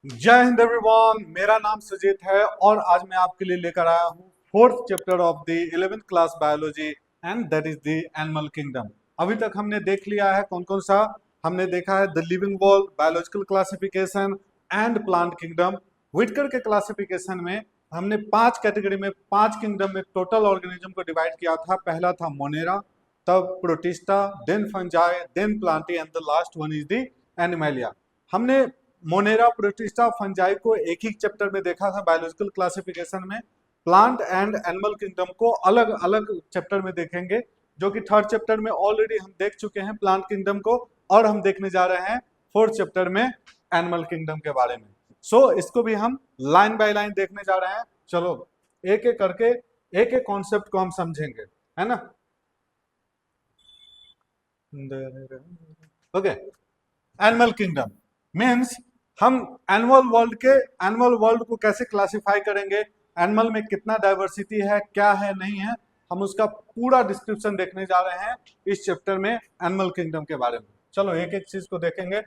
जय हिंद एवरीवन। मेरा नाम सुजीत है और आज मैं आपके लिए लेकर आया हूँ fourth chapter of the 11th class biology and that is the animal kingdom. अभी तक हमने देख लिया है कौन कौन सा। हमने देखा है the living world, biological classification and plant kingdom. Whittaker के क्लासिफिकेशन में हमने पांच कैटेगरी में, पांच किंगडम में टोटल ऑर्गेनिज्म को डिवाइड किया था। पहला था मोनेरा, तब protista, then fungi, then plantae and the last one is the animalia. हमने मोनेरा, प्रोटिस्टा, फंजाई को एक ही चैप्टर में देखा था बायोलॉजिकल क्लासिफिकेशन में। प्लांट एंड एनिमल किंगडम को अलग अलग चैप्टर में देखेंगे, जो कि थर्ड चैप्टर में ऑलरेडी हम देख चुके हैं प्लांट किंगडम को, और हम देखने जा रहे हैं फोर्थ चैप्टर में एनिमल किंगडम के बारे में। इसको भी हम लाइन बाय लाइन देखने जा रहे हैं। चलो एक एक करके एक एक कॉन्सेप्ट को हम समझेंगे, है ना। ओके, एनिमल किंगडम मीन्स हम एनिमल वर्ल्ड को कैसे क्लासिफाई करेंगे, एनिमल में कितना डाइवर्सिटी है, क्या है, नहीं है, हम उसका पूरा डिस्क्रिप्शन देखने जा रहे हैं इस चैप्टर में एनिमल किंगडम के बारे में। चलो एक एक चीज को देखेंगे।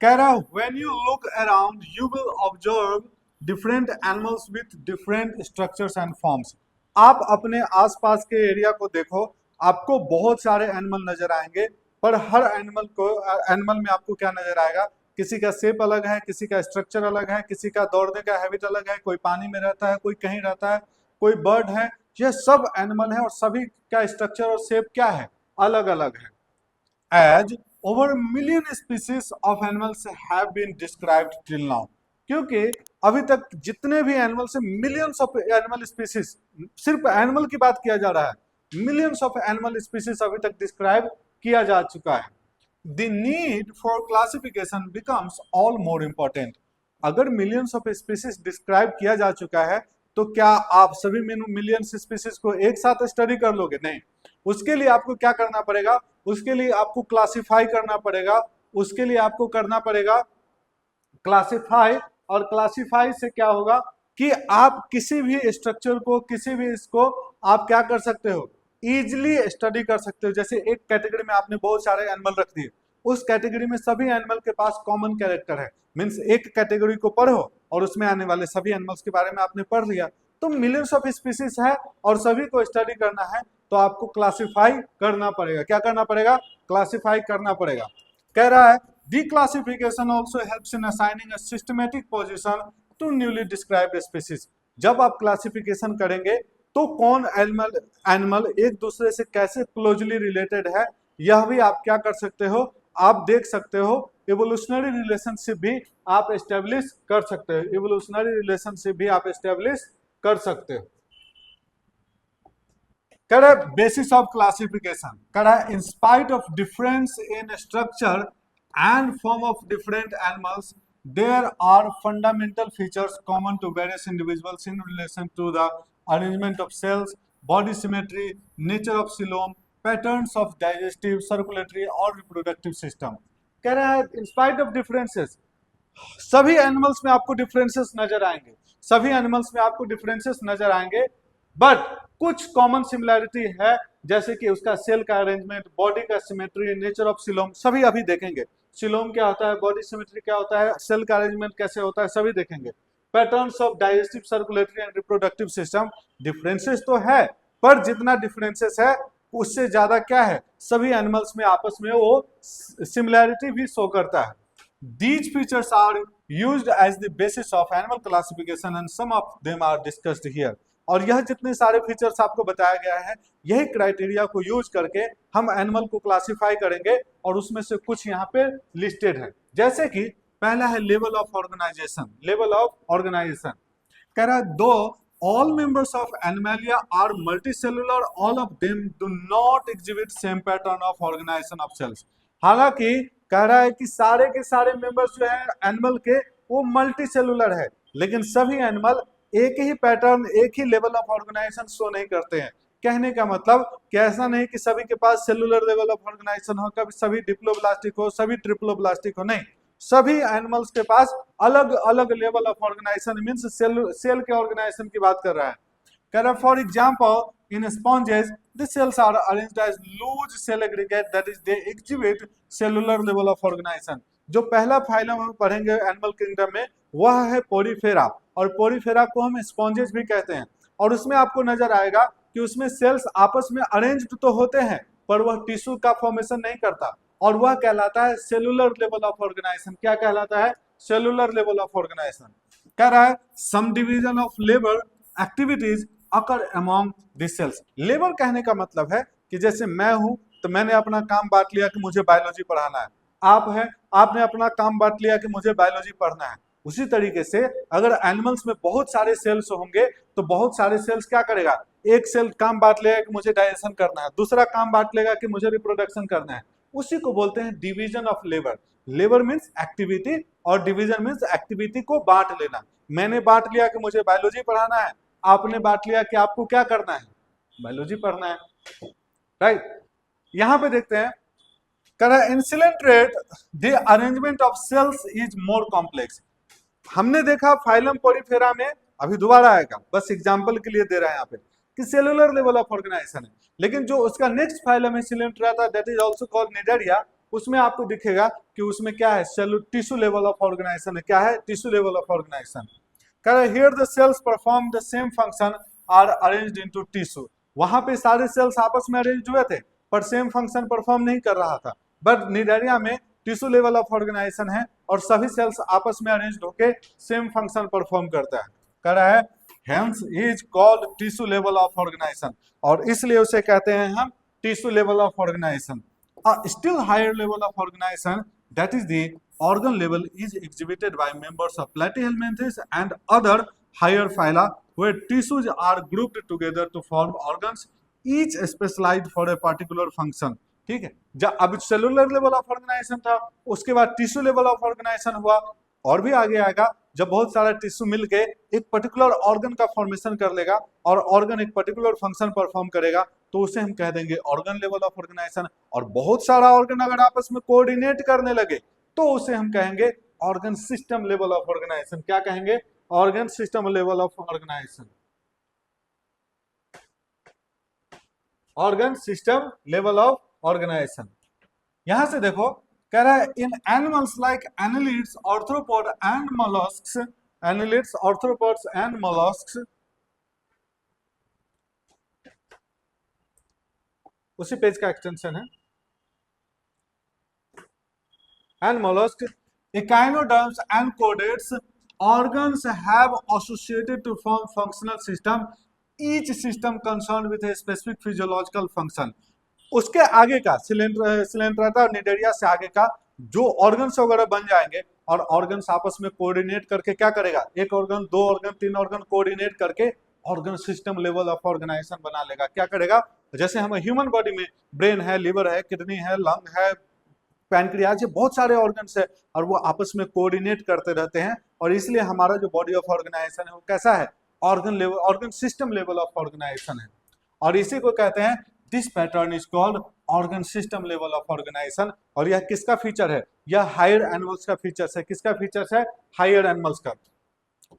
कह रहा when you look around you will observe different animals with different structures and forms. आप अपने आसपास के एरिया को देखो, आपको बहुत सारे एनिमल नजर आएंगे, पर हर एनिमल में आपको क्या नजर आएगा, किसी का शेप अलग है, किसी का स्ट्रक्चर अलग है, किसी का दौड़ने का हैबिट अलग है, कोई पानी में रहता है, कोई कहीं रहता है, कोई बर्ड है। ये सब एनिमल है और सभी का स्ट्रक्चर और शेप क्या है, अलग अलग है। As over million species of animals have been described till now, क्योंकि अभी तक जितने भी एनिमल्स हैं, मिलियंस ऑफ एनिमल स्पीसीज, सिर्फ एनिमल की बात किया जा रहा है, मिलियंस ऑफ एनिमल स्पीसीज अभी तक डिस्क्राइब किया जा चुका है। The need for classification becomes all more important। अगर मिलियंस ऑफ स्पीसीज डिस्क्राइब किया जा चुका है, तो क्या आप सभी मिलियंस स्पीसीज को एक साथ स्टडी कर लोगे? नहीं। उसके लिए आपको क्या करना पड़ेगा, उसके लिए आपको क्लासिफाई करना पड़ेगा, उसके लिए आपको करना पड़ेगा क्लासिफाई। और क्लासिफाई से क्या होगा कि आप किसी भी स्ट्रक्चर को, किसी भी इसको आप क्या कर सकते हो, इजिली स्टडी कर सकते हो। जैसे एक कैटेगरी में आपने बहुत सारे एनिमल रख दिए, उस कैटेगरी में सभी एनिमल के पास कॉमन कैरेक्टर है, मीन्स एक कैटेगरी को पढ़ो और उसमें आने वाले सभी एनिमल्स के बारे में आपने पढ़ लिया, तो मिलियंस ऑफ स्पीसीज है और सभी को स्टडी करना है, तो आपको क्लासिफाई करना पड़ेगा। क्या करना पड़ेगा? क्लासिफाई करना पड़ेगा। कह रहा है declassification also helps in assigning a systematic position to newly described species। जब आप क्लासिफिकेशन करेंगे तो कौन एनिमल एनिमल एक दूसरे से कैसे क्लोजली रिलेटेड है, यह भी आप क्या कर सकते हो, आप देख सकते हो। इवोल्यूशनरी रिलेशनशिप भी आप एस्टेब्लिश कर सकते हो, इवोल्यूशनरी रिलेशनशिप भी आप एस्टेब्लिश कर सकते हो। करे बेसिस ऑफ क्लासिफिकेशन, करे in spite of difference in structure and form of different animals, there are fundamental features common to various individuals in relation to the arrangement of cells, body symmetry, nature of coelom, patterns of digestive, circulatory और reproductive system। कह रहा है in spite of differences, सभी animals में आपको differences नजर आएंगे, सभी एनिमल्स में आपको डिफरेंसेस नजर आएंगे, बट कुछ कॉमन सिमिलैरिटी है, जैसे कि उसका सेल का अरेंजमेंट, बॉडी का सिमेट्री, नेचर ऑफ सिलोम, सभी अभी देखेंगे। सिलोम क्या होता है, बॉडी सिमेट्री क्या होता है, सेल का अरेंजमेंट कैसे होता है, सभी देखेंगे। Patterns of digestive, circulatory and reproductive system, differences तो है, पर जितना डिफरेंसेस है उससे ज्यादा क्या है, सभी एनिमल्स में आपस में वो सिमिलैरिटी भी शो करता है। These features are used as the basis of animal classification and some of them are discussed here। और यह जितने सारे फीचर्स आपको बताया गया है, यही क्राइटेरिया को यूज करके हम एनिमल को क्लासिफाई करेंगे, और उसमें से कुछ यहाँ पे लिस्टेड है। जैसे कि पहला है level of organisation. Level of organisation कह रहा है दो all members of animalia are multicellular, all of them do not exhibit same pattern of organization of cells। हालांकि कह रहा है कि सारे के सारे मेंबर्स जो है एनिमल के वो मल्टी सेलुलर है, लेकिन सभी एनिमल एक ही पैटर्न, एक ही लेवल ऑफ ऑर्गेनाइजेशन शो नहीं करते हैं। कहने का मतलब कि ऐसा नहीं कि सभी के पास सेलुलर लेवल ऑफ ऑर्गेनाइजेशन हो, कभी सभी डिप्लोब्लास्टिक हो, सभी ट्रिप्लोब्लास्टिक हो, नहीं, सभी एनिमल्स के पास अलग अलग level of organisation, means cell के ऑर्गेनाइजेशन की बात कर रहा है। कह रहा है for example in sponges the cells are arranged as loose cell aggregate, that is they exhibit cellular level of organization। जो पहला फाइलम हम पढ़ेंगे एनिमल किंगडम में, वह है पोरीफेरा, और पोरीफेरा को हम स्पॉन्जेस भी कहते हैं। और उसमें आपको नजर आएगा कि उसमें सेल्स आपस में अरेंज्ड तो होते हैं पर वह टिश्यू का फॉर्मेशन नहीं करता, और वह कहलाता है सेलुलर लेवल ऑफ ऑर्गेनाइजेशन। क्या कहलाता है? Cellular level of organisation. कह रहा है some division of labour activities occur among the cells. Labour कहने का मतलब है कि जैसे मैं हूं तो मैंने अपना काम बांट लिया कि मुझे बायोलॉजी पढ़ाना है, आप है आपने अपना काम बांट लिया कि मुझे बायोलॉजी पढ़ना है। उसी तरीके से अगर एनिमल्स में बहुत सारे सेल्स होंगे तो बहुत सारे सेल्स क्या करेगा, एक सेल काम बांट लेगा कि मुझे डाइजेशन करना है, दूसरा काम बांट लेगा कि मुझे रिप्रोडक्शन करना है। उसी को बोलते हैं division of labour. Labour means activity और डिवीजन मीन्स एक्टिविटी को बांट लेना। मैंने बांट लिया कि मुझे बायोलॉजी पढ़ाना है, आपने बांट लिया कि आपको क्या करना है, बायोलॉजी पढ़ना है, राइट। यहां पे देखते हैं in coelenterate the arrangement of cells is more complex. हमने देखा फाइलम पोरीफेरा में, अभी दोबारा आएगा, बस एग्जांपल के लिए दे रहा है यहाँ पे कि सेलुलर लेवल ऑफ ऑर्गेनाइजेशन है। लेकिन जो उसका नेक्स्ट फाइलम है Coelenterata, that is also called Cnidaria, उसमें आपको दिखेगा कि उसमें क्या है, टिश्यू लेवल ऑफ ऑर्गेनाइजेशन है। क्या है? Tissue level of organisation. Here the cells perform the same function are arranged into tissue. वहां पे सारे सेल्स आपस में अरेंज हुए थे पर सेम फंक्शन परफॉर्म नहीं कर रहा था। बट निडेरिया में टिश्यू लेवल ऑफ ऑर्गेनाइजेशन है और सभी सेल्स आपस में अरेंज होके सेम फंक्शन परफॉर्म करता है। कह रहा है hence is called tissue level of organisation, और इसलिए उसे कहते हैं हम tissue level of organisation. Still higher level of organisation that is the organ level is exhibited by members of Platyhelminthes and other higher phyla where tissues are grouped together to form organs each specialized for a particular function। ठीक है, जब अब cellular level of organisation था, उसके बाद tissue level of organisation हुआ, और भी आगे आएगा जब बहुत सारा टिश्यू मिलके एक पर्टिकुलर ऑर्गन का फॉर्मेशन कर लेगा और ऑर्गन एक पर्टिकुलर फंक्शन परफॉर्म करेगा तो उसे हम कह देंगे ऑर्गन लेवल ऑफ ऑर्गेनाइजेशन। और बहुत सारा ऑर्गन अगर आपस में कोऑर्डिनेट करने लगे तो उसे हम कहेंगे organ system level of organisation. क्या कहेंगे? Organ system level of organisation. Organ system level of organisation. यहां से देखो, कह रहा है in animals like annelids, arthropod and molluscs, annelids, arthropods and molluscs, उसी पेज का एक्सटेंशन है, and mollusks, echinoderms and chordates, organs have associated to form functional system, each system concerned with a specific physiological function। उसके आगे का Coelenterata और Cnidaria से आगे का जो ऑर्गन्स वगैरह बन जाएंगे और ऑर्गन्स आपस में कोऑर्डिनेट करके क्या करेगा, एक ऑर्गन, दो ऑर्गन, तीन ऑर्गन कोऑर्डिनेट करके organ system level of organisation बना लेगा। क्या करेगा? जैसे हम ह्यूमन बॉडी में ब्रेन है, लिवर है, किडनी है, लंग है, पैनक्रियाज, बहुत सारे ऑर्गन्स है और वो आपस में कोऑर्डिनेट करते रहते हैं, और इसलिए हमारा जो बॉडी ऑफ ऑर्गेनाइजेशन है वो कैसा है, organ level, organ system level of organisation है। और इसी को कहते हैं this pattern is called organ system level of organisation. और यह किसका फीचर है? यह हायर एनिमल्स का फीचर्स है। किसका फीचर्स है? हायर एनिमल्स का।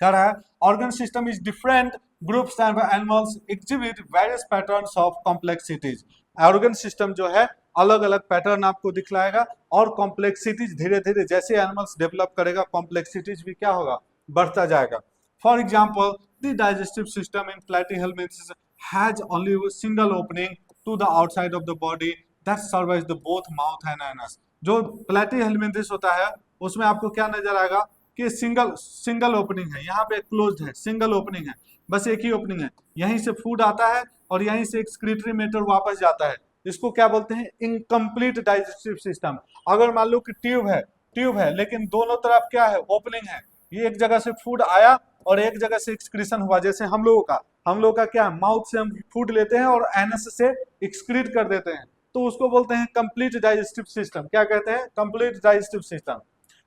कह रहा है organ system is different groups and animals exhibit various patterns of complexities. Organ system जो है अलग अलग पैटर्न आपको दिखलाएगा और कॉम्प्लेक्सिटीज धीरे धीरे जैसे एनिमल्स डेवलप करेगा कॉम्प्लेक्सिटीज भी क्या होगा, बढ़ता जाएगा। For example the digestive system in platyhelminthes has only single opening to the outside of the body that survives the both mouth and anus. जो प्लैटीहेल्मिंथेस होता है उसमें आपको क्या नजर आएगा कि सिंगल ओपनिंग है, यहाँ पे क्लोज्ड है, सिंगल ओपनिंग है, बस एक ही ओपनिंग है, यहीं से फूड आता है और यहीं से एक्सक्रीटरी मैटर वापस जाता है। इसको क्या बोलते हैं? Incomplete digestive system. अगर मान लो कि ट्यूब है लेकिन दोनों तरफ क्या है, ओपनिंग है, ये एक जगह से फूड आया और एक जगह से एक्सक्रीशन हुआ, जैसे हम लोगों का क्या है, माउथ से हम फूड लेते हैं और एनस से एक्सक्रीट कर देते हैं, तो उसको बोलते हैं कंप्लीट डाइजेस्टिव सिस्टम। क्या कहते हैं? Complete digestive system.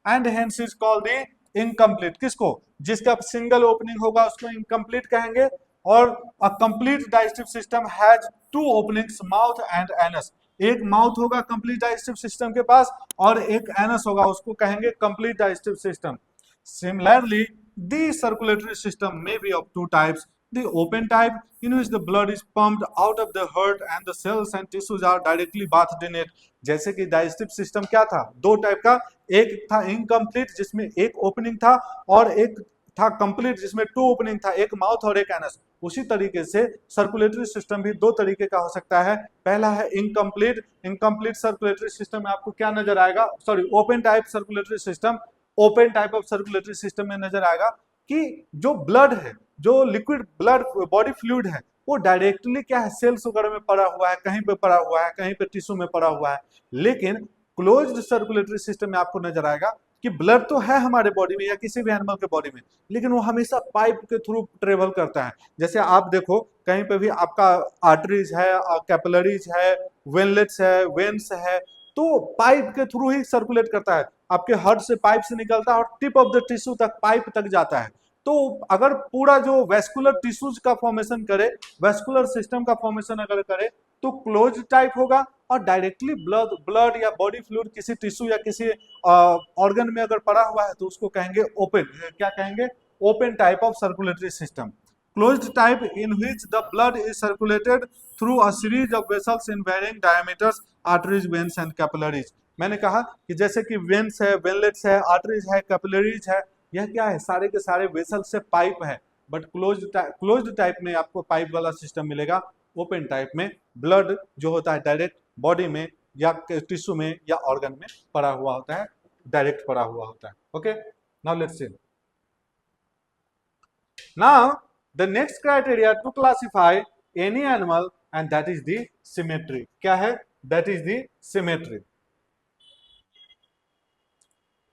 And hence is called the incomplete. किसको? जिसका सिंगल ओपनिंग होगा उसको इनकम्प्लीट कहेंगे। और a complete digestive system has two openings, mouth and anus. एक माउथ होगा कंप्लीट डाइजेस्टिव सिस्टम के पास और एक एनस होगा, उसको कहेंगे complete digestive system. Similarly the circulatory system may be of two types, The open type in which the blood is pumped out of the heart and the cells and tissues are directly bathed in it. जैसे कि digestive system क्या था, दो type का, एक था incomplete जिसमें एक ओपनिंग था और एक था कंप्लीट जिसमें टू ओपनिंग था, एक माउथ और एक एनस। उसी तरीके से सर्कुलेटरी सिस्टम भी दो तरीके का हो सकता है। पहला है इनकम्प्लीट। इनकम्प्लीट सर्कुलेटरी सिस्टम में आपको क्या नजर आएगा, sorry open type circulatory system, open type of circulatory system में नजर आएगा कि जो ब्लड है, जो लिक्विड ब्लड बॉडी फ्लूइड है, वो डायरेक्टली क्या है, सेल्स वगैरह में पड़ा हुआ है, कहीं पे पड़ा हुआ है, कहीं पे टिश्यू में पड़ा हुआ है। लेकिन क्लोज्ड सर्कुलेटरी सिस्टम में आपको नजर आएगा कि ब्लड तो है हमारे बॉडी में या किसी भी एनिमल के बॉडी में, लेकिन वो हमेशा पाइप के थ्रू ट्रेवल करता है। जैसे आप देखो कहीं पे भी आपका आर्टरीज है, कैपिलरीज है, वेनलेट्स है, वेन्स है, तो पाइप के थ्रू ही सर्कुलेट करता है। आपके हार्ट से पाइप से निकलता है और टिप ऑफ द टिश्यू तक, पाइप तक जाता है। तो अगर पूरा जो वेस्कुलर टिश्यूज का फॉर्मेशन करे, वेस्कुलर सिस्टम का फॉर्मेशन अगर करे, तो क्लोज टाइप होगा और डायरेक्टली ब्लड या बॉडी फ्लूइड किसी टिश्यू या किसी ऑर्गन में अगर पड़ा हुआ है तो उसको कहेंगे ओपन, क्या कहेंगे, open type of circulatory system. Closed type in which the blood is circulated through a series of vessels in varying diameters, arteries, veins and capillaries. मैंने कहा कि जैसे कि वेन्स है, वेनलेट्स है, आर्टरीज है, कैपिलरीज है, यह क्या है, सारे के सारे वेसल से पाइप है। बट क्लोज्ड टाइप में आपको पाइप वाला सिस्टम मिलेगा। ओपन टाइप में ब्लड जो होता है डायरेक्ट बॉडी में या टिश्यू में या ऑर्गन में पड़ा हुआ होता है, डायरेक्ट पड़ा हुआ होता है। Okay, now let's see. Now the next criteria to classify any animal and that is the symmetry. क्या है, that is the symmetry,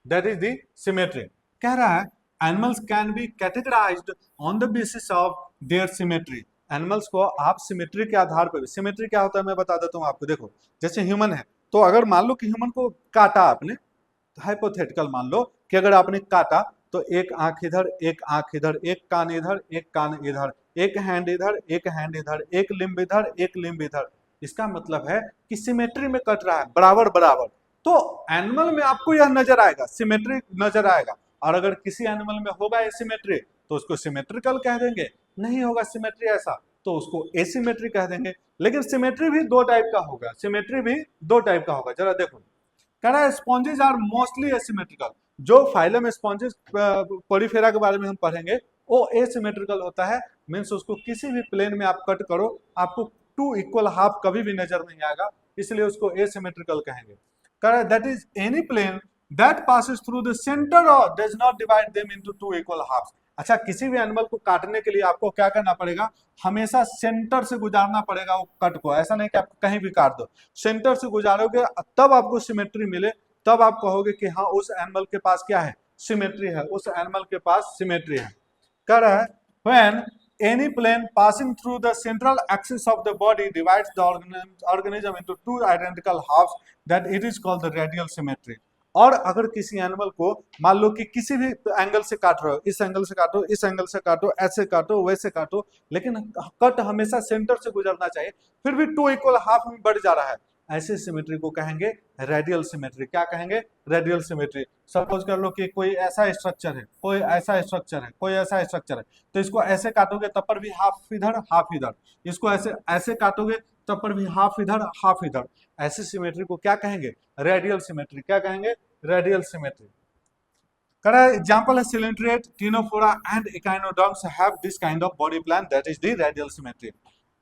that is the symmetry. कह रहा है animals can be categorised on the basis of their symmetry. Animals को आप symmetry के आधार पर, symmetry क्या होता है मैं बता देता हूँ आपको। देखो जैसे ह्यूमन है, तो अगर मान लो कि ह्यूमन को काटा आपने, हाइपोथेटिकल मान लो कि अगर आपने काटा तो एक आंख इधर, एक आंख इधर, एक कान इधर, एक कान इधर, एक हैंड इधर, एक हैंड इधर, एक लिम्ब इधर, एक लिम्ब इधर। इसका मतलब है कि सिमेट्री में कट रहा है, बराबर बराबर। तो एनिमल में आपको यह नजर आएगा, सिमेट्री नजर आएगा। और अगर किसी एनिमल में होगा एसिमेट्री तो उसको सिमेट्रिकल कह देंगे, नहीं होगा सिमेट्री ऐसा तो उसको एसिमेट्री कह देंगे। लेकिन सिमेट्री भी दो टाइप का होगा, सिमेट्री भी दो टाइप का होगा। जरा देखो, कह रहा है स्पॉन्जेस आर मोस्टली एसिमेट्रिकल। जो फाइलम स्पॉन्जेस पोरीफेरा के बारे में हम पढ़ेंगे वो एसिमेट्रिकल होता है। मीन्स उसको किसी भी प्लेन में आप कट करो, आपको टू इक्वल हाफ कभी भी नजर नहीं आएगा, इसलिए उसको एसिमेट्रिकल कहेंगे। कह रहा है that is any plane that passes through the center or does not divide them into two equal halves। अच्छा, किसी भी एनिमल को काटने के लिए आपको क्या करना पड़ेगा, हमेशा सेंटर से गुजारना पड़ेगा वो कट को। ऐसा नहीं कि आप कहीं भी काट दो, सेंटर से गुजारोगे तब आपको सिमेट्री मिले, तब आप कहोगे कि हाँ उस एनिमल के पास क्या है, सिमेट्री है, उस एनिमल के पास सिमेट्री है। कह रहा है when any plane passing through the central axis of the body divides the organism into two identical halves, that it is called the radial symmetry। और अगर किसी एनिमल को मान लो कि किसी भी एंगल से काट रहे हो, इस एंगल से काटो, इस एंगल से काटो, ऐसे काटो, वैसे काटो, लेकिन कट हमेशा सेंटर से गुजरना चाहिए, फिर भी टू इक्वल हाफ में बढ़ जा रहा है, ऐसे सिमेट्री को कहेंगे रेडियल सिमेट्री। क्या कहेंगे, रेडियल सिमेट्री। सपोज कर लो कि कोई ऐसा स्ट्रक्चर है, कोई ऐसा स्ट्रक्चर है, कोई ऐसा स्ट्रक्चर है, तो इसको ऐसे काटोगे तब पर भी हाफ इधर हाफ इधर, इसको ऐसे ऐसे काटोगे तब पर भी हाफ इधर हाफ इधर। ऐसे सिमेट्री को क्या कहेंगे, रेडियल सिमेट्री। क्या कहेंगे, रेडियल सिमेट्री। करा एग्जांपल है coelenterate, Ctenophora and echinoderms have this kind of body plan, that is the radial symmetry.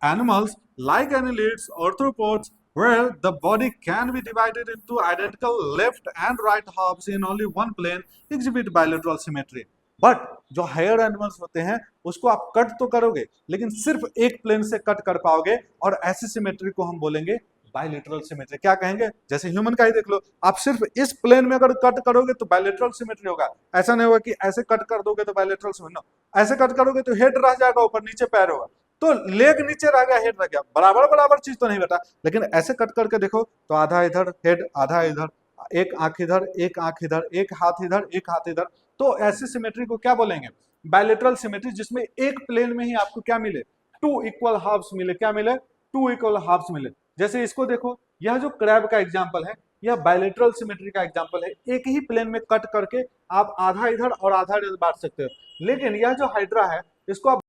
Animals like annelids, arthropods, where the body can be divided into identical left and right halves in only one plane, exhibit bilateral symmetry। But जो higher animals होते हैं उसको आप cut तो करोगे लेकिन सिर्फ एक प्लेन से कट कर पाओगे, और ऐसी सिमेट्री को हम बोलेंगे बायलेटरल सिमेट्री। क्या कहेंगे, जैसे ह्यूमन का ही देख लो, आप सिर्फ इस प्लेन में अगर कट करोगे तो बायलेटरल सिमेट्री होगा। ऐसा नहीं होगा कि ऐसे कट कर दोगे तो बायलेटरल सिमेट्री, ऐसे कट करोगे तो हेड रह जाएगा ऊपर, नीचे पैर होगा, तो लेग नीचे रह गया, हेड रह गया, बराबर बराबर चीज तो नहीं बेटा। लेकिन ऐसे कट करके देखो तो आधा इधर हेड, आधा इधर, एक आंख इधर, एक आंख इधर, एक हाथ इधर, एक हाथ इधर। तो ऐसी सिमेट्री को क्या बोलेंगे, बायलेटरल सिमेट्री, जिसमें एक प्लेन में ही आपको क्या मिले, टू इक्वल हाफ्स मिले। क्या मिले, टू इक्वल हाफ्स मिले। जैसे इसको देखो, यह जो क्रैब का एग्जांपल है यह बायलेटरल सिमेट्री का एग्जांपल है। एक ही प्लेन में कट करके आप आधा इधर और आधा इधर बांट सकते हो। लेकिन यह जो हाइड्रा है इसको आप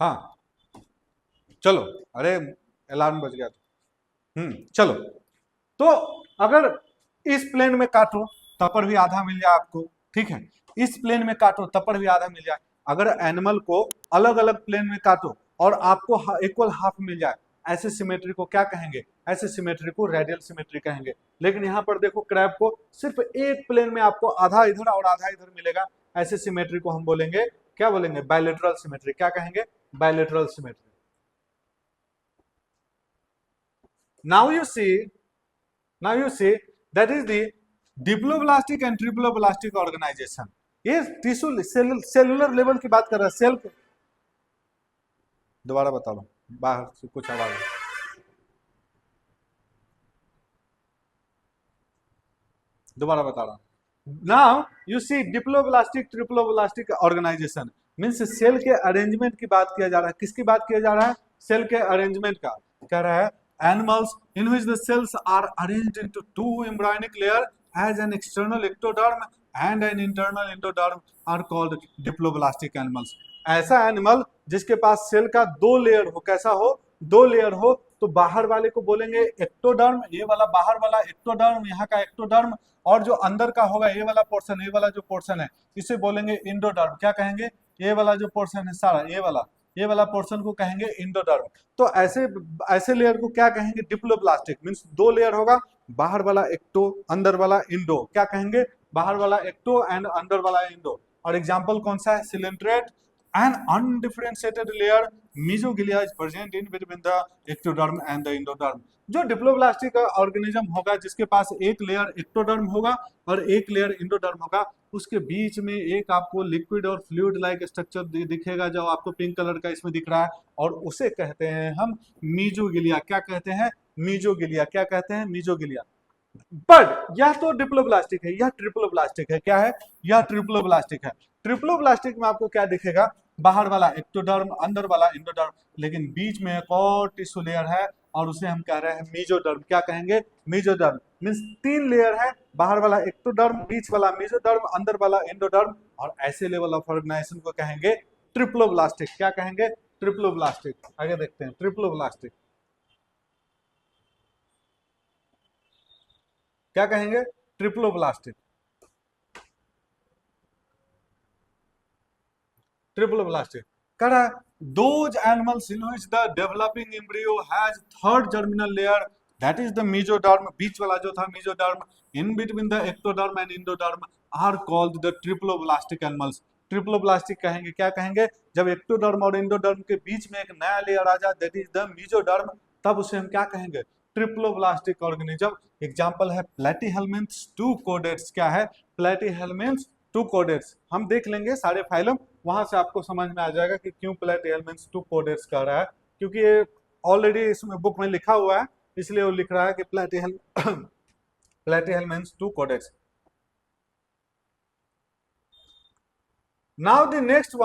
हाँ चलो, अरे अलार्म बज गया था। चलो, तो अगर इस प्लेन में काटो तब पर भी आधा मिल जाए आपको, ठीक है, इस प्लेन में काटो तब पर भी आधा मिल जाए। अगर एनिमल को अलग अलग प्लेन में काटो और आपको इक्वल हाफ मिल जाए, ऐसे सिमेट्री को क्या कहेंगे? ऐसे सिमेट्री को रेडियल सिमेट्री कहेंगे। लेकिन यहाँ पर देखो, क्रैब को सिर्फ एक प्लेन में आपको आधा इधर और आधा इधर मिलेगा, ऐसे सिमेट्री को हम बोलेंगे, क्या बोलेंगे? Bilateral symmetry. क्या कहेंगे? Bilateral symmetry. Now you see, that is the diploblastic and triploblastic organisation. ये टिश्यू सेलुलर लेवल की बात कर रहा है, सेल। दोबारा बता लो, बाहर से कुछ आवाज। दोबारा बता रहा हूं। Now you see diploblastic triploblastic organisation means cell के अरेंजमेंट की बात किया जा रहा है। किसकी बात किया जा रहा है? सेल के अरेंजमेंट का। कह रहा है animals in which the cells are arranged into two embryonic layers as an external ectoderm and an internal endoderm are called diploblastic animals। ऐसा एनिमल जिसके पास सेल का दो लेयर हो। कैसा हो? दो लेयर हो। तो बाहर वाले को बोलेंगे एक्टोडर्म, ये वाला बाहर वाला एक्टोडर्म, यहाँ का एक्टोडर्म, और जो अंदर का होगा ये वाला पोर्शन, ये वाला जो पोर्शन है इसे बोलेंगे इंडोडर्म। क्या कहेंगे? ये वाला जो पोर्शन है सारा, ये वाला पोर्शन को कहेंगे इंडोडर्म। तो ऐसे लेयर को क्या कहेंगे? डिप्लोब्लास्टिक। मींस दो लेयर होगा, बाहर वाला एक्टो, अंदर वाला इंडो। क्या कहेंगे? बाहर वाला एक्टो एंड अंदर वाला इंडो। और एग्जांपल कौन सा है? Coelenterate an undifferentiated layer mesogloea is present in between the ectoderm and the endoderm. जो डिप्लोब्लास्टिक ऑर्गेनिज्म होगा जिसके पास एक लेयर एक्टोडर्म होगा और एक लेयर इंडोडर्म होगा, उसके बीच में एक आपको लिक्विड और फ्लूइड लाइक स्ट्रक्चर दिखेगा, जो आपको पिंक कलर का इसमें दिख रहा है, और उसे कहते हैं हम मीजोगिलिया। क्या कहते हैं? मीजोगिलिया। क्या कहते हैं? मीजोगिलिया। बट यह तो डिप्लोब्लास्टिक है, यह ट्रिप्लोब्लास्टिक है। क्या है? यह ट्रिप्लोब्लास्टिक है। ट्रिप्लोब्लास्टिक में आपको क्या दिखेगा? बाहर वाला एक्टोडर्म, अंदर वाला इंडोडर्म, लेकिन बीच में एक और टिश्यू लेयर है और उसे हम कह रहे हैं मीजोडर्म। क्या कहेंगे? मीजोडर्म। मींस तीन लेयर है, बाहर वाला एक्टोडर्म, बीच वाला मीजोडर्म, अंदर वाला इंडोडर्म, और ऐसे लेवल ऑफ ऑर्गेनाइजेशन को कहेंगे ट्रिप्लोब्लास्टिक। क्या कहेंगे? ट्रिप्लोब्लास्टिक। आगे देखते हैं ट्रिप्लोब्लास्टिक क्या कहेंगे? ट्रिप्लोब्लास्टिक। ट्रिप्लोब्लास्टिक कह रहा है those animals in which the developing embryo has third germinal layer, that is the mesoderm, बीच वाला जो था mesoderm, in between the ectoderm and endoderm are called the triploblastic animals। Triploblastic कहेंगे। क्या कहेंगे? जब एक्टोडर्म और इंडोडर्म के बीच में एक नया लेयर आ जाए, दैट इज द मेसोडर्म, तब उसे हम क्या कहेंगे? Triploblastic organism. एग्जांपल है प्लेटीहेलमिन्थ्स टू कोडेट्स। क्या है? Platyhelminthes to chordates. हम देख लेंगे सारे फाइलम, वहां से आपको समझ में आ जाएगा कि क्यों प्लेटीहेलमिन्थ्स टू कोडेट्स कह रहा है, क्योंकि ये ऑलरेडी इसमें बुक में लिखा हुआ है, इसलिए वो लिख रहा है कि platyhelminthes to chordates. Now the next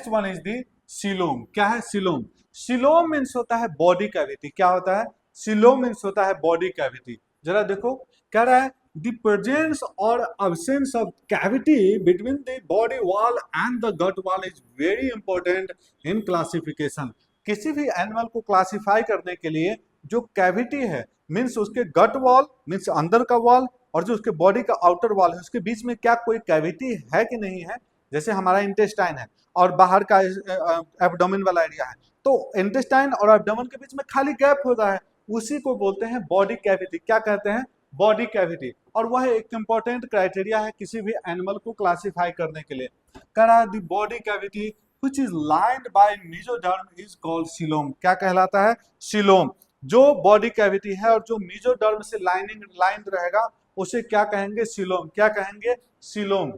one is the coelom. क्या है? सीलोम। सीलोम मीन्स होता है बॉडी कैविटी। क्या होता है? सीलोम मीन्स होता है बॉडी कैविटी। जरा देखो, कह रहा है the presence or absence of cavity between the body wall and the gut wall is very important in classification। किसी भी एनिमल को क्लासिफाई करने के लिए जो कैविटी है, मीन्स उसके गट वॉल, मीन्स अंदर का वॉल, और जो उसके बॉडी का आउटर वॉल है, उसके बीच में क्या कोई कैविटी है कि नहीं है। जैसे हमारा इंटेस्टाइन है और बाहर का एब्डोमेन वाला एरिया है, तो इंटेस्टाइन और एब्डोमेन के बीच में खाली गैप होता है, उसी को बोलते हैं बॉडी कैविटी। क्या कहते हैं? Body cavity. और वह एक इंपॉर्टेंट क्राइटेरिया है किसी भी एनिमल को क्लासिफाई करने के लिए। कह रहा है the body cavity which is lined by mesoderm is called coelom. क्या कहलाता है? सीलोम। जो बॉडी कैविटी है और जो मेसोडर्म से लाइंड रहेगा उसे क्या कहेंगे? सीलोम। क्या कहेंगे? सीलोम।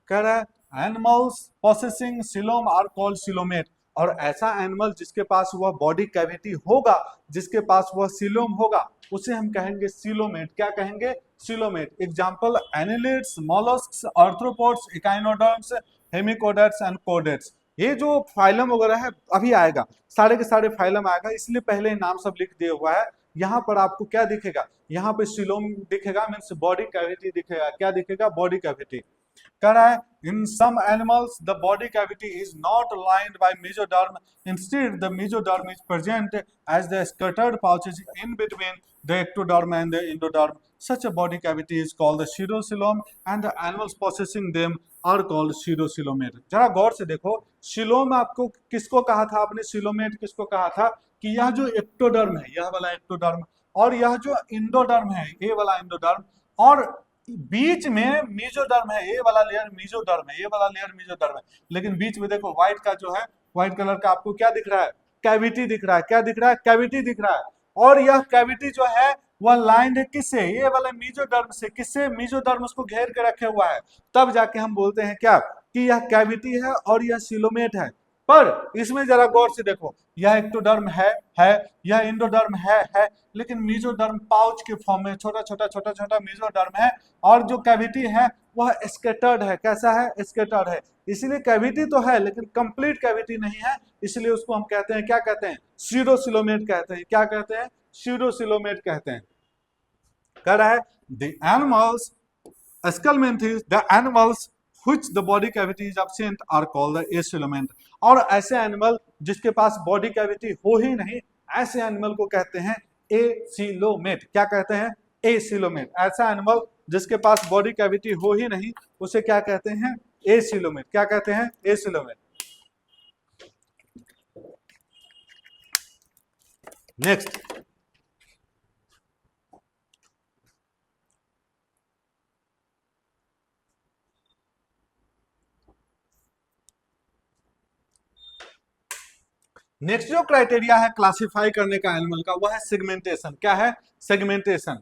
कह रहा है animals possessing coelom are called coelomate. और ऐसा एनिमल जिसके पास वह बॉडी कैविटी होगा, जिसके पास वह सीलोम होगा, उसे हम कहेंगे सीलोमेट। क्या कहेंगे? Coelomate. Example annelids, molluscs, arthropods, echinoderms, hemichordates and chordates. ये जो फाइलम वगैरह है अभी आएगा, सारे के सारे फाइलम आएगा, इसलिए पहले नाम सब लिख दिया हुआ है। यहाँ पर आपको क्या दिखेगा? यहाँ पे सीलोम दिखेगा, मीन्स बॉडी कैविटी दिखेगा। क्या दिखेगा? Body cavity. कह रहा है in some animals the body cavity is not lined by mesoderm, instead the mesoderm is present as the scattered pouches in between the ectoderm and the endoderm, such a body cavity is called the pseudocoelom and the animals possessing them are called pseudocoelomate। जरा गौर से देखो, coelom आपको किसको कहा था आपने, coelomate किसको कहा था कि यह जो एक्टोडर्म है, यह वाला एक्टोडर्म, और यह जो इंडोडर्म है, ये वाला इंडोडर्म, और बीच में मीजोडर्म है, ये वाला लेयर मीजोडर्म है, ये वाला लेयर मीजोडर्म है, लेकिन बीच में देखो व्हाइट का जो है, व्हाइट कलर का आपको क्या दिख रहा है, कैविटी दिख रहा है, क्या दिख रहा है, कैविटी दिख रहा है। और यह कैविटी जो है वह लाइंड है किससे, ये वाला मीजोडर्म से, किससे, मीजोडर्म उसको घेर के रखे हुआ है, तब जाके हम बोलते हैं क्या कि यह कैविटी है और यह सिलोमेट है। पर इसमें जरा गौर से देखो, यह एक्टोडर्म है, यह इंडोडर्म है, लेकिन मीजोडर्म पाउच के फॉर्म में छोटा छोटा छोटा छोटा मीजोडर्म है, और जो कैविटी है वह स्कैटर्ड है, कैसा है, स्कैटर्ड है। इसलिए कैविटी तो है लेकिन कंप्लीट कैविटी नहीं है, इसलिए उसको हम कहते हैं, क्या कहते हैं, स्यूडोसिलोमेट कहते हैं, क्या कहते हैं, स्यूडोसिलोमेट कहते हैं। कह रहा है the animals aschelminthes, the animals which the body cavity is absent are called the acoelomate। और ऐसे एनिमल जिसके पास बॉडी कैविटी हो ही नहीं, ऐसे एनिमल को कहते हैं एसिलोमेट। क्या कहते हैं, एसिलोमेट। ऐसा एनिमल जिसके पास बॉडी कैविटी हो ही नहीं, उसे क्या कहते हैं, एसिलोमेट। क्या कहते हैं, एसिलोमेट। नेक्स्ट, नेक्स्ट जो क्राइटेरिया है क्लासिफाई करने का एनिमल का, वो है सेगमेंटेशन। क्या है, सेगमेंटेशन।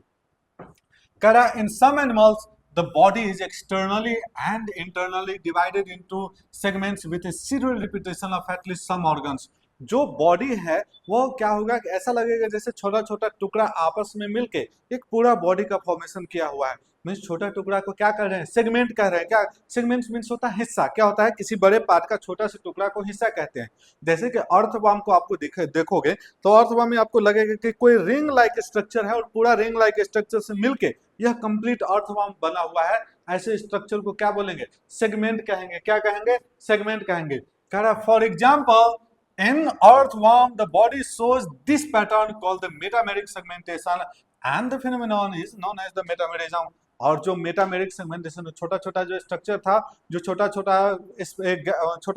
कह रहा in some animals the body is externally and internally divided into segments with a serial repetition of at least some organs. जो बॉडी है वो क्या होगा कि ऐसा लगेगा जैसे छोटा छोटा टुकड़ा आपस में मिलके एक पूरा बॉडी का फॉर्मेशन किया हुआ है। मीन्स छोटा टुकड़ा को क्या कर रहे हैं, सेगमेंट कह रहे हैं। क्या सेगमेंट मीन्स होता है हिस्सा, क्या होता है, किसी बड़े पार्ट का छोटा सा टुकड़ा को हिस्सा कहते हैं। जैसे कि अर्थवर्म को आपको देखोगे तो अर्थवर्म में आपको लगेगा कि कोई रिंग लाइक स्ट्रक्चर है और पूरा रिंग लाइक स्ट्रक्चर से मिलके यह कंप्लीट अर्थवर्म बना हुआ है। ऐसे स्ट्रक्चर को क्या बोलेंगे, सेगमेंट कहेंगे। क्या कहेंगे, सेगमेंट कहेंगे। कह रहा for example in earthworm the body shows this pattern called the metameric segmentation and the phenomenon is known as the metamerism। और जो मेटामेरिक सेगमेंटेशन, छोटा छोटा जो स्ट्रक्चर था, जो छोटा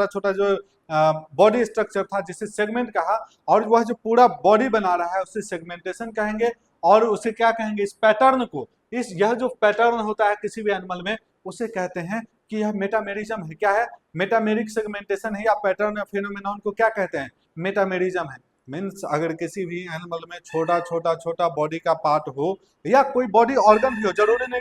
छोटा जो बॉडी स्ट्रक्चर था जिसे सेगमेंट कहा, और वह जो पूरा बॉडी बना रहा है उसे सेगमेंटेशन कहेंगे। और उसे क्या कहेंगे, इस पैटर्न को, यह जो पैटर्न होता है किसी भी एनिमल में, उसे कहते हैं कि यह मेटामेरिज्म है। क्या है, मेटामेरिक सेगमेंटेशन है या पैटर्न या फिनोमेनन को क्या कहते हैं, मेटामेरिज्म है। मीन्स अगर किसी भी एनिमल में छोटा छोटा छोटा बॉडी का पार्ट हो या कोई बॉडी ऑर्गन भी हो, जरूरी नहीं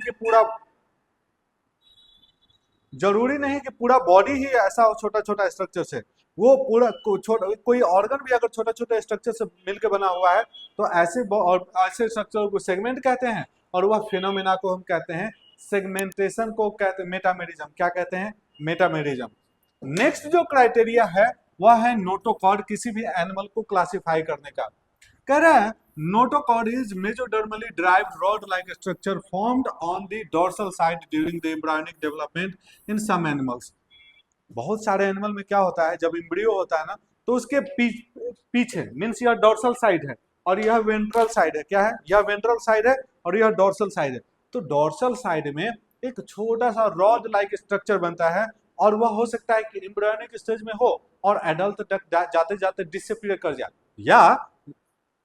कि पूरा बॉडी ही ऐसा हो छोटा छोटा स्ट्रक्चर से, वो पूरा कोई ऑर्गन भी अगर छोटा छोटा स्ट्रक्चर से मिलकर बना हुआ है तो ऐसे स्ट्रक्चर को सेगमेंट कहते हैं। और वह फिनोमेना को हम कहते हैं, सेगमेंटेशन को कहते हैं मेटामेरिज्म। क्या कहते हैं, मेटामेरिज्म। नेक्स्ट जो क्राइटेरिया है वह है नोटोकॉर्ड, किसी भी एनिमल को क्लासिफाई करने का। कह रहा है notochord is mesodermally derived rod like structure formed on the dorsal side during the embryonic development in some animals. बहुत सारे एनिमल में क्या होता है, जब एम्ब्रियो होता है ना तो उसके पीछे मीन्स यह डोर्सल साइड है और यह वेंट्रल साइड है। क्या है, यह वेंट्रल साइड है और यह डोर्सल साइड है। तो डोर्सल साइड में एक छोटा सा रॉड लाइक स्ट्रक्चर बनता है, और वह हो सकता है कि एम्ब्रियोनिक स्टेज में हो और एडल्ट तक जाते जाते डिसअपीयर कर जाए, या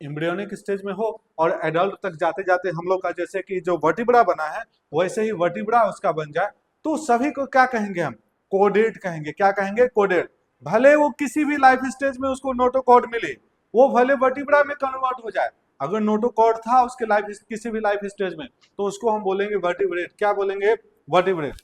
एम्ब्रियोनिक स्टेज में हो और एडल्ट तक जाते जाते हम लोग का जैसे कि जो वर्टिब्रा बना है वैसे ही वर्टिब्रा उसका बन जाए। तो सभी को क्या कहेंगे, हम कोडेट कहेंगे। क्या कहेंगे, कोडेट। भले वो किसी भी लाइफ स्टेज में उसको नोटोकॉर्ड मिले, वो भले वर्टिब्रा में कन्वर्ट हो जाए, अगर नोटोकॉर्ड था उसके किसी भी लाइफ स्टेज में तो उसको हम बोलेंगे वर्टिब्रेट। क्या बोलेंगे, वर्टिब्रेट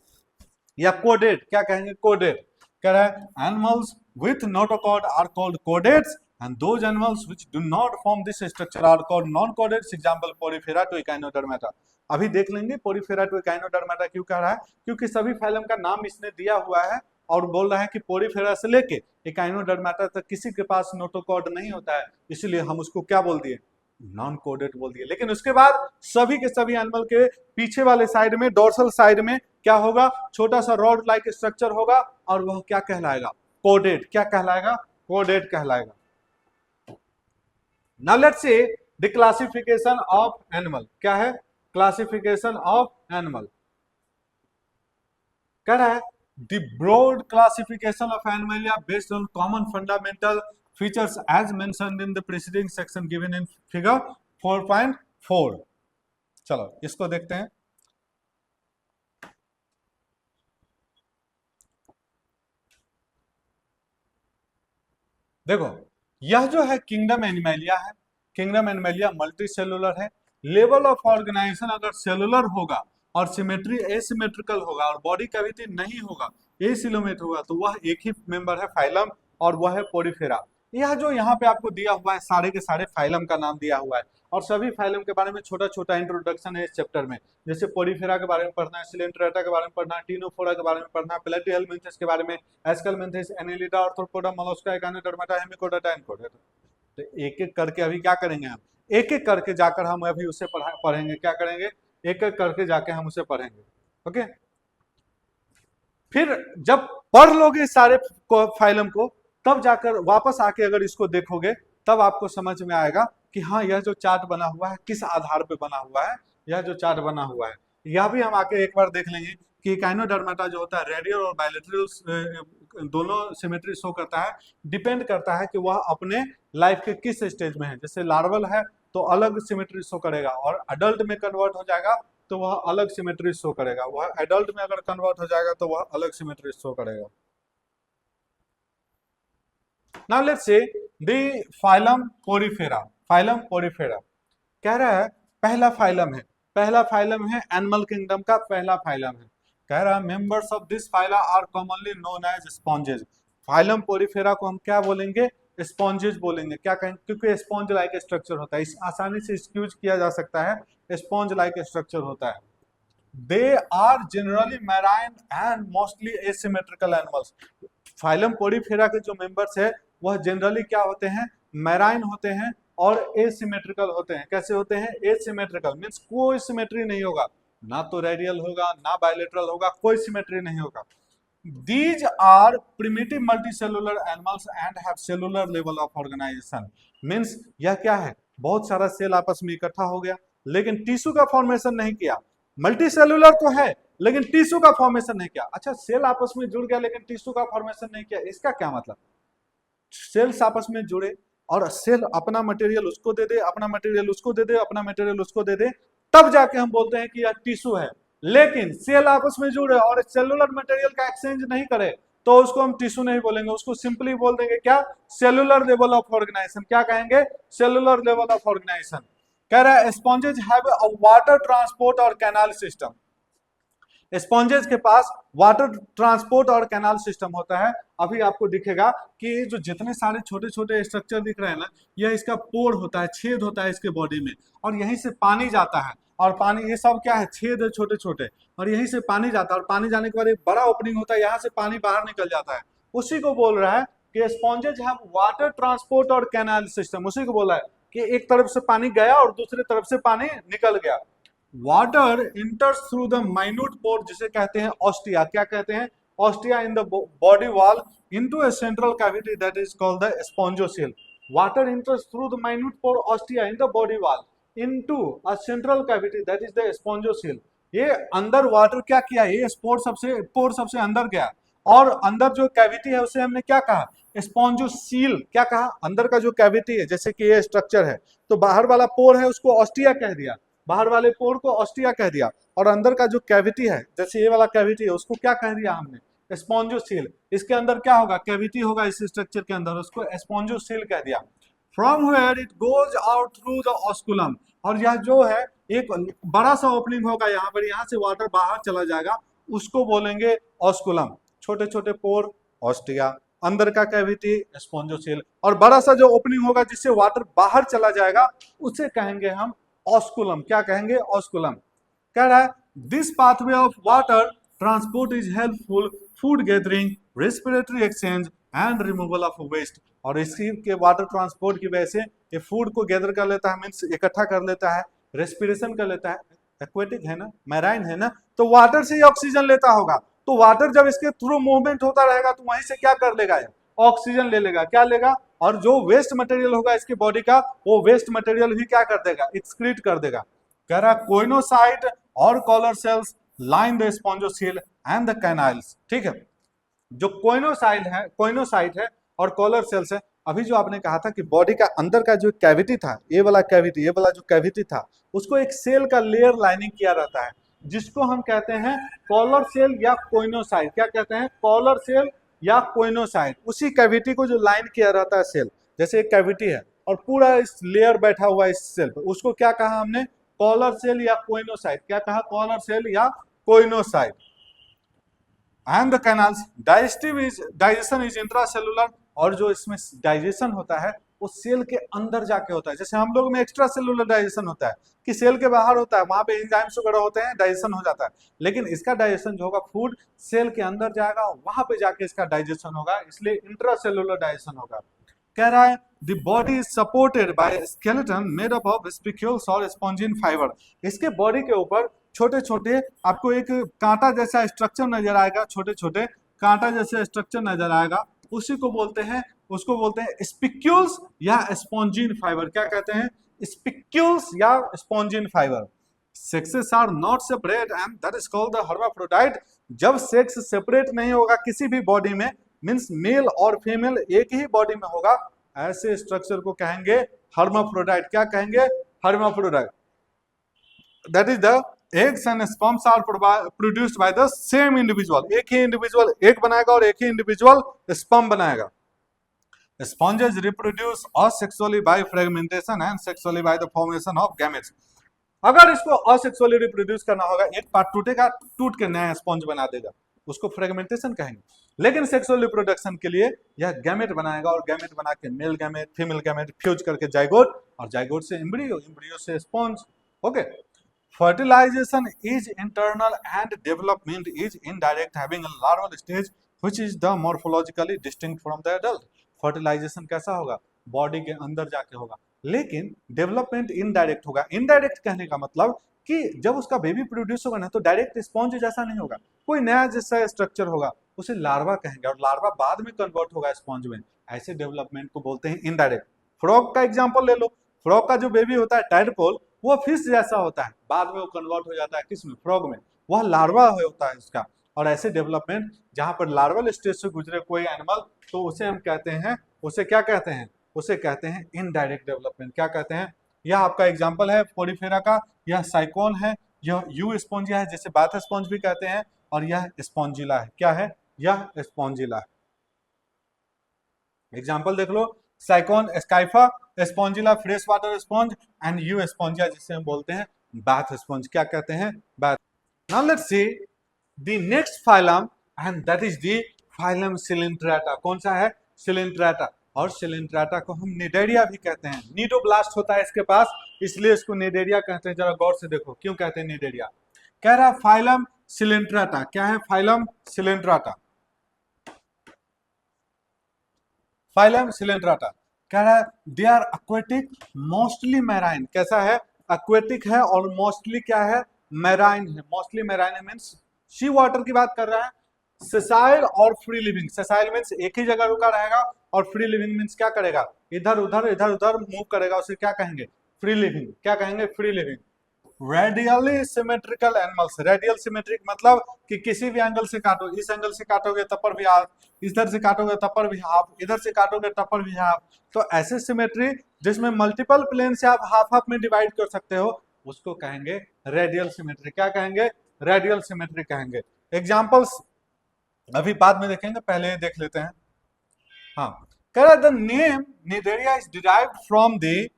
या कोडेट। क्या कहेंगे, कोडेट। कह रहा है animals with notochord are called chordates and those animals which do not form this structure are called non-codates, example Porifera to Echinodermata। अभी देख लेंगे Porifera to Echinodermata क्यों कह रहा है, क्योंकि सभी फाइलम का नाम इसने दिया हुआ है और बोल रहा है कि पोरीफेरा से लेके एकाइनोडर्माटा तक किसी के पास नोटोकॉर्ड नहीं होता है, इसलिए हम उसको क्या बोल दिए, नॉन कोडेड बोल दिया। लेकिन उसके बाद सभी के सभी एनिमल के पीछे वाले साइड में, डोर्सल साइड में क्या होगा, छोटा सा रॉड लाइक स्ट्रक्चर होगा, और वह क्या कहलाएगा, कोडेड। क्या कहलाएगा, कोडेड कहलाएगा। Now let's see the classification of animal. क्या है, क्लासिफिकेशन ऑफ एनिमल। कह रहा है the broad classification of animal based on common fundamental features as mentioned in the preceding section given in figure 4.4। चलो इसको देखते हैं। देखो यह जो है किंगडम एनिमलिया है, किंगडम एनिमलिया मल्टी सेलुलर है। लेवल ऑफ ऑर्गेनाइजेशन अगर सेलुलर होगा और सिमेट्री एसिमेट्रिकल होगा और बॉडी कैविटी नहीं होगा, एसिलोमेट होगा, तो वह एक ही मेंबर है फाइलम, और वह है पोरीफेरा। यह जो यहाँ पे आपको दिया हुआ है सारे के सारे फाइलम का नाम दिया हुआ है, और सभी फाइलम के बारे में छोटा छोटा इंट्रोडक्शन है इस चैप्टर में। जैसे पोरीफेरा के बारे में पढ़ना है, सिलेंट्रेटा के बारे में पढ़ना है, टीनोफोरा के बारे में पढ़ना है, प्लेटिहेल्मिन्थस के बारे में, एस्केलमिन्थस, एनिलिडा, आर्थ्रोपोडा, मोलस्का, एकानोडर्माटा, हेमिकोडा, एनकोडा। तो एक एक करके अभी क्या करेंगे हम, एक एक करके जाकर हम अभी उसे पढ़ेंगे। क्या करेंगे, एक एक करके जाके हम उसे पढ़ेंगे। ओके, फिर जब पढ़ लोगे सारे फाइलम को, तब जाकर वापस आके अगर इसको देखोगे, तब आपको समझ में आएगा कि हाँ यह जो चार्ट बना हुआ है किस आधार पे बना हुआ है। यह जो चार्ट बना हुआ है यह भी हम आके एक बार देख लेंगे कि एकाइनोडर्माटा जो होता है रेडियल और बायलैटरल दोनों सिमेट्री शो करता है। डिपेंड करता है कि वह अपने लाइफ के किस स्टेज में है। जैसे लार्वल है तो अलग सिमेट्री शो करेगा, और अडल्ट में कन्वर्ट हो जाएगा तो वह अलग सिमेट्री शो करेगा। वह एडल्ट में अगर कन्वर्ट हो जाएगा तो वह अलग सिमेट्री शो करेगा। Now let's say the phylum Porifera. Phylum Porifera कह रहा है पहला फाइलम है, पहला फाइलम है एनिमल किंगडम का पहला फाइलम है। कह रहा है members of this phyla are commonly known as sponges. Phylum Porifera को हम क्या बोलेंगे, स्पॉन्जेज बोलेंगे। क्या कहेंगे, क्योंकि स्पॉन्ज लाइक स्ट्रक्चर होता है, इस आसानी से एक्सक्यूज किया जा सकता है, स्पॉन्ज लाइक स्ट्रक्चर होता है। They are generally marine and mostly asymmetrical animals. Phylum porifera के जो मेंबर्स है वह जनरली क्या होते हैं, मैराइन होते हैं और एसिमेट्रिकल होते हैं। कैसे होते हैं, एसिमेट्रिकल मींस कोई सिमेट्री नहीं होगा, ना तो रेडियल होगा ना बायलैटरल होगा, कोई सिमेट्री नहीं होगा। These are primitive multicellular animals and have cellular level of organization. Means यह क्या है, बहुत सारा सेल आपस में इकट्ठा हो गया लेकिन टिश्यू का फॉर्मेशन नहीं किया। मल्टी सेलुलर तो है लेकिन टिश्यू का फॉर्मेशन नहीं किया। अच्छा, सेल आपस में जुड़ गया लेकिन टिश्यू का फॉर्मेशन नहीं किया, इसका क्या मतलब? सेल्स आपस में जुड़े और सेल अपना मटेरियल उसको दे दे, अपना मटेरियल उसको दे दे, अपना मटेरियल उसको दे दे, तब जाके हम बोलते हैं कि यह टिश्यू है। लेकिन सेल आपस में जुड़े और सेलुलर मटेरियल का एक्सचेंज नहीं करे तो उसको हम टिश्यू नहीं बोलेंगे, उसको सिंपली बोल देंगे क्या, सेलुलर लेवल ऑफ ऑर्गेनाइजेशन। क्या कहेंगे, सेलुलर लेवल ऑफ ऑर्गेनाइजेशन। कह रहा है स्पॉन्जेज हैव अ वाटर ट्रांसपोर्ट और कैनाल सिस्टम। स्पॉन्जेज के पास वाटर ट्रांसपोर्ट और कैनाल सिस्टम होता है। अभी आपको दिखेगा कि जो जितने सारे छोटे छोटे स्ट्रक्चर दिख रहे हैं ना, यह इसका पोर होता है, छेद होता है इसके बॉडी में, और यहीं से पानी जाता है। और पानी, ये सब क्या है, छेद है छोटे छोटे, और यहीं से पानी जाता है, और पानी जाने के बाद एक बड़ा ओपनिंग होता है, यहाँ से पानी बाहर निकल जाता है। उसी को बोल रहा है कि स्पॉन्जेज हैव वाटर ट्रांसपोर्ट और कैनाल सिस्टम। उसी को बोला है कि एक तरफ से पानी गया और दूसरी तरफ से पानी निकल गया। Water enters through the minute pore, जिसे कहते हैं ऑस्टिया। क्या कहते हैं, ostia in the body wall into a central cavity that is called the spongocoel. Water enters through the minute pore ostia in the body wall into a central cavity that is the spongocoel. ये अंदर water क्या किया, ये पोर सबसे अंदर गया, और अंदर जो कैविटी है उसे हमने क्या कहा, स्पॉन्जोसील। क्या कहा, अंदर का जो कैविटी है, जैसे कि ये स्ट्रक्चर है, तो बाहर वाला पोर है उसको ऑस्टिया कह दिया, बाहर वाले पोर को ऑस्टिया कह दिया, और अंदर का जो कैविटी है, जैसे ये वाला कैविटी है, उसको क्या कह दिया हमने, स्पॉन्जोसील। इसके अंदर क्या होगा, कैविटी होगा इस स्ट्रक्चर के अंदर, उसको स्पॉन्जोसील कह दिया। From where it goes out through the osculum, और यह जो है एक बड़ा सा ओपनिंग होगा यहाँ पर, यहाँ से वाटर बाहर चला जाएगा, उसको बोलेंगे ऑस्कुलम। छोटे छोटे पोर ऑस्टिया, अंदर का कैविटी स्पॉन्जोसील, और बड़ा सा जो ओपनिंग होगा जिससे वाटर बाहर चला जाएगा उसे कहेंगे हम ऑस्कुलम। क्या कहेंगे, ऑस्कुलम। कह रहा है this pathway of water transport is helpful food gathering, respiratory exchange, and removal of waste. और इसी के वाटर ट्रांसपोर्ट की वजह से ये फूड को गैदर कर लेता है, मीन्स इकट्ठा कर लेता है, रेस्पिरेशन कर लेता है, एक्वेटिक है ना, मैराइन है ना, तो वाटर से ही ऑक्सीजन लेता होगा। तो वाटर जब इसके थ्रू मूवमेंट होता रहेगा तो वहीं से क्या कर लेगा, ये ऑक्सीजन ले लेगा, क्या लेगा, और जो वेस्ट मटेरियल होगा इसकी बॉडी का, वो वेस्ट मटेरियल भी क्या कर देगा, एक्सक्रीट कर देगा। कह रहा कोइनोसाइट और collar cells line the spongocoel and the canals. ठीक है, जो कोइनोसाइट है और कॉलर सेल्स है, अभी जो आपने कहा था कि बॉडी का अंदर का जो कैविटी था, ये वाला कैविटी, ये वाला जो कैविटी था, उसको एक सेल का लेयर लाइनिंग किया रहता है, जिसको हम कहते हैं कॉलर सेल या कोइनोसाइट। क्या कहते हैं, कॉलर सेल या कोइनोसाइट। उसी कैविटी को जो लाइन किया रहता है सेल, जैसे एक कैविटी है और पूरा इस लेयर बैठा हुआ है इस सेल पर, उसको क्या कहा हमने, कॉलर सेल या कोइनोसाइट। क्या कहा, कॉलर सेल या coenocyte. And the canals digestion is intracellular, और जो इसमें डाइजेशन होता है वो सेल के अंदर जाके होता है। जैसे हम लोग में एक्स्ट्रा सेलुलर डाइजेशन होता है कि सेल के बाहर होता है, वहां पे एंजाइम्स वगैरह होते हैं, डाइजेशन हो जाता है, लेकिन इसका डाइजेशन जो होगा फूड सेल के अंदर जाएगा, वहां पे जाके इसका डाइजेशन होगा, इसलिए इंट्रासेलुलर डाइजेशन होगा। कह रहा है the body is supported by skeleton made up of spicules और स्पॉन्जिन फाइबर। इसके बॉडी के ऊपर छोटे छोटे आपको एक कांटा जैसा स्ट्रक्चर नजर आएगा, छोटे छोटे कांटा जैसे स्ट्रक्चर नजर आएगा, उसी को बोलते हैं, उसको बोलते हैं स्पिक्यूल्स या स्पॉन्जिन फाइबर। क्या कहते हैं, स्पिक्यूल्स या spongin fibre. Sexes are not separate and that is called the hermaphrodite. जब सेक्स सेपरेट नहीं होगा किसी भी बॉडी में, मींस मेल और फीमेल एक ही बॉडी में होगा, ऐसे स्ट्रक्चर को कहेंगे हर्माफ्रोडाइट। क्या कहेंगे, hermaphrodite. That is the eggs and sperms are produced by the same individual. एक ही इंडिविजुअल एग बनाएगा और एक ही इंडिविजुअल स्पर्म बनाएगा। Sponges reproduce asexually by fragmentation and sexually by the formation of gametes. अगर इसको असेक्सुअली रिप्रोड्यूस करना होगा, एक पार्ट टूटेगा, टूट के नया स्पॉन्ज बना देगा, उसको फ्रेगमेंटेशन कहेंगे। लेकिन सेक्सुअल रिप्रोडक्शन के लिए यह गैमेट बनाएगा और गैमेट बना के male gamete female gamete fuse करके जाइगोट, और जाइगोट से एम्ब्रियो, एम्ब्रियो से sponge. Okay, fertilization is internal and development is indirect, having a larval stage which is the morphologically distinct from the adult। Fertilisation कैसा होगा, body के अंदर जाके होगा, लेकिन डेवलपमेंट इनडायरेक्ट होगा। इनडायरेक्ट कहने का मतलब कि जब उसका बेबी प्रोड्यूस होगा ना, तो डायरेक्ट स्पॉन्ज जैसा नहीं होगा, कोई नया जैसा स्ट्रक्चर होगा, उसे लार्वा कहेंगे, और लार्वा बाद में कन्वर्ट होगा स्पॉन्ज में। ऐसे डेवलपमेंट को बोलते हैं इनडायरेक्ट। फ्रॉग का एग्जाम्पल ले लो, फ्रॉग का जो बेबी होता है टाइडपोल, वो फिश जैसा होता है, बाद में वो कन्वर्ट हो जाता है किसमें, फ्रॉग में, वह लार्वा होता है उसका। और ऐसे डेवलपमेंट जहां पर लार्वल स्टेज से गुजरे कोई एनिमल, तो उसे हम कहते हैं, उसे क्या कहते हैं, उसे कहते हैं इनडायरेक्ट डेवलपमेंट। क्या कहते हैं, यह आपका एग्जांपल है पोरीफेरा का, यह साइकोन है, यह यू स्पॉन्जिया है जिसे बाथ स्पॉन्ज भी कहते हैं, और यह स्पॉन्जिला है। क्या है, यह स्पॉन्जिला है। एग्जाम्पल देख लो, Sycon Scypha, Spongilla fresh water sponge, and Euspongia जिसे हम बोलते हैं बाथ स्पॉन्ज। क्या कहते हैं, bath. Now let's see the next phylum, and that is the phylum Coelenterata. कौन सा है, सिलिंट्रेटा। और सिलिंट्रेटा को हम निडेरिया भी कहते हैं। नीडोब्लास्ट होता है इसके पास, इसलिए इसको निडेरिया कहते हैं। जरा गौर से देखो क्यों कहते हैं निडेरिया। कह रहा फाइलम सिलिंट्रेटा। क्या है, फाइलम सिलिंट्रेटा, फाइलम सिलिंट्रेटा। कह रहा है they are aquatic mostly marine. कैसा है, एक्वेटिक है और मोस्टली क्या है, मैराइन है। मोस्टली मैराइन मीन्स सी वाटर की बात कर रहा है। सेसाइल और फ्री लिविंग। सेसाइल मीन्स एक ही जगह रुका रहेगा, और फ्री लिविंग मीन्स क्या करेगा, इधर उधर मूव करेगा, उसे क्या कहेंगे, फ्री लिविंग। क्या कहेंगे, free living. Radially symmetrical animals. Radial symmetric मतलब कि किसी भी एंगल से काटो, इस एंगल से काटोगे तब पर भी हाफ, इधर से काटोगे तब पर भी हाफ, इधर से काटोगे तब पर भी हाफ। तो ऐसे सिमेट्री जिसमें मल्टीपल प्लेन से आप हाफ हाफ में डिवाइड कर सकते हो, उसको कहेंगे रेडियल सिमेट्री। क्या कहेंगे, रेडियल सिमेट्री कहेंगे। एग्जांपल्स अभी बाद में देखेंगे, पहले देख लेते हैं। हाँ, कह रहा the name Cnidaria is derived from the,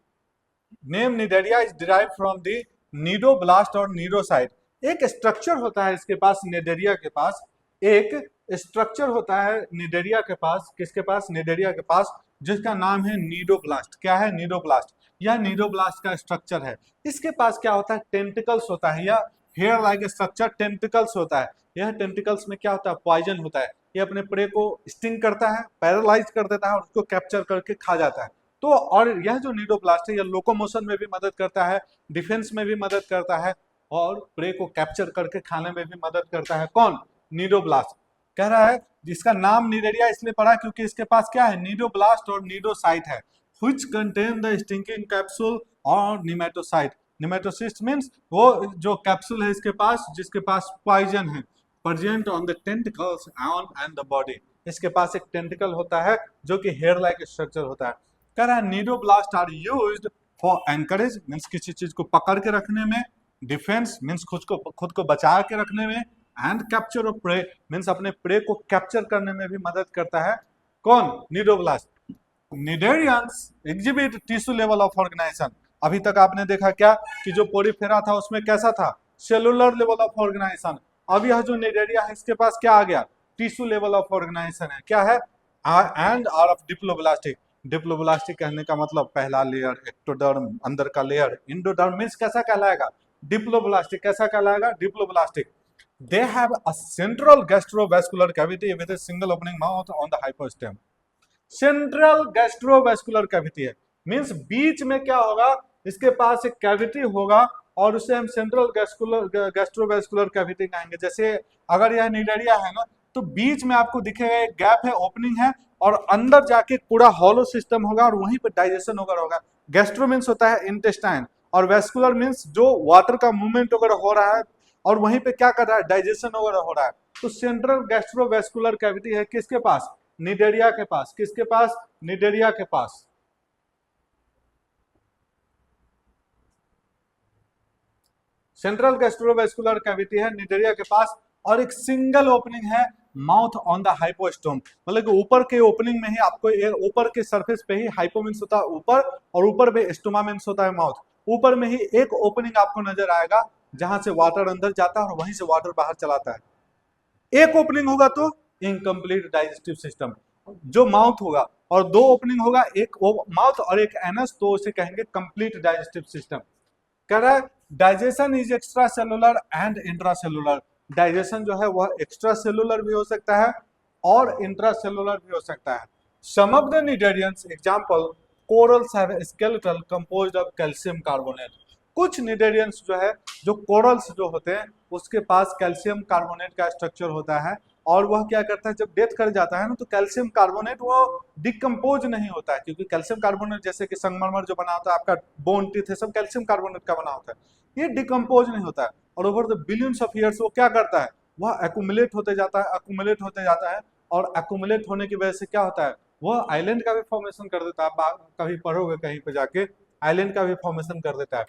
name Cnidaria is derived from the cnidoblast और नीडोसाइट। एक स्ट्रक्चर होता है इसके पास, निडेरिया के पास एक स्ट्रक्चर होता है, निडेरिया के पास, किसके पास, निडेरिया के पास, जिसका नाम है नीडोब्लास्ट। क्या है, नीडोब्लास्ट। यह नीडोब्लास्ट का स्ट्रक्चर है। इसके पास क्या होता है, टेंटिकल्स होता है, या हेयर लाइक स्ट्रक्चर टेंटिकल्स होता है। यह टेंटिकल्स में क्या होता है, पॉइजन होता है। ये अपने प्रे को स्टिंग करता है, पैरालाइज कर देता है और उसको कैप्चर करके खा जाता है। तो और यह जो निडोब्लास्ट है, यह लोकोमोशन में भी मदद करता है, डिफेंस में भी मदद करता है और प्रे को कैप्चर करके खाने में भी मदद करता है। कौन? निडोब्लास्ट। कह रहा है जिसका नाम निडेरिया इसलिए पड़ा क्योंकि इसके पास क्या है? निडोब्लास्ट और निडोसाइट है, which contain the stinking capsule और निमेटोसाइट। निमेटोसिस्ट मीन्स वो जो कैप्सूल है इसके पास, जिसके पास पॉइजन है, present on the tentacles on and the body. इसके पास एक टेंटिकल होता है जो कि हेयर लाइक स्ट्रक्चर होता है। कह रहा है cnidoblast are used for anchorage means किसी चीज को पकड़ के रखने में, डिफेंस मीन्स खुद को बचा के रखने में, and capture of prey means अपने प्रे को कैप्चर करने में भी मदद करता है। कौन? Cnidoblast. Cnidarians exhibit tissue level of organisation. अभी तक आपने देखा क्या कि जो पोरीफेरा था उसमें कैसा था? Cellular level of organisation. अब यह जो निडेरिया है इसके पास क्या आ गया? टिश्यू लेवल ऑफ ऑर्गेनाइजेशन है। क्या है? And are of diploblastic. Diploblastic कहने का मतलब पहला लेयर एक्टोडर्म, अंदर का लेयर। इंडोडर्म मीन्स कैसा कहलाएगा? डिप्लोब्लास्टिक। कैसा कहलाएगा? Diploblastic. They have a central gastrovascular cavity with a single opening mouth on the hypostem. Central gastrovascular cavity है, मींस बीच में क्या होगा? इसके पास एक कैविटी होगा और उसे हम सेंट्रल गैस्ट्रोवेस्कुलर कैविटी कहेंगे। जैसे अगर यह निडेरिया है ना, तो बीच में आपको दिखेगा एक गैप है, ओपनिंग है, और अंदर जाके पूरा हॉलो सिस्टम होगा और वहीं पे डाइजेशन वगैरह होगा। गैस्ट्रो मीन्स होता है इंटेस्टाइन, और वेस्कुलर मीन्स जो वाटर का मूवमेंट वगैरह हो रहा है और वहीं पे क्या कर रहा है? डाइजेशन वगैरह हो रहा है। तो सेंट्रल गैस्ट्रोवेस्कुलर कैविटी है किसके पास? निडेरिया के पास। किसके पास? निडेरिया के पास। सेंट्रल गैस्ट्रोवेस्कुलर कैविटी है निडेरिया के पास, और एक सिंगल ओपनिंग है माउथ ऑन द हाइपोस्टोम। मतलब कि ऊपर के ओपनिंग में ही आपको, ऊपर के सरफेस पे ही, हाइपो मीन्स होता है ऊपर और ऊपर में स्टोमा मीन्स होता है माउथ। ऊपर में ही एक ओपनिंग आपको नजर आएगा जहां से वाटर अंदर जाता है और वहीं से वाटर बाहर चलाता है। एक ओपनिंग होगा तो इनकम्प्लीट डाइजेस्टिव सिस्टम। जो माउथ होगा और दो ओपनिंग होगा, एक माउथ और एक एनस, तो उसे कहेंगे कंप्लीट डाइजेस्टिव सिस्टम। कह रहा है digestion is extra cellular and intra cellular. Digestion जो है वह एक्स्ट्रा सेलुलर भी हो सकता है और इंट्रा सेलुलर भी हो सकता है। Some of the cnidarians example corals have skeletal composed of calcium carbonate. कुछ निडेरियंस जो है, जो कोरल्स जो होते हैं उसके पास कैल्शियम कार्बोनेट का स्ट्रक्चर होता है, और वह क्या करता है? जब डेथ कर जाता है ना, तो कैल्शियम कार्बोनेट वो डिकम्पोज नहीं होता है, क्योंकि कैल्शियम कार्बोनेट जैसे कि संगमरमर जो बना होता है, आपका बोन टीथ है, सब कैल्शियम कार्बोनेट का बना होता है। ये डिकम्पोज नहीं होता है, और over the billions of years वो क्या करता है? वह एक्यूमुलेट होते जाता है, एक्यूमुलेट होते जाता है, और एक्यूमुलेट होने की वजह से क्या होता है? वह आइलैंड का भी फॉर्मेशन कर देता है। कभी पढ़ोगे कहीं पे जाके, आइलैंड का भी फॉर्मेशन कर देता है।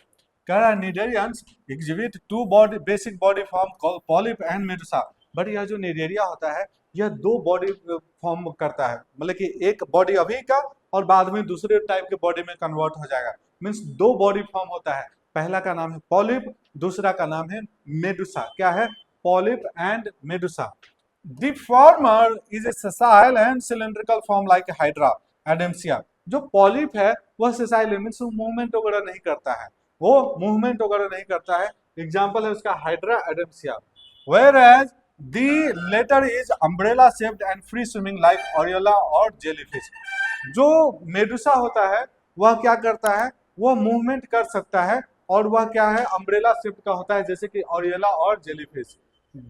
कह रहा है cnidarians exhibit two body basic body form called polyp and medusa. But यह जो निडेरिया होता है यह दो बॉडी फॉर्म करता है, मतलब कि एक बॉडी अभी का और बाद में दूसरे टाइप के बॉडी में कन्वर्ट हो जाएगा। मीन्स दो बॉडी फॉर्म होता है, पहला का नाम है पॉलिप, दूसरा का नाम है मेडुसा। क्या है? Polyp and Medusa. The former is a sessile and cylindrical form like hydra एडेम्सिया। जो पॉलिप है वह सेसाइल मीन्स मूवमेंट वगैरह नहीं करता है, वो मूवमेंट वगैरह नहीं करता है। एग्जाम्पल है उसका hydra एडेम्सिया। Whereas the latter is umbrella shaped and free swimming like Oriola और jellyfish। जो मेडुसा होता है वह क्या करता है? वह मूवमेंट कर सकता है, और वह क्या है? अम्ब्रेला शेप का होता है, जैसे कि ओरियोला और jellyfish.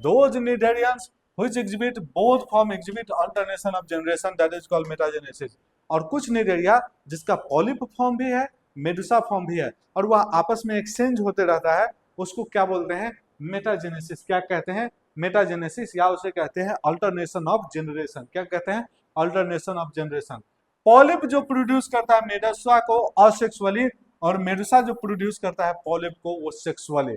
Those cnidarians which exhibit both form exhibit alternation of generation that is called metagenesis। और कुछ निडेरिया जिसका पॉलिप फॉर्म भी है, मेडुसा फॉर्म भी है, और वह आपस में एक्सचेंज होते रहता है, उसको क्या बोलते हैं? मेटाजेनेसिस। क्या कहते हैं? मेटाजेनेसिस, या उसे कहते हैं अल्टरनेशन ऑफ जनरेशन। क्या कहते हैं? Alternation of generation. पॉलिप जो प्रोड्यूस करता है मेडुसा को असेक्सुअली, और मेडुसा जो प्रोड्यूस करता है पॉलिप को वो sexually.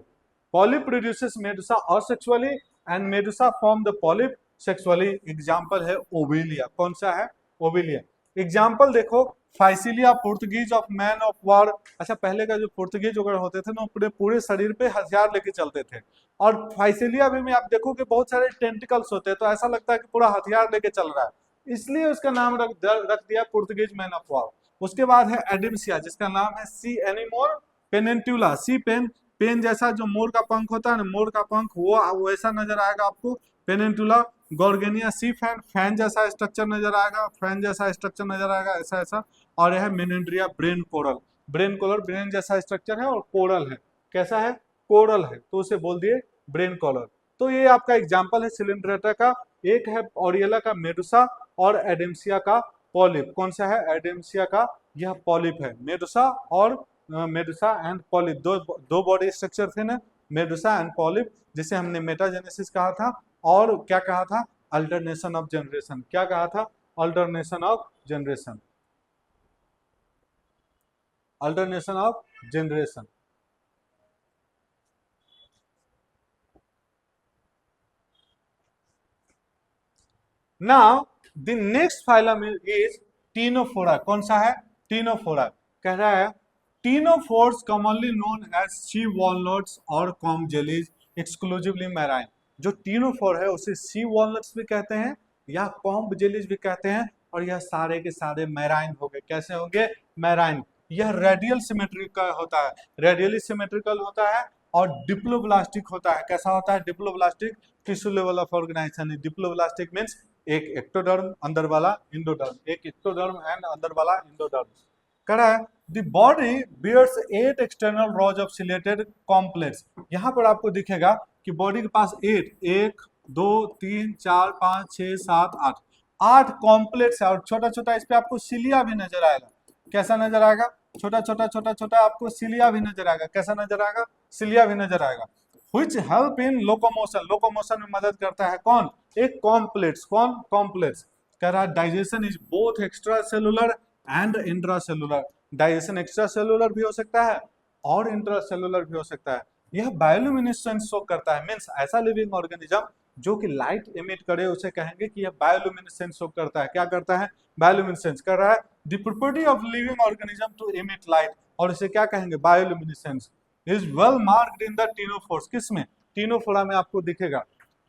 Polyp produces Medusa asexually and Medusa form the polyp sexually. Example है ओविलिया। कौन सा है? ओविलिया। एग्जाम्पल देखो, Physalia Portuguese of man of war. अच्छा, पहले का जो पुर्तगीज वगैरह होते थे ना, अपने पूरे शरीर पे हथियार लेके चलते थे, और फाइसिलिया में आप देखो कि बहुत सारे टेंटिकल्स होते हैं, तो ऐसा लगता है कि पूरा हथियार लेके चल रहा है, इसलिए उसका नाम रख दिया पुर्तगीज मैन ऑफ वॉर। उसके बाद है एडिम्सिया, जिसका नाम है सी एनिमोर पेनेंटुला। सी पेन जैसा जो मोर का पंख होता है ना, मोर का पंख वो वैसा नजर आएगा आपको, पेनेंटुला। गॉर्गेनिया सी फैन, फैन जैसा स्ट्रक्चर नजर आएगा, फैन जैसा स्ट्रक्चर नजर आएगा, ऐसा ऐसा। और यह है Meandrina brain coral, brain coral brain जैसा स्ट्रक्चर है और कोरल है, कैसा है, कोरल है, तो उसे बोल दिए ब्रेन कोरल। तो ये आपका एग्जाम्पल है सिलिंड्रेटा का। एक है ओरिएला का मेडुसा और एडेम्सिया का पॉलिप। कौन सा है, एडेम्सिया का, यह पॉलिप है। मेडुसा और मेडुसा एंड पॉलिप, दो बॉडी स्ट्रक्चर थे ना, मेडुसा एंड पॉलिप, जिसे हमने मेटाजेनेसिस कहा था और क्या कहा था, अल्टरनेशन ऑफ जनरेशन। क्या कहा था, alternation of generation, alternation of generation. Now the next phylum is Ctenophora. कौन सा है, टीनोफोरा। कह रहा है टीनोफोर्स कॉमनली नोन एज सी वॉलनट्स और कॉम जेलीज एक्सक्लूसिवली मैराइन। जो टीनोफोर है उसे सी वॉलनट्स भी कहते हैं या कॉम्ब जेलीज भी कहते हैं, और यह सारे के सारे मैराइन हो गए। कैसे होंगे, मैराइन। यह रेडियल सिमेट्रिकल होता है, रेडियली सिमेट्रिकल होता है और डिप्लोब्लास्टिक होता है। कैसा होता है, diploblastic. Tissue level of organisation. Diploblastic means एक एक्टोडर्म अंदर वाला इंडोडर्म, एक एक्टोडर्म एंड अंदर वाला इंडोडर्म। कह रहा है the body bears 8 external rows of ciliated complex. यहाँ पर आपको दिखेगा कि बॉडी के पास 8, 1 2 3 4 5 6 7 8 8 कॉम्प्लेक्स है, और छोटा छोटा इस पे आपको सिलिया भी नजर आएगा। कैसा नजर आएगा, छोटा छोटा छोटा छोटा आपको सिलिया भी नजर आएगा। कैसा नजर आएगा, सिलिया भी नजर आएगा। which help in locomotion, locomotion में मदद करता है कौन, एक कॉम्प्लेक्स। कौन, कॉम्प्लेक्स। कह रहा है digestion is both extra cellular and intra cellular. Digestion extra cellular भी हो सकता है और इंट्रा सेलुलर भी हो सकता है। यह बायोल्यूमिनेसेंस शो करता है, मीन्स ऐसा लिविंग ऑर्गेनिज्म जो कि लाइट इमिट करे उसे कहेंगे कि यह बायोल्यूमिनेसेंस शो करता है। क्या करता है, बायोल्यूमिनेसेंस। कर रहा है the property of living organism to emit light, और इसे क्या कहेंगे, bioluminescence. Is well marked in the ctenophores. किसमें, टीनोफोरा में आपको दिखेगा।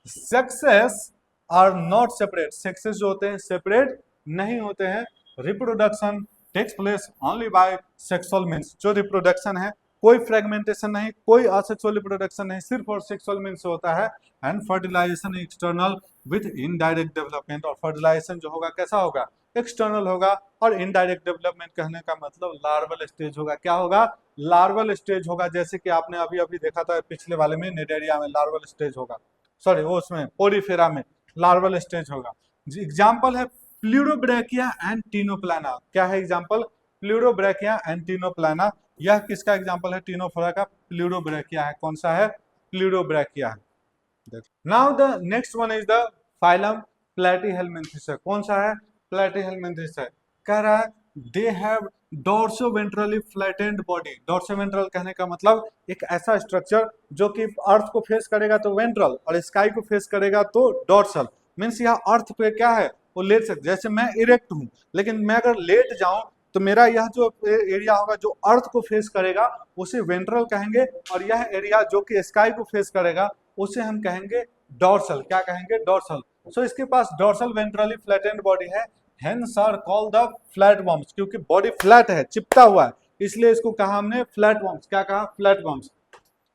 Sexes are not separate, sexes जो होते हैं सेपरेट नहीं होते हैं। Reproduction takes place only by sexual means, जो रिप्रोडक्शन है कोई फ्रेगमेंटेशन नहीं, कोई असेक्सुअल रिप्रोडक्शन नहीं, सिर्फ और सेक्सुअल मीन्स होता है। And fertilisation external with indirect development, और फर्टिलाइजेशन जो होगा कैसा होगा, एक्सटर्नल होगा। और इनडायरेक्ट डेवलपमेंट कहने का मतलब लार्वल स्टेज होगा। क्या होगा, लार्वल स्टेज होगा। जैसे कि आपने अभी अभी देखा था पिछले वाले में, निडेरिया में लार्वल स्टेज होगा, सॉरी वो उसमें पोरीफेरा में लार्वल स्टेज होगा। एग्जाम्पल है प्लूरोब्रैकिया एंड टीनोप्लाना। क्या है एग्जाम्पल, प्लूरोब्रैकिया एंड टीनोप्लाना। यह किसका एग्जाम्पल है, टीनोफोरा का, प्लूरोब्रैकिया है। कौन सा है, प्लूरोब्रैकिया है। Now the next one is the phylum Platyhelminthes. कौन सा है, प्लैटीहेलमिन्थेस है। कह रहा है they have dorsoventrally flattened body. Dorsoventral कहने का मतलब एक ऐसा स्ट्रक्चर जो कि अर्थ को फेस करेगा तो वेंट्रल, और स्काई को फेस करेगा तो डोर्सल। मीन्स यह अर्थ पे क्या है, वो लेट सकते। जैसे मैं इरेक्ट हूं, लेकिन मैं अगर लेट जाऊं तो मेरा यह जो एरिया होगा जो अर्थ को फेस करेगा उसे वेंट्रल कहेंगे, और यह एरिया जो कि स्काई को फेस करेगा उसे हम कहेंगे डोर्सल। क्या कहेंगे, डोर्सल। सो इसके पास डोर्सल वेंट्रली फ्लैटेंड बॉडी है। Hence are called the flatworms, क्योंकि बॉडी फ्लैट है, चिपटा हुआ है, इसलिए इसको कहा हमने फ्लैटवर्म्स। क्या कहा, flatworms.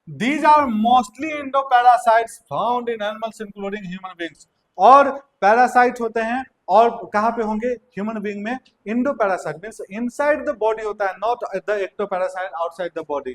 These are mostly endoparasites found in animals including human beings। और पैरासाइट होते हैं और कहाँ पे होंगे, ह्यूमन बीइंग में। Endoparasite means inside the body होता है, not the ectoparasite outside the body.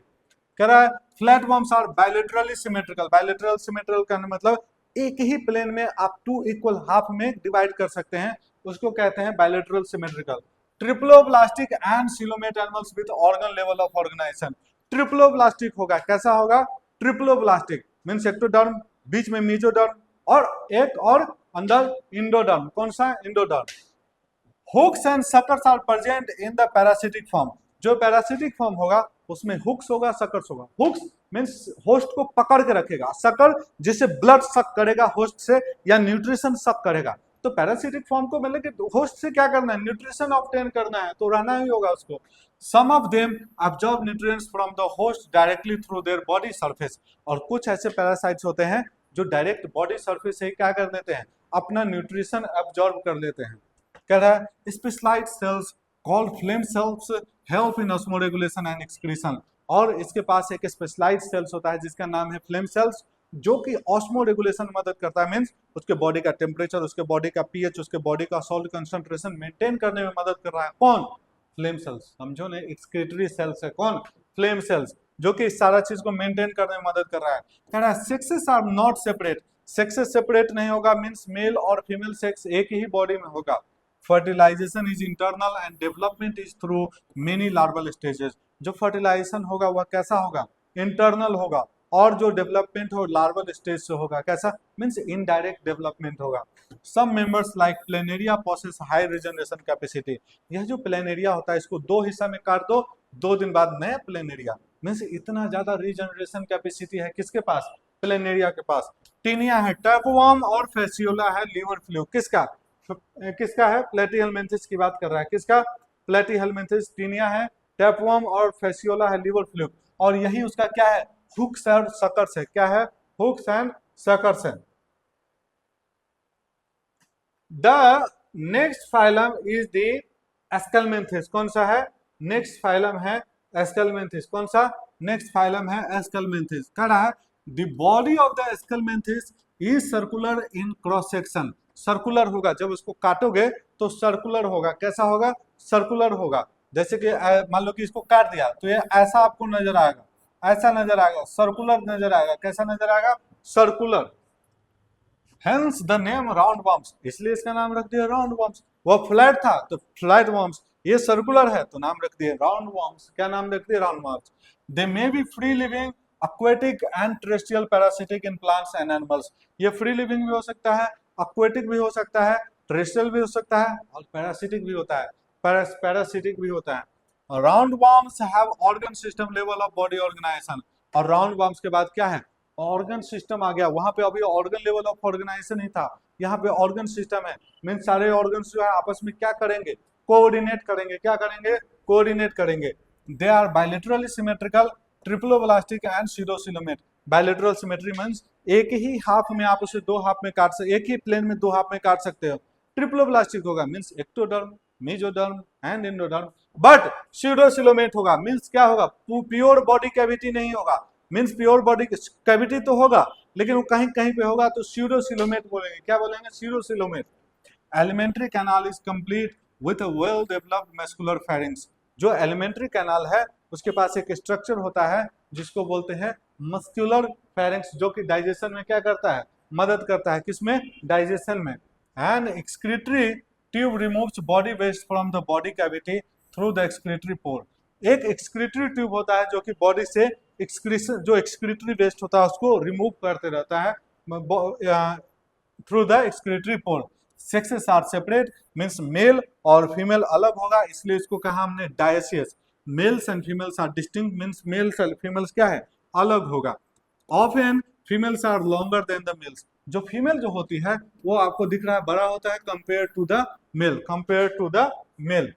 कह रहा है flatworms are bilaterally symmetrical. Bilateral symmetrical का मतलब एक ही प्लेन में आप 2 इक्वल हाफ में डिवाइड कर सकते हैं, उसको कहते हैं bilateral symmetrical. Triploblastic and coelomate animals with organ level of organisation. Triploblastic होगा, कैसा होगा, ट्रिप्लोब्लास्टिक मींस एक्टोडर्म, बीच में मीजोडर्म और एक और अंदर इंडोडर्म। कौन सा, endoderm. Hooks and suckers are present in the parasitic form. जो पैरासिटिक फॉर्म होगा उसमें हुक्स होगा, सकर्स होगा। हुक्स मींस होस्ट को पकड़ के रखेगा, सकर जिसे ब्लड सक करेगा होस्ट से या न्यूट्रिशन सक करेगा। तो पैरासिटिक फॉर्म को मतलब कि होस्ट से क्या करना है, न्यूट्रिशन ऑब्टेन करना है, तो रहना ही होगा उसको। Some of them absorb nutrients from the host directly through their body surface. और कुछ ऐसे पैरासाइट्स होते हैं जो डायरेक्ट बॉडी सरफेस से क्या कर देते हैं, अपना न्यूट्रिशन अब्जॉर्ब कर लेते हैं। कह रहा है specialised cells called flame cells help in osmoregulation and excretion. और इसके पास एक स्पेशलाइज्ड सेल्स होता है जिसका नाम है फ्लेम सेल्स, जो कि ऑस्मो रेगुलेशन में मदद करता है, मीन्स उसके बॉडी का टेम्परेचर, उसके बॉडी का पीएच, उसके बॉडी का सॉल्ट कंसंट्रेशन मेंटेन करने में मदद कर रहा है। कौन? फ्लेम सेल्स, समझो ने, एक्सक्रीटरी सेल्स है। कौन? फ्लेम सेल्स, जो कि इस सारा चीज को मेंटेन करने में मदद कर रहा है। कह रहा है sexes are not separate, sexes separate नहीं होगा, मीन्स मेल और फीमेल सेक्स एक ही बॉडी में होगा। Fertilization is internal and development is through many larval stages. जो फर्टिलाइजेशन होगा वह कैसा होगा? इंटरनल होगा, और जो डेवलपमेंट हो लार्वल स्टेज से होगा। कैसा? मीन्स इनडायरेक्ट डेवलपमेंट होगा। सब members like planaria possess high regeneration capacity. यह जो प्लेनेरिया होता है इसको दो हिस्सा में काट दो, 2 दिन बाद नया प्लेनेरिया, मीन्स इतना ज्यादा रीजनरेशन कैपेसिटी है किसके पास? प्लेनेरिया के पास। टीनिया है, टैपवर्म और फेसियोला है लीवर फ्लू। किसका? किसका है? प्लेटीहेल्मिन्थेस की बात कर रहा है। किसका? प्लेटीहेल्मिन्थेस। टीनिया है, टैपवर्म और फेसियोला है लीवर फ्लू। और यही उसका क्या है? हुक्स एंड सकर्स है। क्या है? हुक्स एंड सकर्स है। The next phylum is the Aschelminthes. कौन सा है? नेक्स्ट फाइलम है एस्केलमेंथिस। कौन सा? नेक्स्ट फाइलम है एस्केलमेंथिस। कह रहा है the body of the Aschelminthes is circular in cross section. Circular होगा, जब उसको काटोगे तो सर्कुलर होगा। कैसा होगा? सर्कुलर होगा। जैसे कि मान लो कि इसको काट दिया तो ये ऐसा आपको नजर आएगा, ऐसा नजर आएगा, सर्कुलर नजर आएगा। कैसा नजर आएगा? Circular. Hence the name round worms, इसलिए इसका नाम रख दिया राउंड वर्म्स। वह फ्लैट था तो फ्लैट वर्म्स, ये सर्कुलर है तो नाम रख दिए राउंड वर्म्स। क्या नाम रख दिए? Round worms. They may B free living, aquatic and terrestrial parasitic in plants and animals। ये फ्री लिविंग भी हो सकता है, aquatic भी हो सकता है, terrestrial भी हो सकता है, और parasitic भी होता है। parasitic भी होता है। Round worms have organ system level of body organization. और राउंड वर्म्स के बाद क्या है? ऑर्गन सिस्टम आ गया। वहां पे अभी ऑर्गन लेवल ऑफ ऑर्गेनाइजेशन ही था, यहाँ पे ऑर्गन सिस्टम है। मीन सारे ऑर्गन जो है आपस में क्या करेंगे? कोऑर्डिनेट करेंगे। क्या करेंगे? कोऑर्डिनेट करेंगे। They are bilaterally symmetrical, triploblastic and pseudocoelomate. Bilateral symmetry means एक ही हाफ में आप उसे दो हाफ में काट सकते, एक ही प्लेन में दो हाफ में काट सकते हो। ट्रिप्लोब्लास्टिक होगा means ectoderm, mesoderm and endoderm. But सीडोसिलोमेट होगा मींस क्या होगा? प्योर बॉडी कैविटी नहीं होगा। मींस प्योर बॉडी कैविटी तो होगा लेकिन वो कहीं कहीं पे होगा, तो सीडोसिलोमेट बोलेंगे। क्या बोलेंगे? सीडोसिलोमेट। Alimentary canal is complete with a well developed muscular pharynx. जो एलिमेंट्री कैनाल है उसके पास एक स्ट्रक्चर होता है जिसको बोलते हैं मस्कुलर फेरिंग्स, जो कि डाइजेशन में क्या करता है? मदद करता है। किसमें? डाइजेशन में। And excretory tube removes body waste from the body cavity through the excretory pore. एक एक्सक्रीटरी ट्यूब होता है जो कि बॉडी से एक्सक्रीशन, जो एक्सक्रीटरी वेस्ट होता है उसको रिमूव करते रहता है through the excretory pore. Sexes are separate means male और फीमेल अलग होगा, इसलिए इसको कहा हमने dioecious. Males and females are distinct means males and females क्या है? अलग होगा। Often females are longer than the males. जो फीमेल जो होती है वो आपको दिख रहा है बड़ा होता है compare to the male, compare to the male.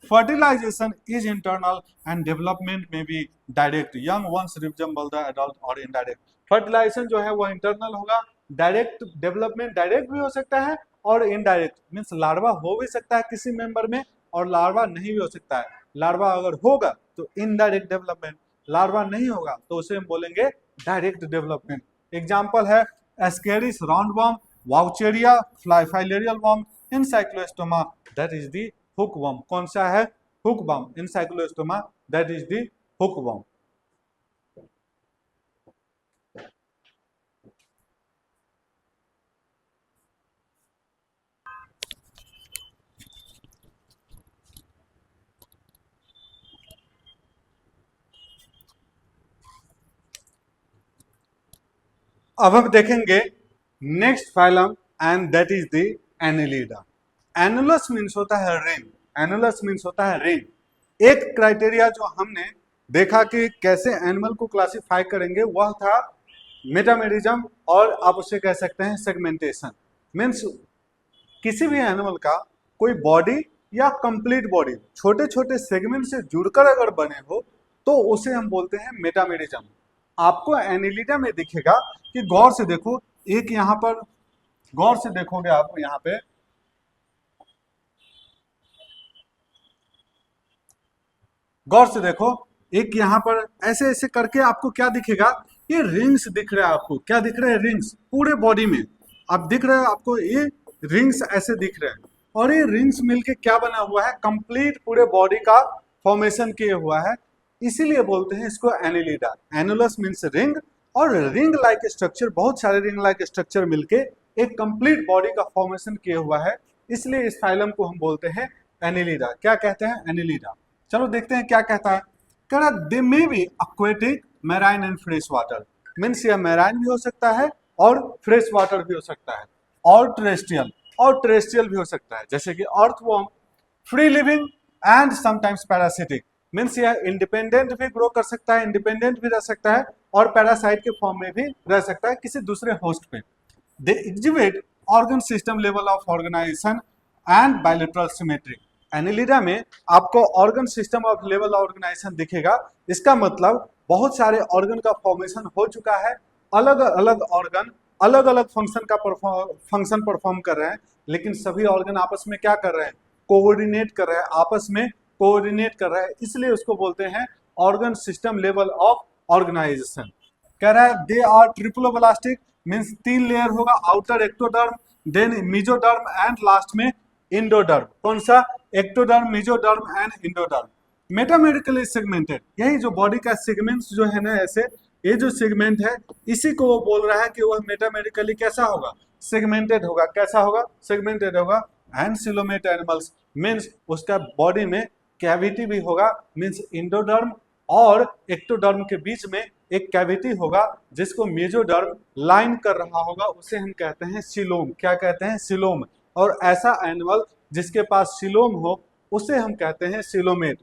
Fertilization is internal and development may be direct. Young ones resemble the adult or indirect. Fertilization जो है वो internal होगा, डायरेक्ट डेवलपमेंट डायरेक्ट भी हो सकता है और इनडायरेक्ट मीन्स लार्वा हो भी सकता है किसी मेंबर में और लार्वा नहीं भी हो सकता है। लार्वा अगर होगा तो इनडायरेक्ट डेवलपमेंट, लार्वा नहीं होगा तो उसे हम बोलेंगे डायरेक्ट डेवलपमेंट। एग्जाम्पल है Ascaris roundworm, Wuchereria filarial worm, Ancylostoma that is the hookworm. कौन सा है? Hookworm. Ancylostoma that is the hookworm. अब हम देखेंगे next phylum and that is the Annelida. Annulus means होता है रिंग, एनुलस मीन्स होता है रिंग। एक क्राइटेरिया जो हमने देखा कि कैसे एनिमल को क्लासिफाई करेंगे वह था मेटामेरिज्म, और आप उसे कह सकते हैं सेगमेंटेशन। मीन्स किसी भी एनिमल का कोई बॉडी या कंप्लीट बॉडी छोटे छोटे सेगमेंट से जुड़कर अगर बने हो तो उसे हम बोलते हैं मेटामेरिज्म। आपको एनिलिडा में दिखेगा कि गौर से देखो, एक यहाँ पर गौर से देखोगे आप यहाँ पे, गौर से देखो, एक यहाँ पर ऐसे ऐसे करके आपको क्या दिखेगा ये रिंग्स दिख रहा है आपको, क्या दिख रहा है? रिंग्स पूरे बॉडी में आप दिख रहे हैं, आपको ये रिंग्स ऐसे दिख रहे हैं। और ये रिंग्स मिलके क्या बना हुआ है? कंप्लीट पूरे बॉडी का फॉर्मेशन किए हुआ है, इसीलिए बोलते हैं इसको एनिलिडा। एनुलस मीन्स रिंग, और रिंग लाइक स्ट्रक्चर, बहुत सारे रिंग लाइक स्ट्रक्चर मिलके एक कंप्लीट बॉडी का फॉर्मेशन किए हुआ है, इसलिए इस फाइलम को हम बोलते हैं एनिलिडा। क्या कहते हैं? एनिलिडा। चलो देखते हैं क्या कहता है। कह रहा they may be aquatic, marine and fresh water. Means यह मैराइन भी हो सकता है और फ्रेश वाटर भी हो सकता है, और टेरेस्ट्रियल भी हो सकता है, जैसे कि earthworm, free living and sometimes parasitic. Means यह इंडिपेंडेंट भी ग्रो कर सकता है, इंडिपेंडेंट भी रह सकता है, और पैरासाइट के फॉर्म में भी रह सकता है किसी दूसरे होस्ट पे। They exhibit organ system level of organization and bilateral symmetry. Annelida में आपको organ system of level organization दिखेगा, इसका मतलब बहुत सारे ऑर्गन का फॉर्मेशन हो चुका है, अलग अलग ऑर्गन अलग अलग फंक्शन परफॉर्म कर रहे हैं, लेकिन सभी ऑर्गन आपस में क्या कर रहे हैं? कोऑर्डिनेट कर रहे हैं, आपस में कोऑर्डिनेट कर रहे हैं, इसलिए उसको बोलते हैं organ system level of organisation. कह रहा है they are triploblastic, means 3 layer होगा, outer ectoderm, then mesoderm and last में इंडोडर्म। कौन सा? Ectoderm, mesoderm and endoderm. Metamerically segmented, यही जो बॉडी का सेगमेंट्स जो है ना, ऐसे ये जो सेगमेंट है, इसी को वो बोल रहा है कि वह मेटामेडिकली कैसा होगा? सेगमेंटेड होगा। कैसा होगा? सेगमेंटेड होगा। एंड सिलोमेट एनिमल्स, मीन्स उसका बॉडी में कैविटी भी होगा, मीन्स इंडोडर्म और एक्टोडर्म के बीच में एक कैविटी होगा जिसको मेसोडर्म लाइन कर रहा होगा, उसे हम कहते हैं सिलोम। क्या कहते हैं? सिलोम। और ऐसा एनिमल जिसके पास सिलोम हो उसे हम कहते हैं सिलोमेट।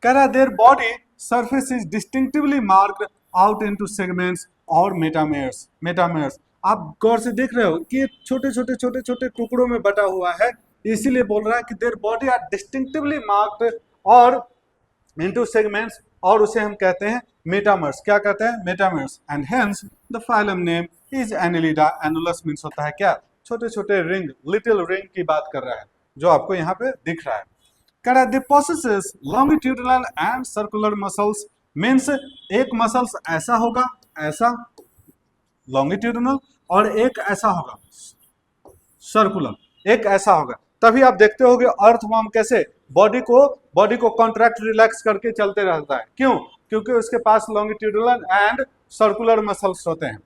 कह रहा there body surface is distinctively marked out into segments और मेटामेयर्स। मेटामेयर्स आप गौर से देख रहे हो कि छोटे छोटे टुकड़ों में बटा हुआ है, इसीलिए बोल रहा है कि their body are distinctively marked और इनटू सेगमेंट्स, और उसे हम कहते हैं मेटामर्स। क्या कहते हैं? Metameres. And hence the phylum name is Annelida. Annulus means होता है क्या? छोटे छोटे रिंग, लिटिल रिंग की बात कर रहा है, जो आपको यहाँ पे दिख रहा है। कह रहा है they possess longitudinal and circular muscles, means एक मसल्स ऐसा होगा, ऐसा लॉन्गिट्यूडिनल, और एक ऐसा होगा सर्कुलर, एक ऐसा होगा। तभी आप देखते होगे अर्थवॉर्म कैसे बॉडी को कॉन्ट्रैक्ट रिलैक्स करके चलते रहता है। क्यों? क्योंकि उसके पास लॉन्गिट्यूडिनल एंड सर्कुलर मसल्स होते हैं,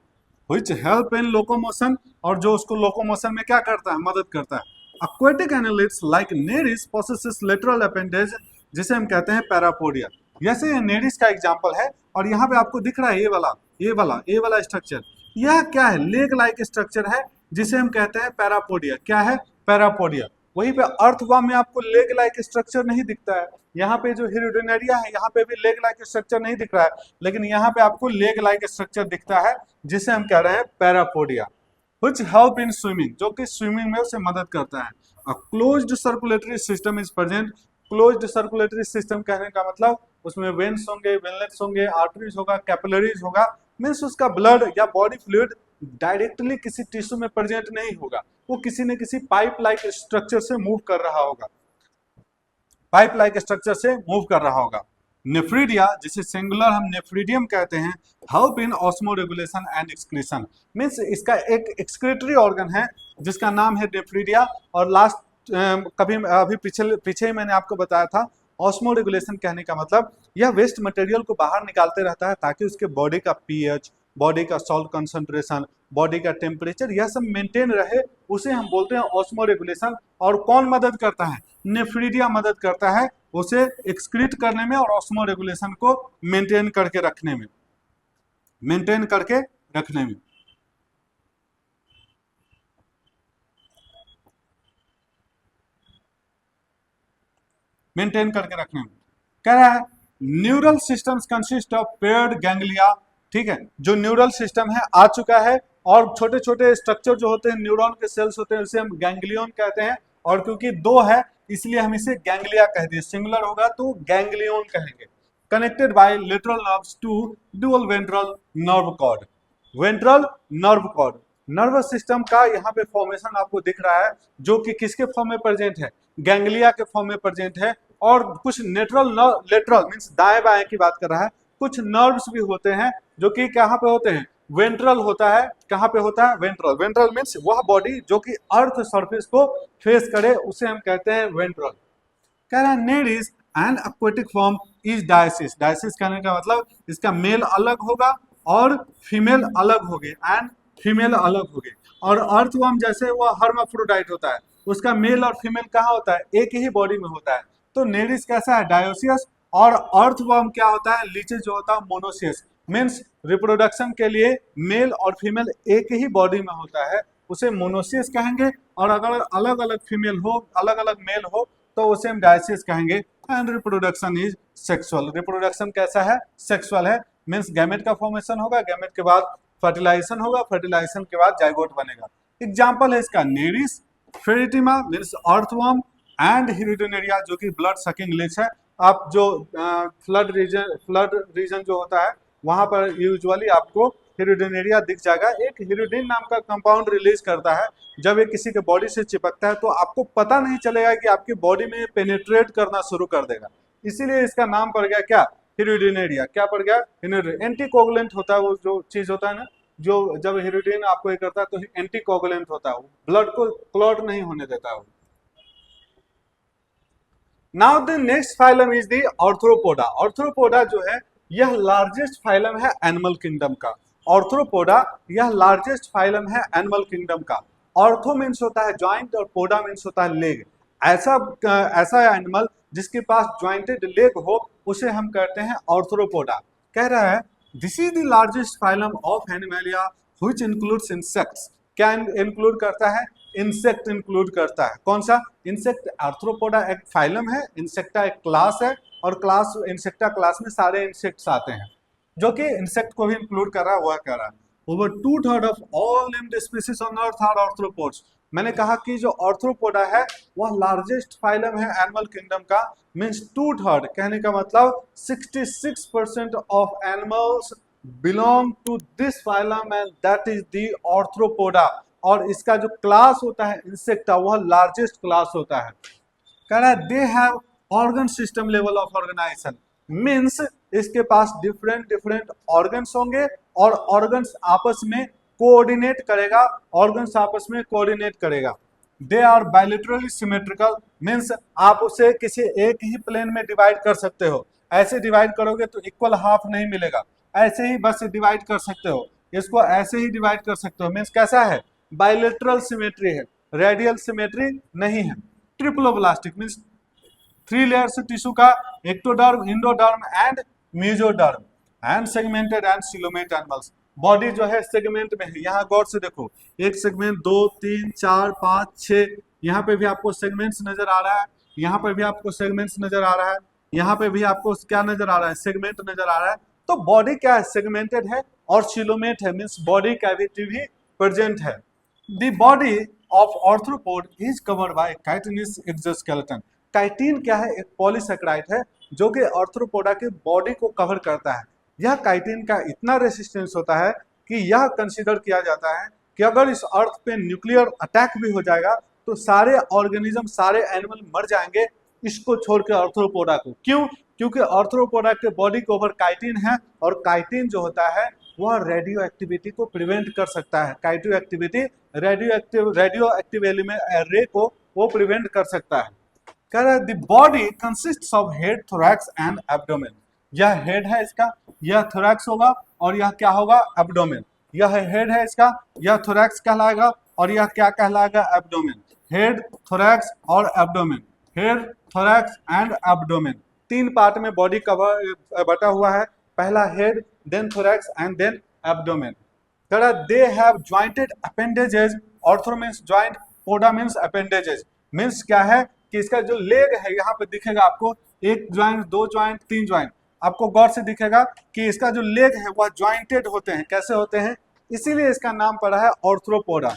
व्हिच हेल्प इन लोकोमोशन, और जो उसको लोकोमोशन में क्या करता है? मदद करता है। aquatic annelids like nereis possesses lateral appendage, जिसे हम कहते हैं पैरापोडिया। जैसे ये नेरिस का एग्जांपल है, और यहाँ पे आपको दिख रहा है ये वाला स्ट्रक्चर, यह क्या है? लेग लाइक स्ट्रक्चर है, जिसे हम कहते हैं पैरापोडिया। क्या है? पैरापोडिया। वहीं पे अर्थवॉर्म में आपको लेग लाइक स्ट्रक्चर नहीं दिखता है, यहाँ पे जो हिरुडिनेरिया है यहाँ पे भी लेग लाइक स्ट्रक्चर नहीं दिख रहा है, लेकिन यहाँ पे आपको लेग लाइक स्ट्रक्चर दिखता है, जिसे हम कह रहे हैं parapodia. which help in swimming, जो कि स्विमिंग में उसे मदद करता है। A closed circulatory system is present। closed circulatory system कहने का मतलब उसमें वेन्स होंगे, वेनलेट्स होंगे, आर्टरीज होगा, कैपिलरीज होगा, मीन्स उसका ब्लड या बॉडी फ्लूइड डायरेक्टली किसी टिश्यू में प्रेजेंट नहीं होगा, वो किसी न किसी पाइप लाइक स्ट्रक्चर से मूव कर रहा होगा, पाइप लाइक स्ट्रक्चर से मूव कर रहा होगा। नेफ्रीडिया, जिसे सिंगुलर हम नेफ्रीडियम कहते हैं, help in osmo regulation and excretion, means इसका एक एक्सक्रीटरी ऑर्गन है जिसका नाम है नेफ्रीडिया। और लास्ट अभी पीछे ही मैंने आपको बताया था, ऑस्मो रेगुलेशन कहने का मतलब यह वेस्ट मटेरियल को बाहर निकालते रहता है ताकि उसके बॉडी का पीएच, बॉडी का सॉल्ट कंसंट्रेशन, बॉडी का टेम्परेचर, यह सब मेंटेन रहे, उसे हम बोलते हैं ऑस्मो रेगुलेशन। और कौन मदद करता है? नेफ्रीडिया मदद करता है उसे एक्सक्रीट करने में और ऑस्मो रेगुलेशन को मेंटेन करके रखने में, मेंटेन करके रखने में। मेंटेन करके रखने में कह रहा है neural systems consist of paired ganglia. ठीक है, जो न्यूरल सिस्टम है आ चुका है, और छोटे छोटे स्ट्रक्चर जो होते हैं न्यूरॉन के सेल्स होते हैं, उसे हम गैंग्लियन कहते हैं, और क्योंकि दो है इसलिए हम इसे गैंग्लिया कह दिए, सिंगुलर होगा तो गैंग्लियन कहेंगे। Connected by lateral nerves to dual ventral nerve cord. Ventral nerve cord nervous system का यहाँ पे फॉर्मेशन आपको दिख रहा है, जो कि किसके फॉर्म में प्रेजेंट है? गैंग्लिया के फॉर्म में प्रेजेंट है। और कुछ लेटरल मीन्स दाएं बाएं की बात कर रहा है, कुछ नर्व्स भी होते हैं जो कि कहाँ पे होते हैं, वेंट्रल होता है। कहाँ पे होता है, वेंट्रल। वेंट्रल मीन्स वह बॉडी जो कि अर्थ सरफेस को फेस करे उसे हम कहते हैं वेंट्रल। कह रहा है Nereis an aquatic form is dioecious. Dioecious कहने का मतलब इसका मेल अलग होगा और फीमेल अलग होगी, एंड फीमेल अलग होगी। और अर्थवर्म जैसे वो हर्माफ्रोडाइट होता है, उसका मेल और फीमेल कहाँ होता है, एक ही बॉडी में होता है। तो नेडिस कैसा है, डायोसियस। और अर्थवर्म क्या होता है, लीचेस जो होता है मोनोसियस। मीन्स रिप्रोडक्शन के लिए मेल और फीमेल एक ही बॉडी में होता है, उसे मोनोसियस कहेंगे। और अगर अलग अलग फीमेल हो, अलग अलग मेल हो, तो उसे हम डायसिस कहेंगे। And reproduction is sexual. Reproduction कैसा है, सेक्सुअल है। मीन्स गैमेट का फॉर्मेशन होगा, गैमेट के बाद फर्टिलाइजेशन होगा, फर्टिलाइजेशन के बाद जाइगोट बनेगा। एग्जाम्पल है इसका Nereis, Pheretima means earthworm, and Hirudinaria जो कि ब्लड सकिंग लीच है। आप जो फ्लड रीजन जो होता है वहां पर यूजुअली आपको हिरिडोनेरिया दिख जाएगा। एक हिरिडीन नाम का कंपाउंड रिलीज करता है, जब ये किसी के बॉडी से चिपकता है तो आपको पता नहीं चलेगा कि आपकी बॉडी में पेनिट्रेट करना शुरू कर देगा, इसीलिए इसका नाम पड़ गया क्या, हिरिडोनेरिया। क्या पड़ गया, एंटीकोगुलेंट होता है वो जो चीज होता है ना, जो जब हिरिडीन आपको ये करता है तो एंटीकोगुलेंट होता है, ब्लड को क्लॉट नहीं होने देता है। Now the next phylum is the Arthropoda. Arthropoda जो है यह लार्जेस्ट फाइलम है एनिमल किंगडम का। ऑर्थ्रोपोडा यह लार्जेस्ट फाइलम है एनिमल किंगडम का। ऑर्थो मीन्स होता है ज्वाइंट और पोडा मीन्स होता है लेग। ऐसा ऐसा एनिमल जिसके पास ज्वाइंटेड लेग हो उसे हम कहते हैं ऑर्थ्रोपोडा। कह रहा है this is the largest phylum of Animalia which includes insects. क्या इंक्लूड करता है, इंसेक्ट इंक्लूड करता है। कौन सा, इंसेक्ट। आर्थ्रोपोडा एक फाइलम है, इंसेक्टा एक क्लास है, और क्लास इंसेक्टा क्लास में सारे इंसेक्ट्स आते हैं, जो कि इंसेक्ट को भी इंक्लूड कर रहा है। वह कह रहा है over 2/3 of all named species on earth are arthropods. मैंने कहा कि जो आर्थ्रोपोडा है वह लार्जेस्ट फाइलम है एनिमल किंगडम का। मीन्स 2/3 कहने का मतलब 66% of animals belong to this phylum and that is the Arthropoda. और इसका जो क्लास होता है इंसेक्टा वह लार्जेस्ट क्लास होता है। कह रहा है they have organ system level of organization. Means इसके पास डिफरेंट डिफरेंट ऑर्गन्स होंगे और ऑर्गन्स आपस में कोऑर्डिनेट करेगा, ऑर्गन्स आपस में कोऑर्डिनेट करेगा। They are bilaterally symmetrical. Means आप उसे किसी एक ही प्लेन में डिवाइड कर सकते हो। ऐसे डिवाइड करोगे तो इक्वल हाफ नहीं मिलेगा, ऐसे ही बस डिवाइड कर सकते हो, इसको ऐसे ही डिवाइड कर सकते हो। मीन्स कैसा है, बायलैटरल सिमेट्री है, रेडियल सिमेट्री नहीं है। ट्रिप्लोब्लास्टिक मीन्स 3 लेयर्स टिश्यू का, ectoderm, endoderm and mesoderm, and segmented and coelomate animals. Body जो है सेगमेंट में है, यहाँ गौर से देखो, एक सेगमेंट, 2 3 4 5 6, यहाँ पे भी आपको सेगमेंट्स नजर आ रहा है, यहाँ पे भी आपको सेगमेंट्स नजर आ रहा है, यहाँ पे भी आपको क्या नजर आ रहा है, सेगमेंट नजर आ रहा है। तो बॉडी क्या है, सेगमेंटेड है और सिलोमेट है, मीन्स बॉडी कैविटी भी प्रेजेंट है। The body of arthropod is covered by chitinous exoskeleton. Chitin क्या है, एक पॉलीसेकेराइड है जो कि आर्थ्रोपोडा के बॉडी को कवर करता है। यह काइटिन का इतना रेसिस्टेंस होता है कि यह कंसीडर किया जाता है कि अगर इस अर्थ पे न्यूक्लियर अटैक भी हो जाएगा तो सारे ऑर्गेनिज्म, सारे एनिमल मर जाएंगे इसको छोड़ के आर्थ्रोपोडा को। क्यों, क्योंकि आर्थ्रोपोडा के बॉडी के ऊपर काइटिन है, और काइटिन जो होता है वह रेडियो एक्टिविटी को प्रिवेंट कर सकता है। काइटियो एक्टिविटी, रेडियो एक्टिव एलिमेंट रे को वो प्रिवेंट कर सकता है। कह रहा है the body consists of head, thorax and abdomen. यह हेड है इसका, यह थोरैक्स होगा, और यह क्या होगा, एब्डोमेन। यह हेड है इसका, यह थोरैक्स कहलाएगा, और यह क्या कहलाएगा, एब्डोमेन। हेड, थोरैक्स और abdomen. Head, thorax and abdomen, 3 part में बॉडी कवर बटा हुआ है। पहला head, then thorax and then abdomen. They have jointed appendages. Ortho means joint, poda means appendages. Means क्या है कि इसका जो लेग है यहाँ पे दिखेगा आपको, 1 जॉइंट, 2 जॉइंट, 3 जॉइंट, आपको गौर से दिखेगा कि इसका जो लेग है वह जॉइंटेड होते हैं। कैसे होते हैं, इसीलिए इसका नाम पड़ा है Arthropoda.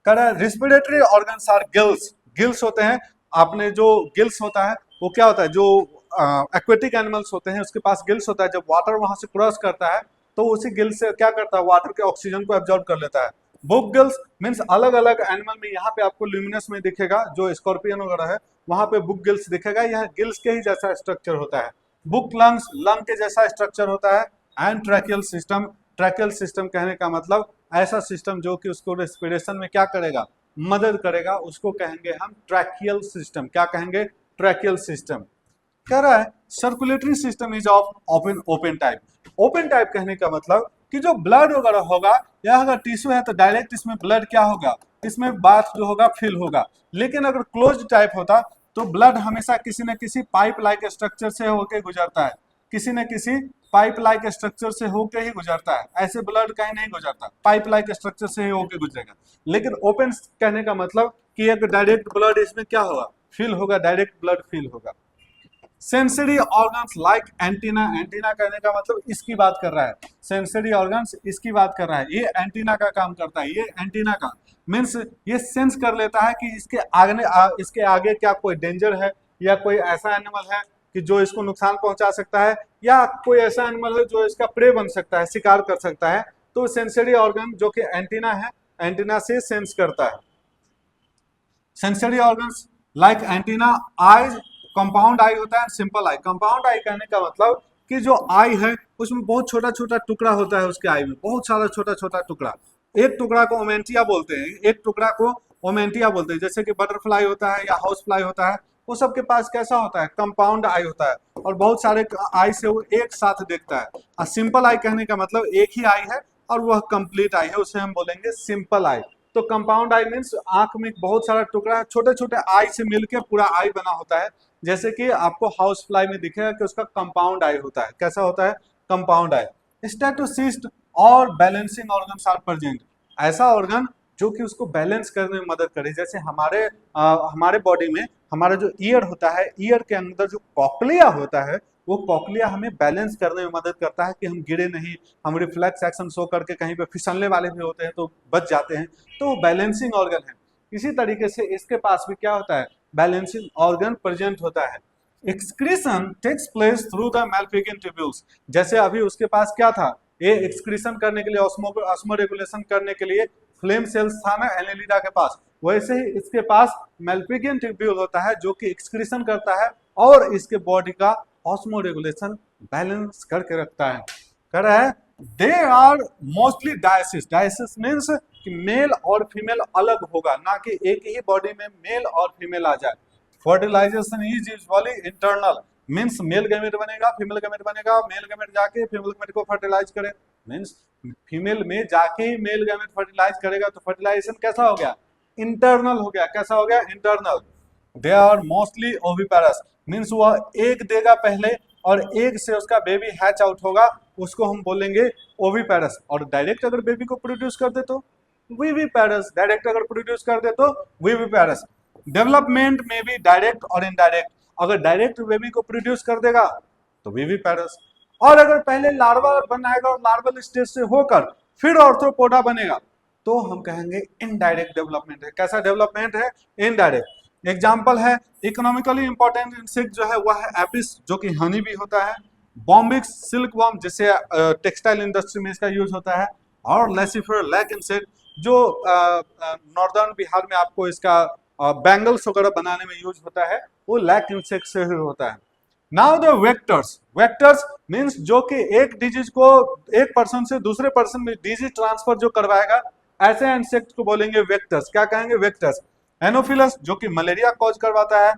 Respiratory organs are gills. Gills होते हैं, आपने जो गिल्स होता है वो क्या होता है, जो एक्वेटिक एनिमल्स होते हैं उसके पास गिल्स होता है। जब वाटर वहां से क्रॉस करता है तो उसी गिल से क्या करता है, वाटर के ऑक्सीजन को एब्जॉर्ब कर लेता है। बुक गिल्स मीन्स अलग अलग एनिमल में, यहाँ पे आपको ल्यूमिनस में दिखेगा, जो स्कॉर्पियन वगैरह है वहां पे बुक गिल्स दिखेगा, यह गिल्स के ही जैसा स्ट्रक्चर होता है। बुक लंग्स, लंग के जैसा स्ट्रक्चर होता है। And tracheal system, tracheal system कहने का मतलब ऐसा सिस्टम जो कि उसको रेस्पिरेशन में क्या करेगा, मदद करेगा, उसको कहेंगे हम ट्रैकियल सिस्टम। क्या कहेंगे, ट्रैकियल सिस्टम। कह रहा है circulatory system is of open open type. Open type कहने का मतलब कि जो ब्लड वगैरह होगा, या अगर टिश्यू है तो डायरेक्ट इसमें ब्लड क्या होगा, इसमें बाथ जो होगा फिल होगा। लेकिन अगर क्लोज टाइप होता तो ब्लड हमेशा किसी न किसी पाइप लाइक स्ट्रक्चर से होकर गुजरता है, किसी न किसी पाइप लाइक स्ट्रक्चर से होकर ही गुजरता है। ऐसे ब्लड कहीं नहीं गुजरता, पाइप लाइक स्ट्रक्चर से ही होकर गुजरेगा। लेकिन ओपन कहने का मतलब कि एक डायरेक्ट ब्लड इसमें क्या होगा, फिल होगा, डायरेक्ट ब्लड फिल होगा। Sensory organs like antenna, antenna कहने का मतलब इसकी बात कर रहा है, सेंसरी ऑर्गन्स इसकी बात कर रहा है, ये एंटीना का काम करता है। ये एंटीना का मीन्स ये सेंस कर लेता है कि इसके आगे क्या कोई डेंजर है, या कोई ऐसा एनिमल है कि जो इसको नुकसान पहुंचा सकता है, या कोई ऐसा एनिमल है जो इसका प्रे बन सकता है, शिकार कर सकता है। तो सेंसरी ऑर्गन जो कि एंटीना है, एंटीना से सेंस करता है। Sensory organs like antennae, eyes, compound eye होता है, सिंपल आई। कंपाउंड आई कहने का मतलब कि जो आई है उसमें बहुत छोटा छोटा टुकड़ा होता है, उसके आई में बहुत सारा छोटा छोटा टुकड़ा। एक टुकड़ा को ओमेंटिया बोलते हैं, एक टुकड़ा को ओमेंटिया बोलते हैं। जैसे कि बटरफ्लाई होता है या हाउस फ्लाई होता है, वो सबके पास कैसा होता है, कंपाउंड आई होता है, और बहुत सारे आई से वो एक साथ देखता है। और सिंपल आई कहने का मतलब एक ही आई है और वह कंप्लीट आई है, उसे हम बोलेंगे सिंपल आई। तो कंपाउंड आई मीन्स आंख में बहुत सारा टुकड़ा छोटे छोटे आई से मिलकर पूरा आई बना होता है। जैसे कि आपको हाउस फ्लाई में दिखेगा कि उसका कंपाउंड आई होता है। कैसा होता है, कंपाउंड आई। स्टैटोसिस्ट और बैलेंसिंग ऑर्गन्स आर प्रेजेंट, ऐसा ऑर्गन जो कि उसको बैलेंस करने में मदद करे। जैसे हमारे बॉडी में हमारा जो ईयर होता है, ईयर के अंदर जो कॉकलिया होता है, वो कॉकलिया हमें बैलेंस करने में मदद करता है कि हम गिरे नहीं, हम रिफ्लेक्स एक्शन शो करके कहीं पे फिसलने वाले भी होते हैं तो बच जाते हैं, तो वो बैलेंसिंग ऑर्गन है। इसी तरीके से इसके पास भी क्या होता है, बैलेंसिंग ऑर्गन प्रेजेंट होता है। Excretion takes place through the Malpighian tubules, जैसे अभी उसके पास क्या था, ये एक्सक्रीशन करने के लिए, ऑस्मो रेगुलेशन करने के लिए फ्लेम सेल्स था ना एनेलिडा के पास, वैसे ही इसके पास मैल्फिजियन ट्यूब्यूल होता है जो कि एक्सक्रीशन करता है और इसके बॉडी का ऑस्मो रेगुलेशन बैलेंस करके रखता है। कह रहा है they are mostly dioecious, dioecious means कि मेल और फीमेल अलग होगा, ना कि एक ही बॉडी में मेल और फीमेल आ जाए। Fertilization is usually internal, means male gamete बनेगा, फीमेल गैमेट बनेगा, मेल गैमेट जाके फीमेल गैमेट को फर्टिलाइज करे, मीन्स फीमेल में जाके ही मेल गैमेट फर्टिलाइज करेगा। तो फर्टिलाइजेशन कैसा हो गया, इंटरनल हो गया। कैसा हो गया, internal. They are mostly oviparous, means वह एक देगा पहले और एक से उसका बेबी हैच आउट होगा, उसको हम बोलेंगे ओविपेरस। और डायरेक्ट अगर बेबी को प्रोड्यूस कर दे तो विविपेरस, डायरेक्ट अगर प्रोड्यूस कर दे तो विविपेरस। डेवलपमेंट में भी डायरेक्ट और इनडायरेक्ट, अगर डायरेक्ट बेबी को प्रोड्यूस कर देगा तो विविपेरस, और अगर पहले लार्वा बनाएगा और लार्वल स्टेज से होकर फिर ऑर्थ्रोपोडा बनेगा तो हम कहेंगे इनडायरेक्ट डेवलपमेंट है। कैसा डेवलपमेंट है, इनडायरेक्ट। एग्जाम्पल है इकोनॉमिकली इंपॉर्टेंट इंसेक्ट जो है वह है एपिस, जो कि हनी भी होता है, बॉम्बिक्स सिल्क वर्म, जिससे टेक्सटाइल इंडस्ट्री में इसका यूज होता है, और लेसिफर लैक इंसेक्ट जो नॉर्दर्न बिहार में आपको इसका बैंगल्स वगैरह बनाने में यूज होता है, वो लैक इंसेक्ट से ही होता है। Now the vectors, vectors means जो कि एक डिजीज को एक पर्सन से दूसरे पर्सन में डिजीज ट्रांसफर जो करवाएगा, ऐसे इंसेक्ट को बोलेंगे वेक्टर्स। क्या कहेंगे, वेक्टर्स। एनोफिलस जो कि मलेरिया कॉज करवाता है,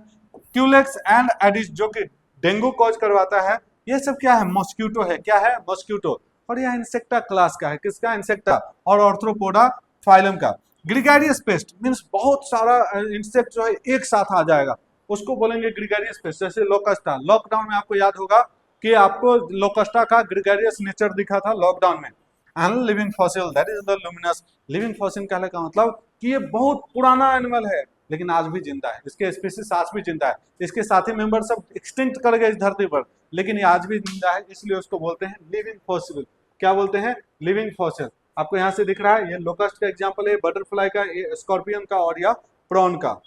क्यूलेक्स एंड एडिस जो कि डेंगू कॉज करवाता है। ये सब क्या है, मॉस्क्यूटो है। क्या है, मॉस्क्यूटो। और यह इंसेक्टा क्लास का है, किसका, इंसेक्टा, और ऑर्थ्रोपोडा फाइलम का। ग्रिगेरियस पेस्ट मींस बहुत सारा इंसेक्ट जो है एक साथ आ जाएगा, उसको बोलेंगे ग्रिगेरियस पेस्ट। जैसे लोकस्टा, लॉकडाउन में आपको याद होगा कि आपको लोकस्टा का ग्रिगेरियस नेचर दिखा था लॉकडाउन में। And living fossil that is the luminous, living fossil कहने का मतलब कि ये बहुत पुराना एनिमल है लेकिन आज भी जिंदा है, इसके स्पीसीज आज भी जिंदा है, इसके साथी मेंबर सब एक्सटिंक्ट कर गए इस धरती पर, लेकिन ये आज भी जिंदा है, इसलिए उसको बोलते हैं लिविंग फॉसिल। क्या बोलते हैं, लिविंग फॉसिल। आपको यहाँ से दिख रहा है, ये लोकस्ट का एग्जाम्पल है, बटरफ्लाई का, ये स्कॉर्पियन का, और या प्रॉन का।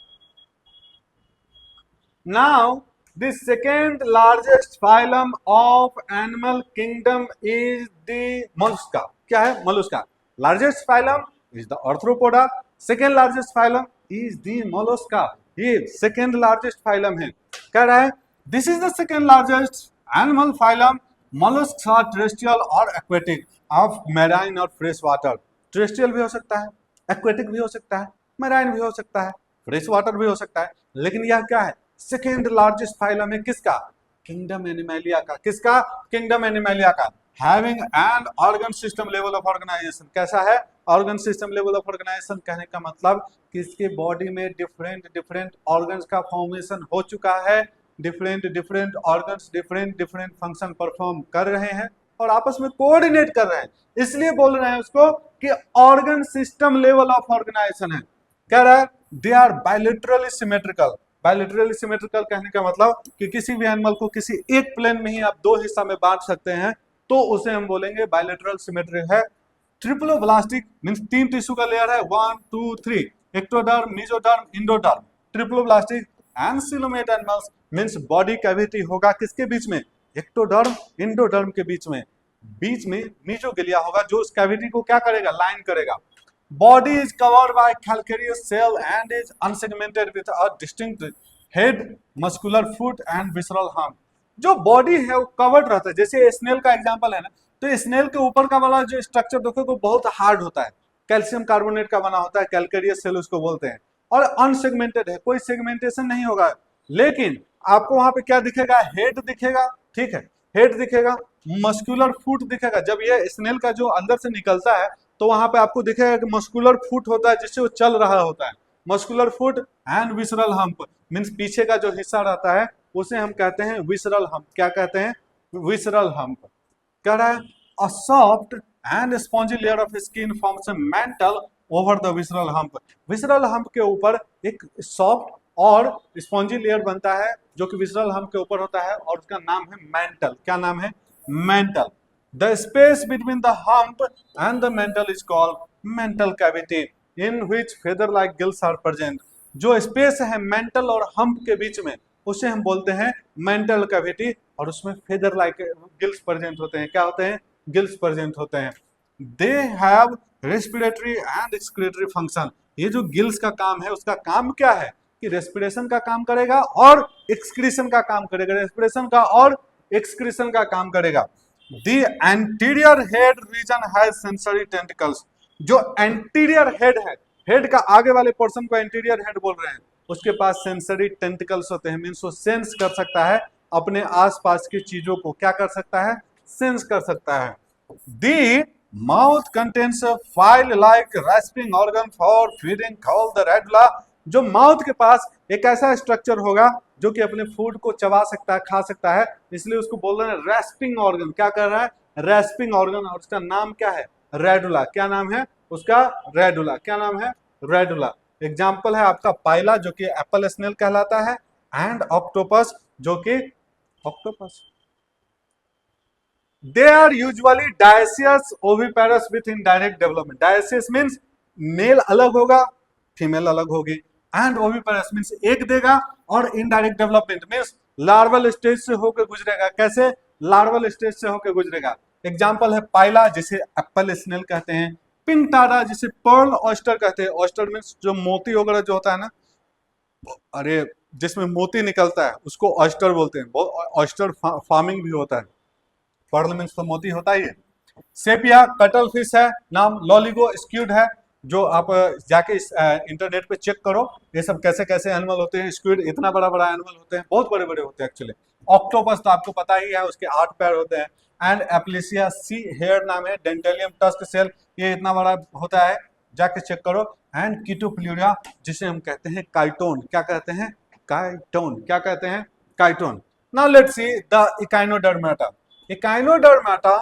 Now the second largest phylum of animal kingdom is the mollusca. क्या है, mollusca. Largest phylum is the arthropoda. Second largest phylum is the mollusca. ये second largest phylum है। कह रहा है this is the second largest animal phylum molluscs are terrestrial और aquatic of marine और fresh water. Terrestrial भी हो सकता है, एक्वेटिक भी हो सकता है, मैराइन भी हो सकता है, फ्रेश वाटर भी हो सकता है, लेकिन यह क्या है, सेकेंड लार्जेस्ट फाइलम है किसका, किंगडम एनिमैलिया का। किसका, किंगडम एनिमैलिया का। Having an organ system level of organization, कैसा है, organ system level of organization. कहने का मतलब कि इसके बॉडी में डिफरेंट डिफरेंट ऑर्गन्स का फॉर्मेशन हो चुका है, different different organs different different function perform कर रहे हैं और आपस में कोऑर्डिनेट कर रहे हैं, इसलिए बोल रहे हैं उसको कि organ system level of organisation है। कह रहा है they are bilaterally symmetrical. Bilaterally symmetrical कहने का मतलब कि किसी भी एनिमल को किसी एक प्लेन में ही आप दो हिस्सा में बांट सकते हैं, तो उसे हम बोलेंगे बायलेटरल सिमेट्रिक है। ट्रिप्लोब्लास्टिक मींस तीन टिश्यू का लेयर है, 1 2 3, ectoderm, mesoderm, endoderm. Triploblastic and coelomate animals means body cavity होगा किसके बीच में, एक्टोडर्म इंडोडर्म के बीच में मीजोगिलिया होगा जो उस कैविटी को क्या करेगा, लाइन करेगा। Body is covered by calcareous shell and is unsegmented with a distinct head, muscular foot and visceral hump. जो बॉडी है वो कवर्ड रहता है, जैसे स्नेल का एग्जांपल है ना, तो स्नेल के ऊपर का वाला जो स्ट्रक्चर देखो वो बहुत हार्ड होता है, कैल्शियम कार्बोनेट का बना होता है, कैल्केरियस सेल उसको बोलते हैं, और अनसेगमेंटेड है, कोई सेगमेंटेशन नहीं होगा। लेकिन आपको वहां पे क्या दिखेगा, हेड दिखेगा, ठीक है, हेड दिखेगा, मस्कुलर फुट दिखेगा। जब ये स्नेल का जो अंदर से निकलता है तो वहां पे आपको दिखेगा कि मस्कुलर फुट होता है जिससे वो चल रहा होता है, muscular foot and visceral hump means पीछे का जो हिस्सा रहता है उसे हम कहते हैं विसरल हम्प। क्या कहते हैं, विसरल हम्प। कह रहा है a soft and spongy layer of skin forms a mantle over the visceral hump. Visceral hump के ऊपर एक सॉफ्ट और स्पॉन्जी लेयर बनता है जो कि विसरल हम्प के ऊपर होता है और उसका नाम है मैंटल। क्या नाम है, mantle. The space between the hump and the mantle is called mantle cavity in which feather like gills are present. जो स्पेस है मेंटल और हम्प के बीच में उसे हम बोलते हैं मेंटल कैविटी, और उसमें फेदर लाइक गिल्स प्रेजेंट होते हैं। क्या होते हैं, गिल्स प्रेजेंट होते हैं। They have respiratory and excretory function. ये जो गिल्स का काम है उसका काम क्या है कि रेस्पिरेशन का काम करेगा और एक्सक्रीशन का काम करेगा, रेस्पिरेशन का और एक्सक्रीशन का काम करेगा। The anterior head region has sensory tentacles. जो एंटीरियर हेड है, हेड का आगे वाले पोर्शन को एंटीरियर हेड बोल रहे हैं, उसके पास सेंसरी टेंटिकल्स होते हैं, मींस वो सेंस कर सकता है अपने आसपास की चीजों को, क्या कर सकता है, सेंस कर सकता है। The mouth contains file like rasping organ for feeding called the radula. जो माउथ के पास एक ऐसा स्ट्रक्चर होगा जो कि अपने फूड को चबा सकता है, खा सकता है, इसलिए उसको बोल रहे हैं रेस्पिंग ऑर्गन। क्या कर रहा है, रेस्पिंग ऑर्गन, और उसका नाम क्या है, रेडुला। क्या नाम है उसका, रेडुला। क्या नाम है, रेडुला। एग्जाम्पल है आपका पाइला जो कि एप्पल स्नेल कहलाता है, एंड ऑक्टोपस जो कि octopus. They are usually dioecious oviparous with indirect development. Dioecious means male अलग होगा, फीमेल अलग होगी, एंड ओविपेरस मींस एक देगा, और indirect development means larval stage से होकर गुजरेगा। कैसे, लार्वल स्टेज से होकर गुजरेगा। एग्जाम्पल है पाइला जिसे एप्पल स्नेल कहते हैं, पिंटारा जिसे पर्ल ऑयस्टर कहते हैं। ऑयस्टर मींस जो मोती वगैरह जो होता है ना, अरे जिसमें मोती निकलता है उसको ऑयस्टर बोलते हैं। ऑयस्टर फार्मिंग भी होता है। पर्ल मींस तो मोती होता ही है। सेपिया कटल फिश है नाम, लॉलिगो स्क्विड है जो आप जाके इंटरनेट पे चेक करो ये सब कैसे कैसे एनिमल होते हैं। स्क्विड इतना बड़ा बड़ा एनिमल होते हैं, बहुत बड़े बड़े होते हैं एक्चुअली। ऑक्टोपस तो आपको पता ही है, उसके 8 पैर होते हैं। एंड एप्लिसिया सी हेयर नाम है, डेंटेलियम टस्क सेल, ये इतना बड़ा होता है, जाके चेक करो। एंड कीटोप्लूरिया जिसे हम कहते हैं काइटोन। क्या कहते हैं, काइटोन। क्या कहते हैं, Chiton. Now let's see the Echinodermata. Echinodermata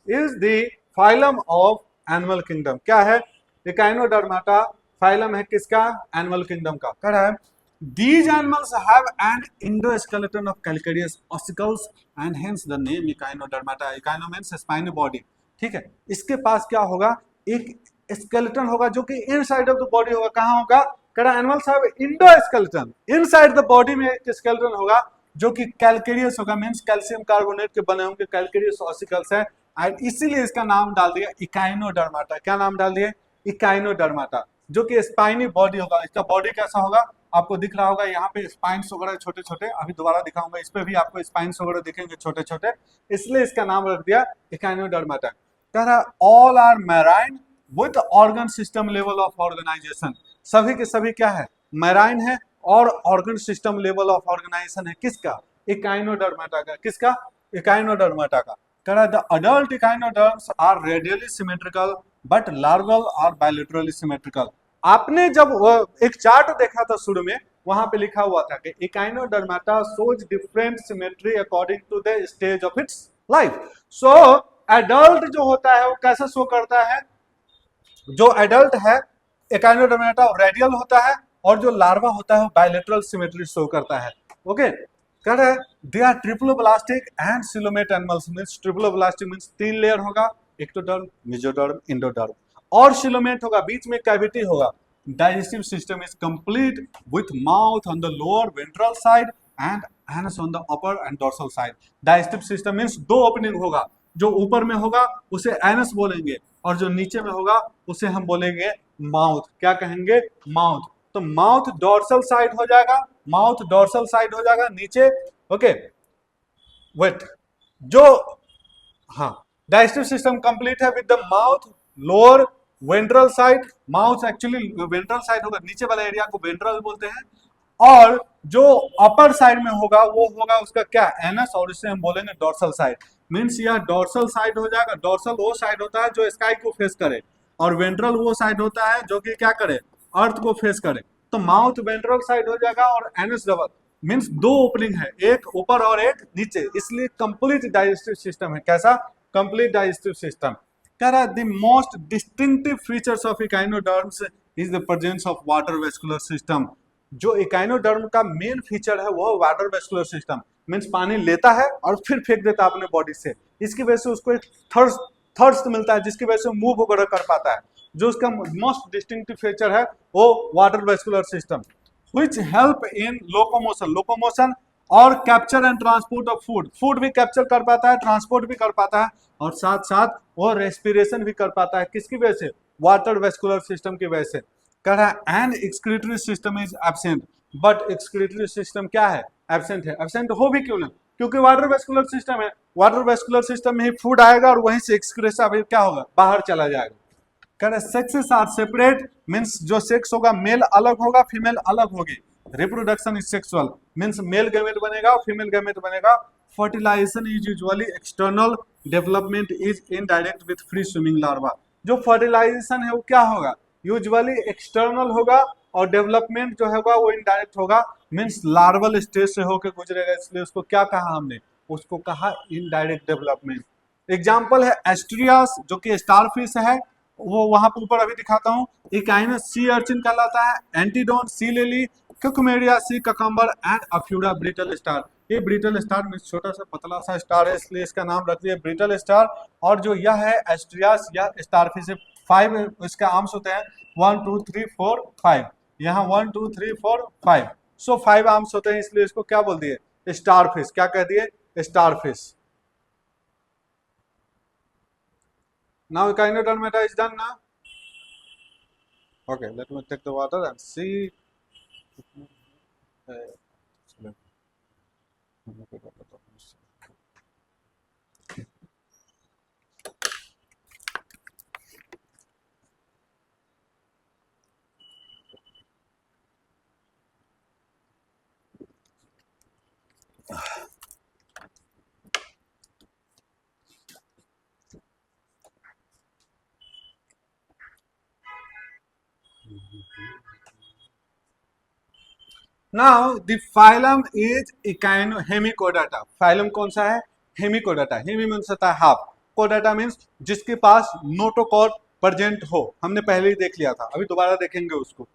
is the phylum of animal kingdom. क्या है, इकाइनोडर्माटा फाइलम है किसका, एनिमल किंगडम का। कह रहा है these animals have an endoskeleton of calcareous ossicles and hence the name Echinodermata. Echino means spiny body, ठीक है। इसके पास क्या होगा, एक स्केलेटन होगा जो कि इनसाइड ऑफ द बॉडी होगा। कहाँ होगा, कह रहा animals have endoskeleton, inside the body में एक स्केलेटन होगा जो कि कैल्केरियस होगा, मींस कैल्शियम कार्बोनेट के बने होंगे, कैल्केरियस ऑसिकल्स है, एंड इसीलिए इसका नाम डाल दिया इकाइनोडर्माटा। क्या नाम डाल दिया, इकाइनोडर्माटा, जो कि स्पाइनी बॉडी होगा। इसका बॉडी कैसा होगा, आपको दिख रहा होगा यहाँ पे स्पाइन्स वगैरह छोटे छोटे, अभी दोबारा दिखाऊंगा, इस पे भी आपको स्पाइन्स वगैरह दिखेंगे छोटे छोटे, इसलिए इसका नाम रख दिया इकाइनोडर्माटा। कह रहा all are marine with organ system level of organization, सभी के सभी क्या है, मैराइन है और organ system level of organisation है, किसका, इकाइनोडर्माटा का, किसका, इकाइनोडर्माटा का। कह रहा the adult echinoderms are radially symmetrical but larval और बायलेटरली सिमेट्रिकल। आपने जब एक चार्ट देखा था शुरू में, वहां पे लिखा हुआ था कि Echinodermata shows different symmetry according to the stage of its life. So adult जो होता है वो कैसे शो करता है, जो एडल्ट है इकाइनोडर्माटा रेडियल होता है, और जो लार्वा होता है वो बायलेटरल सिमेट्री शो करता है। ओके, कह रहा है they are triploblastic and coelomate animals, means triploblastic means 3 layer होगा, एक्टोडर्म, मेसोडर्म, एंडोडर्म, और सिलोमेट होगा, बीच में कैविटी होगा। Digestive system is complete with mouth on the lower ventral side and anus on the upper end dorsal side. Digestive system means 2 opening होगा, जो ऊपर में होगा उसे एनस बोलेंगे, और जो नीचे में होगा उसे हम बोलेंगे माउथ, क्या कहेंगे, माउथ। तो माउथ डोर्सल साइड हो जाएगा, माउथ डोर्सल साइड हो जाएगा नीचे। ओके वेट, जो हाँ डाइजेस्टिव सिस्टम कंप्लीट है with the mouth lower ventral side, mouth actually ventral side होगा, नीचे वाला एरिया को वेंट्रल बोलते हैं, और जो अपर साइड में होगा वो होगा उसका क्या, एनस, और इसे हम बोलेंगे डोर्सल साइड। मींस यह डोर्सल साइड हो जाएगा। डोर्सल वो साइड होता है जो स्काई को फेस करे, और वेंट्रल वो साइड होता है जो कि क्या करे, अर्थ को फेस करे। तो माउथ वेंट्रल साइड हो जाएगा और एनस डबल, मींस 2 ओपनिंग है, एक ऊपर और एक नीचे, इसलिए कंप्लीट डाइजेस्टिव सिस्टम है। कैसा, कंप्लीट डाइजेस्टिव सिस्टम। कह रहा है the most distinctive features of echinoderms is the presence of water vascular system. जो इकाइनोडर्म का मेन फीचर है वो वाटर वेस्कुलर सिस्टम, मींस पानी लेता है और फिर फेंक देता है अपने बॉडी से, इसकी वजह से उसको एक थर्स्ट मिलता है, जिसकी वजह से मूव वगैरह कर पाता है। जो उसका मोस्ट डिस्टिंक्टिव फीचर है वो water vascular system, which help in locomotion और capture and transport of food, food भी कैप्चर कर पाता है, ट्रांसपोर्ट भी कर पाता है, और साथ साथ वो रेस्पिरेशन भी कर पाता है, किसकी वजह से, वाटर वेस्कुलर सिस्टम की वजह से। कह रहा है and excretory system is absent, but excretory system क्या है, एब्सेंट है। एब्सेंट हो भी क्यों ना, क्योंकि वाटर वेस्कुलर सिस्टम है, वाटर वेस्कुलर सिस्टम में ही फूड आएगा और वहीं से एक्सक्रीशन क्या होगा, बाहर चला जाएगा। कह रहे सेक्सेस आर सेपरेट, मींस जो सेक्स होगा मेल अलग होगा, फीमेल अलग होगी। Reproduction is sexual, means male gamete बनेगा और फीमेल गैमेट बनेगा। Fertilization is usually external, development is indirect with free swimming larva. जो फर्टिलाइजेशन है वो क्या होगा, यूजुअली एक्सटर्नल होगा, और डेवलपमेंट जो होगा वो इनडायरेक्ट होगा, मींस लार्वल स्टेज से होकर गुजरेगा, इसलिए उसको क्या कहा हमने, उसको कहा इनडायरेक्ट डेवलपमेंट। एग्जाम्पल है एस्ट्रियास जो कि स्टारफिश है, वो वहां पर ऊपर अभी दिखाता हूँ। इकाइनस सी अर्चिन कहलाता है, Antedon sea lily, Cucumaria sea cucumber and Ophiura brittle star. ये ब्रिटल स्टार में छोटा सा पतला सा स्टार है, इसलिए इसका नाम रख दिया ब्रिटल स्टार। और जो यह है एस्ट्रियास या स्टारफिश, 5 इसके आर्म्स होते हैं, 1 2 3 4 5, यहाँ 1 2 3 4 5, सो 5 आर्म्स होते हैं, इसलिए इसको क्या बोल दिए, स्टारफिश। क्या कह दिए, starfish. Now echinodermata is done now. Okay, let me take the water and see. Now the phylum is Hemichordata. phylum कौन सा है, Hemichordata. Hemi मीन्स होता है हाफ, कोडाटा मीन्स जिसके पास नोटोकॉर्ड प्रेजेंट हो, हमने पहले ही देख लिया था, अभी दोबारा देखेंगे उसको।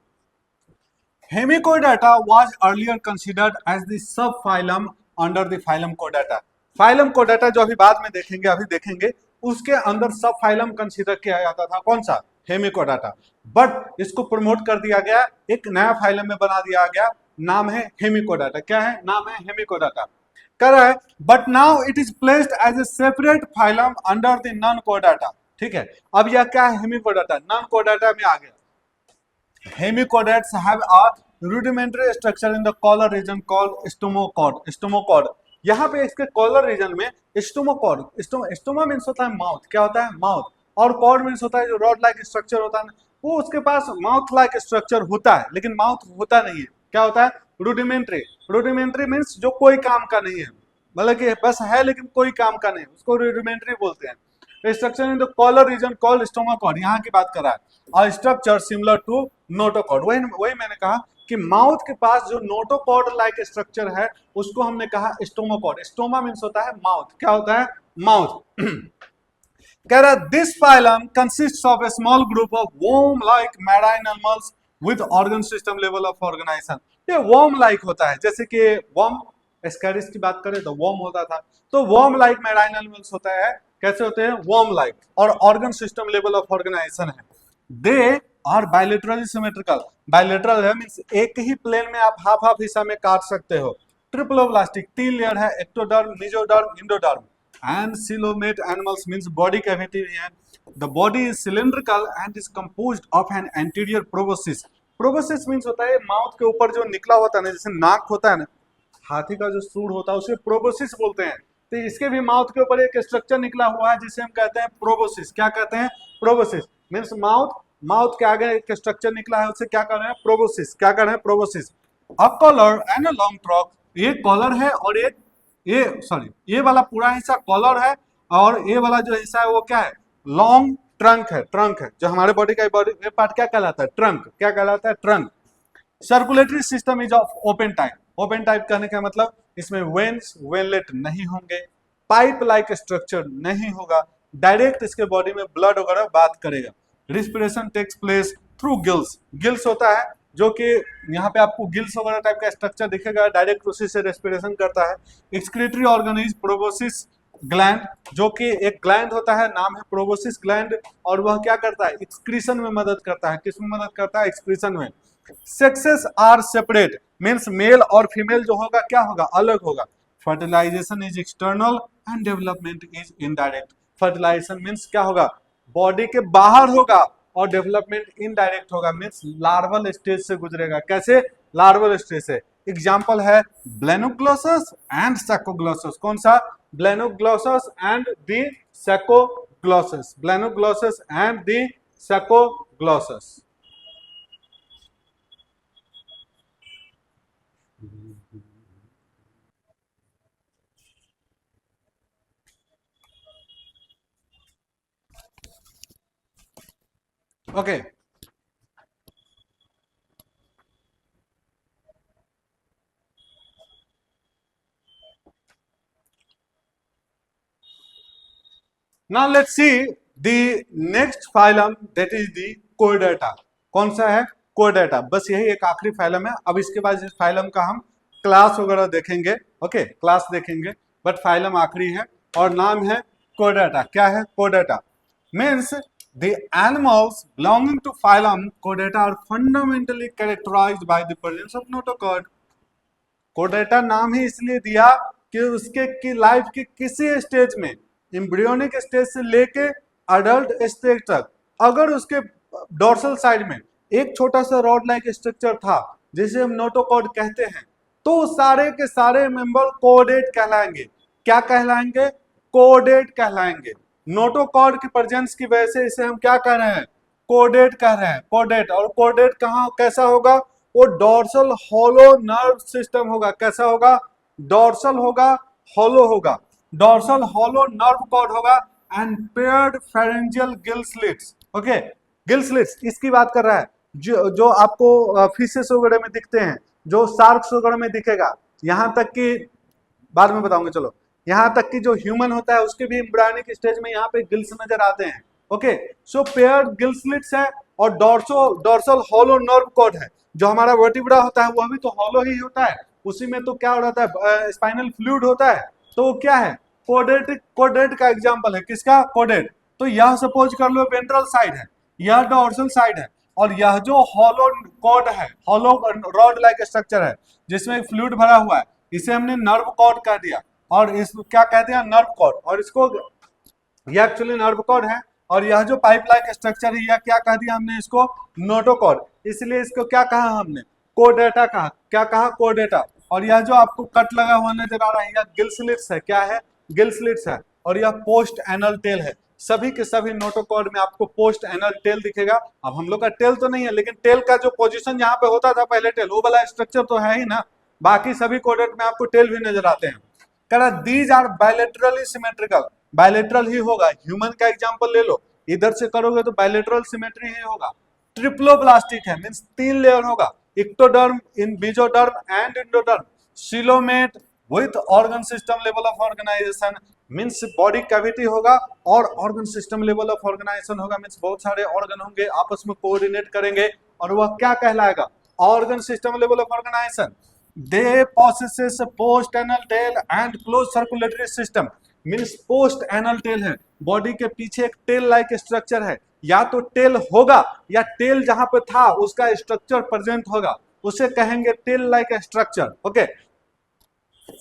Hemichordata was earlier considered as the subphylum under the phylum Chordata. phylum Chordata जो अभी बाद में देखेंगे, अभी देखेंगे, उसके अंदर सब फाइलम कंसीडर किया जाता था, कौन सा, हेमिकोडाटा। बट इसको प्रमोट कर दिया गया, एक नया फाइलम में बना दिया गया, नाम है हेमिकोडाटा। क्या है, नाम है हेमिकोडाटा। कह रहा है but now it is placed as a separate phylum under the non कोडाटा। ठीक है, अब यह क्या है, हेमिकोडाटा, नॉन कोडाटा में आ गया। Hemichordates have a rudimentary structure in the collar region called stomachod. Stomachod, यहाँ पे इसके कॉलर रीजन में स्टोमोकॉड, स्टोमा मीन्स होता है माउथ, क्या होता है माउथ, और कॉड मीन्स होता है जो रॉड लाइक स्ट्रक्चर होता है, वो उसके पास माउथ लाइक स्ट्रक्चर होता है लेकिन माउथ होता नहीं है, क्या होता है रूडिमेंट्री। रूडिमेंट्री मीन्स जो कोई काम का नहीं है, मतलब कि बस है लेकिन कोई काम का नहीं, उसको रूडिमेंट्री बोलते हैं। Structure in the collar region called stomochord, यहाँ की बात कर रहा है, और स्ट्रक्चर सिमिलर टू नोटोकॉड, वही वही मैंने कहा कि माउथ के पास जो नोटोकॉड लाइक स्ट्रक्चर है उसको हमने कहा स्टोमाकॉड। स्टोमा मीन्स होता है माउथ, क्या होता है माउथ। कह रहा this phylum consists of a small group of worm like marine animals with organ system level of organization. ये वर्म लाइक होता है, जैसे कि वर्म एस्कैरिस की बात करें तो वर्म होता था, तो वर्म लाइक मैराइन एनिमल्स होता है, कैसे होते हैं वर्म लाइक, और organ system level of organisation है। They are bilaterally symmetrical, bilateral है मींस एक ही प्लेन में आप हाफ हाफ हिस्सा में काट सकते हो। ट्रिप्लोब्लास्टिक, 3 लेयर है, ectoderm, mesoderm, endoderm, and coelomate animals means body cavity है। The body is cylindrical and is composed of an anterior proboscis. Proboscis means होता है माउथ के ऊपर जो निकला होता है ना, जैसे नाक होता है ना, हाथी का जो सूंड होता है उसे प्रोबोसिस बोलते हैं, तो इसके भी माउथ के ऊपर एक स्ट्रक्चर निकला हुआ है जिसे हम कहते हैं प्रोबोसिस। क्या कहते हैं प्रोबोसिस, मींस माउथ, माउथ के आगे एक स्ट्रक्चर निकला है उसे क्या कर रहे हैं प्रोबोसिस, क्या कर रहे हैं proboscis. A collar and a long trunk, ये कॉलर है और एक ये सॉरी ये वाला पूरा हिस्सा कॉलर है और ये वाला जो हिस्सा है वो क्या है लॉन्ग ट्रंक है। ट्रंक है जो हमारे बॉडी का बॉडी पार्ट क्या कहलाता है ट्रंक, क्या कहलाता है trunk. Circulatory system is of open type, open type कहने का मतलब इसमें वेन्स वेनलेट नहीं होंगे, पाइप लाइक स्ट्रक्चर नहीं होगा, डायरेक्ट इसके बॉडी में ब्लड वगैरह बात करेगा। Respiration takes place through gills, gills होता है जो कि यहाँ पे आपको गिल्स वगैरह टाइप का स्ट्रक्चर दिखेगा, डायरेक्ट उसी से रेस्पिरेशन करता है। Excretory organ is proboscis gland, जो कि एक ग्लैंड होता है, नाम है प्रोबोसिस ग्लैंड, और वह क्या करता है एक्सक्रीशन में मदद करता है। किसमें मदद करता है एक्सक्रीशन में। Sexes are separate means male और फीमेल जो होगा क्या होगा अलग होगा। Fertilization is external and development is indirect. Fertilization means क्या होगा बॉडी के बाहर होगा और डेवलपमेंट इनडायरेक्ट होगा, मींस लार्वल स्टेज से गुजरेगा। कैसे लार्वल स्टेज से। एग्जांपल है ब्लेनोग्लोसस एंड सैकोग्लोसस। कौन सा Balanoglossus and the Saccoglossus, Balanoglossus and the Saccoglossus. Okay. Now let's see the next phylum, that is the Chordata. कौन सा है Chordata, बस यही एक आखिरी फाइलम है। अब इसके बाद इस फाइलम का हम क्लास वगैरह देखेंगे, ओके क्लास देखेंगे, बट फाइलम आखिरी है और नाम है Chordata। क्या है Chordata means the animals belonging to phylum Chordata are fundamentally characterized by the presence of notochord। Chordata नाम ही इसलिए दिया कि उसके की लाइफ के किसी स्टेज में, एम्ब्रियोनिक स्टेज से लेके अडल्ट स्टेज तक, अगर उसके डोर्सल साइड में एक छोटा सा रॉड लाइक स्ट्रक्चर था जिसे हम नोटोकॉर्ड कहते हैं, तो सारे के सारे मेंबर कोडेट कहलाएंगे। क्या कहलाएंगे कोडेट कहलाएंगे। नोटोकॉर्ड की प्रेजेंस की वजह से इसे हम क्या कह रहे हैं कोडेट कह रहे हैं, कोडेट। और कोडेट कहाँ कैसा होगा वो डोर्सल हॉलो नर्व सिस्टम होगा। कैसा होगा डोर्सल होगा हॉलो होगा, डोर्सल हॉलो नर्व कॉर्ड होगा and paired pharyngeal gill slits. Okay gill slits इसकी बात कर रहा है जो आपको फिशेस वगैरह में दिखते हैं, जो शार्क्स वगैरह में दिखेगा, यहाँ तक कि बाद में बताऊंगा चलो, यहाँ तक कि जो ह्यूमन होता है उसके भी एम्ब्रियोनिक स्टेज में यहाँ पे गिल्स नजर आते हैं। Okay so paired gill slits है और डोर्सल हॉलो नर्व कॉर्ड है। जो हमारा वर्टिब्रा होता है वह भी तो हॉलो ही होता है, उसी में तो क्या हो रहा है स्पाइनल फ्लूइड होता है, तो क्या है कोडेट। कोडेट का एग्जांपल है किसका कोडेट। तो यह सपोज कर लो वेंट्रल साइड है, यह डोर्सल साइड है, और यह जो हॉलो कॉर्ड है, हॉलो रॉड लाइक स्ट्रक्चर है जिसमें फ्लूइड भरा हुआ है, इसे हमने नर्व कॉर्ड कह दिया। और इस क्या कह दिया नर्व कॉर्ड, और इसको यह एक्चुअली नर्व कॉर्ड है, और यह जो पाइप लाइक स्ट्रक्चर है यह क्या कह दिया हमने इसको नोटोकॉर्ड। इसलिए इसको क्या कहा हमने कोडेटा कहा, क्या कहा, कोडेटा। और यह जो आपको कट लगा हुआ नजर आ रहा है, यह गिल स्लिट्स है, क्या है, गिल स्लिट्स है। और यह पोस्ट एनल टेल है। सभी के सभी नोटोकॉर्ड में आपको पोस्ट एनल टेल दिखेगा। अब हम लोग का टेल तो नहीं है, लेकिन टेल का जो पोजीशन यहाँ पे होता था पहले, टेल वो वाला स्ट्रक्चर तो है ही ना। बाकी सभी कोडेट में आपको टेल भी नजर आते हैं। कह रहा these are bilaterally symmetrical, bilateral ही होगा। ह्यूमन का एग्जांपल ले लो, इधर से करोगे तो बायलेटरल सिमेट्री ही होगा। ट्रिप्लोप्लास्टिक है, मींस 3 लेयर होगा, ectoderm, mesoderm and endoderm. Coelomate with organ system level of organisation, means body cavity होगा और organ system level of organisation होगा, मींस बहुत सारे ऑर्गन होंगे आपस में कोऑर्डिनेट करेंगे, और वह क्या कहलाएगा, organ system level of organization. They possesses post anal tail and close circulatory system, means post anal tail है, बॉडी के पीछे एक टेल लाइक स्ट्रक्चर है, या तो टेल होगा या टेल जहां पे था उसका स्ट्रक्चर प्रेजेंट होगा, उसे कहेंगे टेल लाइक स्ट्रक्चर। ओके,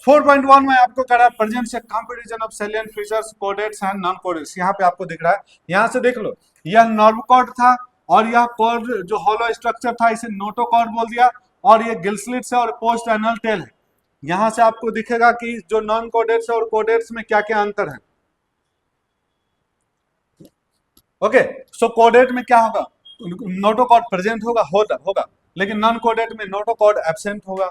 4.1 में आपको कह रहा है प्रेजेंट से comparison of salient features कोडेट्स and non कोडेट्स। यहाँ पे आपको दिख रहा है, यहाँ से देख लो, यह नर्व कॉर्ड था और यह कॉर्ड जो हॉलो स्ट्रक्चर था इसे नोटोकॉर्ड बोल दिया, और ये गिल स्लिट्स है और पोस्ट एनल टेल है। यहाँ से आपको दिखेगा कि जो नॉन कोडेट्स है और कोडेट्स में क्या क्या अंतर है। ओके, सो कोडेट में क्या होगा, नोटोकॉर्ड प्रेजेंट होगा, लेकिन नॉन कोडेट में नोटोकॉर्ड एब्सेंट होगा।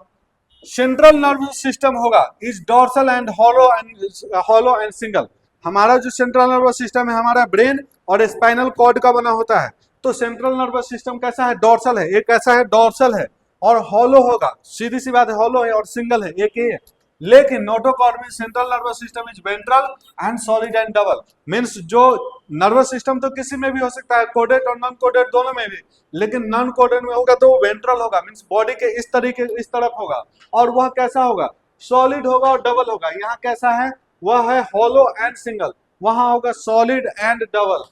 सेंट्रल नर्वस सिस्टम होगा is dorsal and hollow and single. हमारा जो सेंट्रल नर्वस सिस्टम है हमारा ब्रेन और स्पाइनल कॉर्ड का बना होता है। तो सेंट्रल नर्वस सिस्टम कैसा है, डोर्सल है, एक कैसा है, डोर्सल है और हॉलो होगा, सीधी सी बात है, हॉलो है और सिंगल है, एक ही है। लेकिन नोटोकॉर्ड में central nervous system is ventral and solid and double, means जो नर्वस सिस्टम तो किसी में भी हो सकता है, कोडेट और नॉन कोडेट दोनों में भी, लेकिन नॉन कोडेट में होगा तो वो वेंट्रल होगा, मींस बॉडी के इस तरीके इस तरफ होगा, और वह कैसा होगा, सॉलिड होगा और डबल होगा। यहाँ कैसा है, वह है हॉलो एंड सिंगल, वहां होगा solid and double.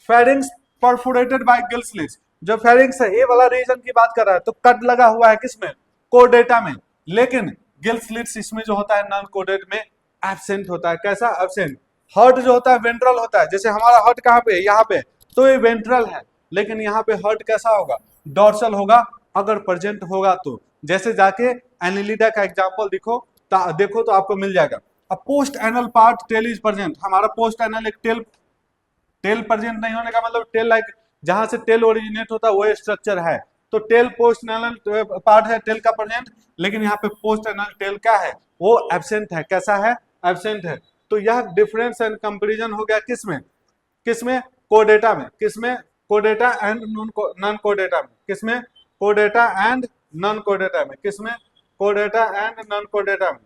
Pharynx perforated bye gill slits, जो फेरिंग्स है ये वाला रीजन की बात कर रहा है, तो कट लगा हुआ है किसमें, कोडेटा में, लेकिन गिल स्लिट्स इसमें जो होता है नॉन कोडेट में एब्सेंट होता है। कैसा एब्सेंट, हर्ट जो होता है वेंट्रल होता है, जैसे हमारा हर्ट कहाँ पे, यहाँ पे, तो ये वेंट्रल है, लेकिन यहाँ पे हर्ट कैसा होगा, डोर्सल होगा, अगर प्रेजेंट होगा तो। जैसे जाके एनिलिडा का एग्जांपल देखो तो आपको मिल जाएगा। अब post anal part tail is present, हमारा पोस्ट एनल एक टेल प्रेजेंट नहीं होने का मतलब टेल लाइक, जहां से टेल ओरिजिनेट होता है वो स्ट्रक्चर है, तो टेल पोस्ट एनल पार्ट है टेल का प्रेजेंट, लेकिन यहाँ पे पोस्ट एनल टेल क्या है, वो एब्सेंट है। कैसा है, एब्सेंट है। तो यह डिफरेंस एंड कंपैरिजन हो गया किसमें कोडेटा में, किसमें कोडेटा एंड नॉन कोडेटा में, किसमें कोडेटा एंड नॉन कोडेटा में, किसमें कोडेटा एंड नॉन कोडेटा में।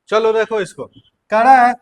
चलो देखो इसको, कह रहा है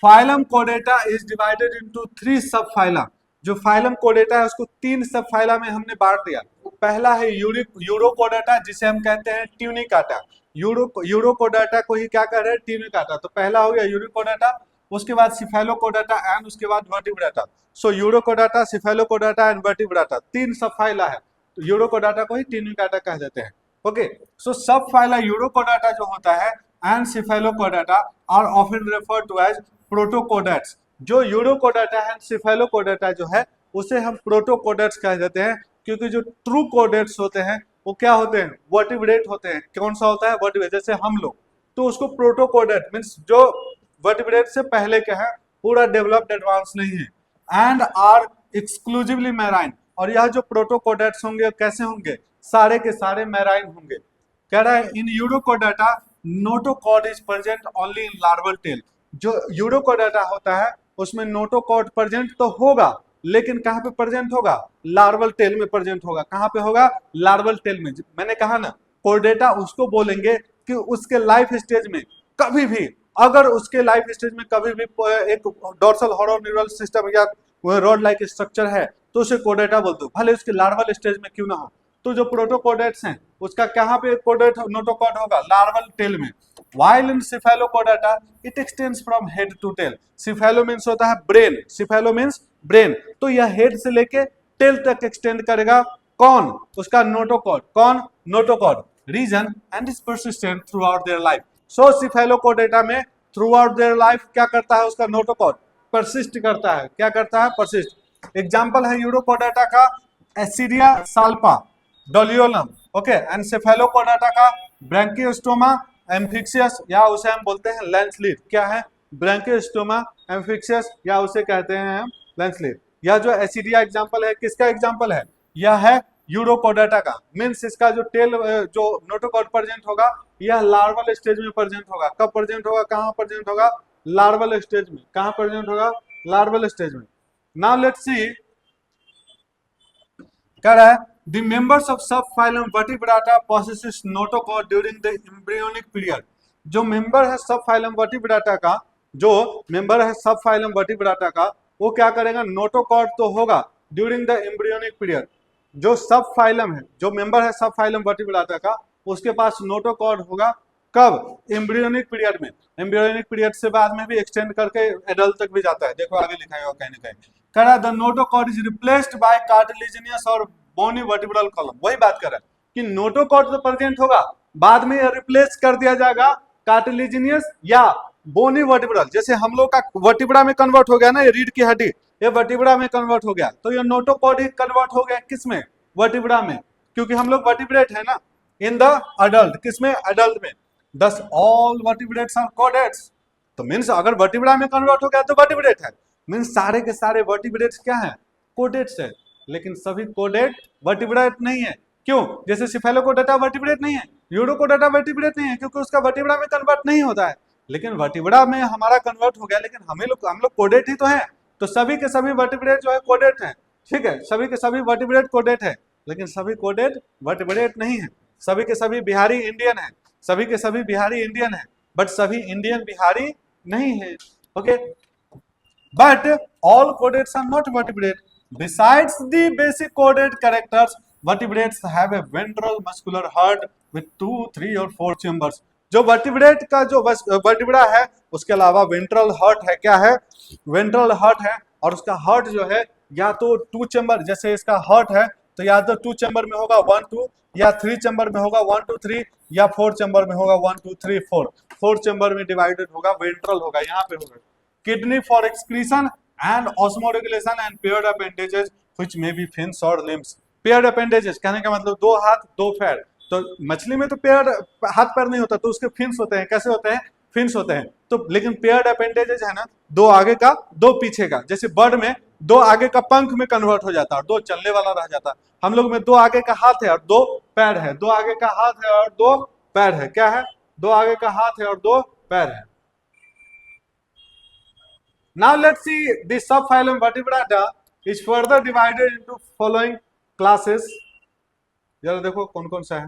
फाइलम कोडेटा इज डिवाइडेड इनटू 3 सब फाइलम। जो फाइलम कोडेटा है उसको 3 सब फाइला में हमने बांट दिया। पहला है यूरोकोडेटा, जिसे हम कहते हैं ट्यूनिकाटा। यूरोकोडेटा को ही क्या कह रहे हैं, ट्यूनिकाटा। तो पहला हो गया यूरोकोडेटा, उसके बाद सिफेलोकोडेटा एंड उसके बाद Vertebrata. So Urochordata, Cephalochordata and Vertebrata 3 सब फाइला है, तो यूरोकोडेटा को ही ट्यूनिकाटा कह देते हैं। ओके, सो सब फाइला यूरोकोडेटा जो होता है and Cephalochordata are often referred to as protochordates. जो यूरोकोडेटा है, सिफेलोकोडेटा जो है उसे हम प्रोटोकोडेट्स कह देते हैं, क्योंकि जो ट्रू कोडेट्स होते हैं वो क्या होते हैं, वर्टिब्रेट होते हैं। कौन सा होता है, वर्टिब्रेट, जैसे हम लोग, तो उसको प्रोटोकोडेट मींस जो वर्टिब्रेट से पहले के हैं, पूरा डेवलप्ड एडवांस नहीं है। एंड आर एक्सक्लूसिवली मैराइन, और यह जो प्रोटोकोडेट्स होंगे कैसे होंगे, सारे के सारे मैराइन होंगे। कह रहा है in Urochordata notochord is present only in larval tail. जो यूरोकोडेटा होता है उसमें नोटोकॉर्ड प्रेजेंट तो होगा, लेकिन कहां पे प्रेजेंट होगा, लार्वल टेल में प्रेजेंट होगा। कहां पे होगा, लार्वल टेल में। मैंने कहा ना, कोडेटा उसको बोलेंगे कि उसके लाइफ स्टेज में कभी भी, अगर उसके लाइफ स्टेज में कभी भी एक डोर्सल हॉलो न्यूरल सिस्टम या रॉड लाइक स्ट्रक्चर है तो उसे कोडेटा बोलते हो, भले उसके लार्वल स्टेज में क्यों ना हो। तो जो प्रोटोकोडेट्स हैं उसका कहां पे कोडेट नोटोकॉर्ड होगा, लार्वल टेल में। While in cephalochordata it extends from head to tail. Cephalo means होता है ब्रेन, cephalo means ब्रेन, तो यह हेड से लेके टेल तक एक्सटेंड करेगा। कौन, उसका नोटोकॉर्ड। कौन, notochord. Region and is persistent throughout their life. So Cephalochordata में थ्रू आउट देयर लाइफ क्या करता है, उसका नोटोकॉर्ड परसिस्ट करता है। क्या करता है, परसिस्ट। एग्जाम्पल है यूरोकोडेटा का एसिडिया साल्पा, डोलियोलम, ओके, एनसेफेलोपोडाटा का ब्रैंकियोस्टोमा एम्फिक्सियस, या उसे हम बोलते हैं लैंसलीट। क्या है? ब्रैंकियोस्टोमा एम्फिक्सियस, या उसे कहते हैं हम लैंसलीट। यह जो एसिडिया एग्जांपल है, किसका एग्जांपल है? यह है यूरोकोडाटा का। मीन्स इसका जो टेल, जो नोटोकॉर्ड प्रेजेंट होगा, यह लार्वल स्टेज में प्रेजेंट होगा। कब प्रेजेंट होगा? कहाँ प्रेजेंट होगा? लार्वल स्टेज में। कहाँ प्रेजेंट होगा? लार्वल स्टेज में। नाउ लेट्स सी, कह रहा है the members of subphylum Vertebrata possess notochord during the embryonic period. जो मेंबर है सब फाइलम वर्टिब्राटा का, जो मेंबर है सब फाइलम वर्टिब्राटा का, वो क्या करेगा? नोटोकॉर्ड तो होगा ड्यूरिंग द एम्ब्रियोनिक पीरियड। जो सब फाइलम है, जो मेंबर है सब फाइलम वर्टिब्राटा का, उसके पास नोटोकॉर्ड होगा कब? एम्ब्रियोनिक पीरियड में। एम्ब्रियोनिक पीरियड से बाद में भी एक्सटेंड करके एडल्ट तक भी जाता है। देखो आगे लिखा है कहीं ना कहीं, कह रहा है the notochord is replaced by cartilaginous और बोनी वर्टिब्रल कॉलम। वही बात कर रहा है कि नोटोकॉर्ड तो प्रेजेंट होगा, बाद में रिप्लेस कर दिया जाएगा कार्टिलेजिनियस या बोनी वर्टिब्रल। जैसे हम लोग का वर्टिब्रा में कन्वर्ट हो गया ना, ये रीढ़ की हड्डी, ये वर्टिब्रा में कन्वर्ट हो गया, तो ये नोटोकॉर्ड ही कन्वर्ट हो गया किसमें? वर्टिब्रा में, क्योंकि हम लोग वर्टिब्रेट है ना इन द अडल्ट। किसमें? अडल्ट में। दस ऑल वर्टिब्रेट्स आर कोडेट्स। तो मीन्स अगर वर्टिब्रा में कन्वर्ट हो गया तो वर्टिब्रेट है। मीन्स सारे के सारे वर्टिब्रेट्स क्या है? कोडेट्स है। लेकिन सभी कोडेट वर्टिब्रेट नहीं है। क्यों? जैसे सिफेलोकोडाटा वर्टिब्रेट नहीं है, यूरोकोडाटा वर्टिब्रेट नहीं है, क्योंकि उसका वर्टिब्रा में कन्वर्ट नहीं होता है। लेकिन वर्टिब्रा में हमारा कन्वर्ट हो गया, लेकिन हम लोग कोडेट ही तो हैं। तो सभी के सभी वर्टिब्रेट जो है कोडेट है। ठीक है, सभी के सभी वर्टिब्रेट कोडेट है, लेकिन सभी कोडेट वर्टिब्रेट नहीं है। सभी के सभी बिहारी इंडियन है, सभी के सभी बिहारी इंडियन है, बट सभी इंडियन बिहारी नहीं है। Okay, but all codates are not vertebrate. Besides the basic coded characters, vertebrates have a ventral muscular heart with 2, 3 और 4 chambers. जो वर्टिब्रेट का जो वर्टिब्रा है, उसके अलावा वेंट्रल हार्ट है। क्या है? वेंट्रल हार्ट है, और उसका हार्ट जो है या तो 2 चैम्बर, जैसे इसका हार्ट है तो या तो 2 चैम्बर में होगा 1, 2, या 3 चैम्बर में होगा 1, 2, 3, या 4 चैम्बर में होगा 1, 2, 3, 4। 4 चैम्बर में डिवाइडेड होगा, वेंट्रल होगा, यहाँ पे होगा। Kidney for excretion and osmoregulation and paired appendages which may be fins or limbs. Paired appendages कहने का मतलब 2 हाथ 2 पैर। तो मछली में तो पेयर्ड हाथ पैर नहीं होता, तो उसके फिन्स होते हैं। कैसे होते हैं? फिन्स होते हैं। तो लेकिन पेयर्ड अपेंडेजेस है ना, 2 आगे का 2 पीछे का। जैसे बर्ड में 2 आगे का पंख में कन्वर्ट हो जाता है और 2 चलने वाला रह जाता है। हम लोग में 2 आगे का हाथ है और 2 पैर है। 2 आगे का हाथ है और 2 पैर है। क्या है? 2 आगे का हाथ है और 2 पैर है। Now let's see the subphylum Vertebrata is further divided into following classes. जरा देखो कौन कौन सा है।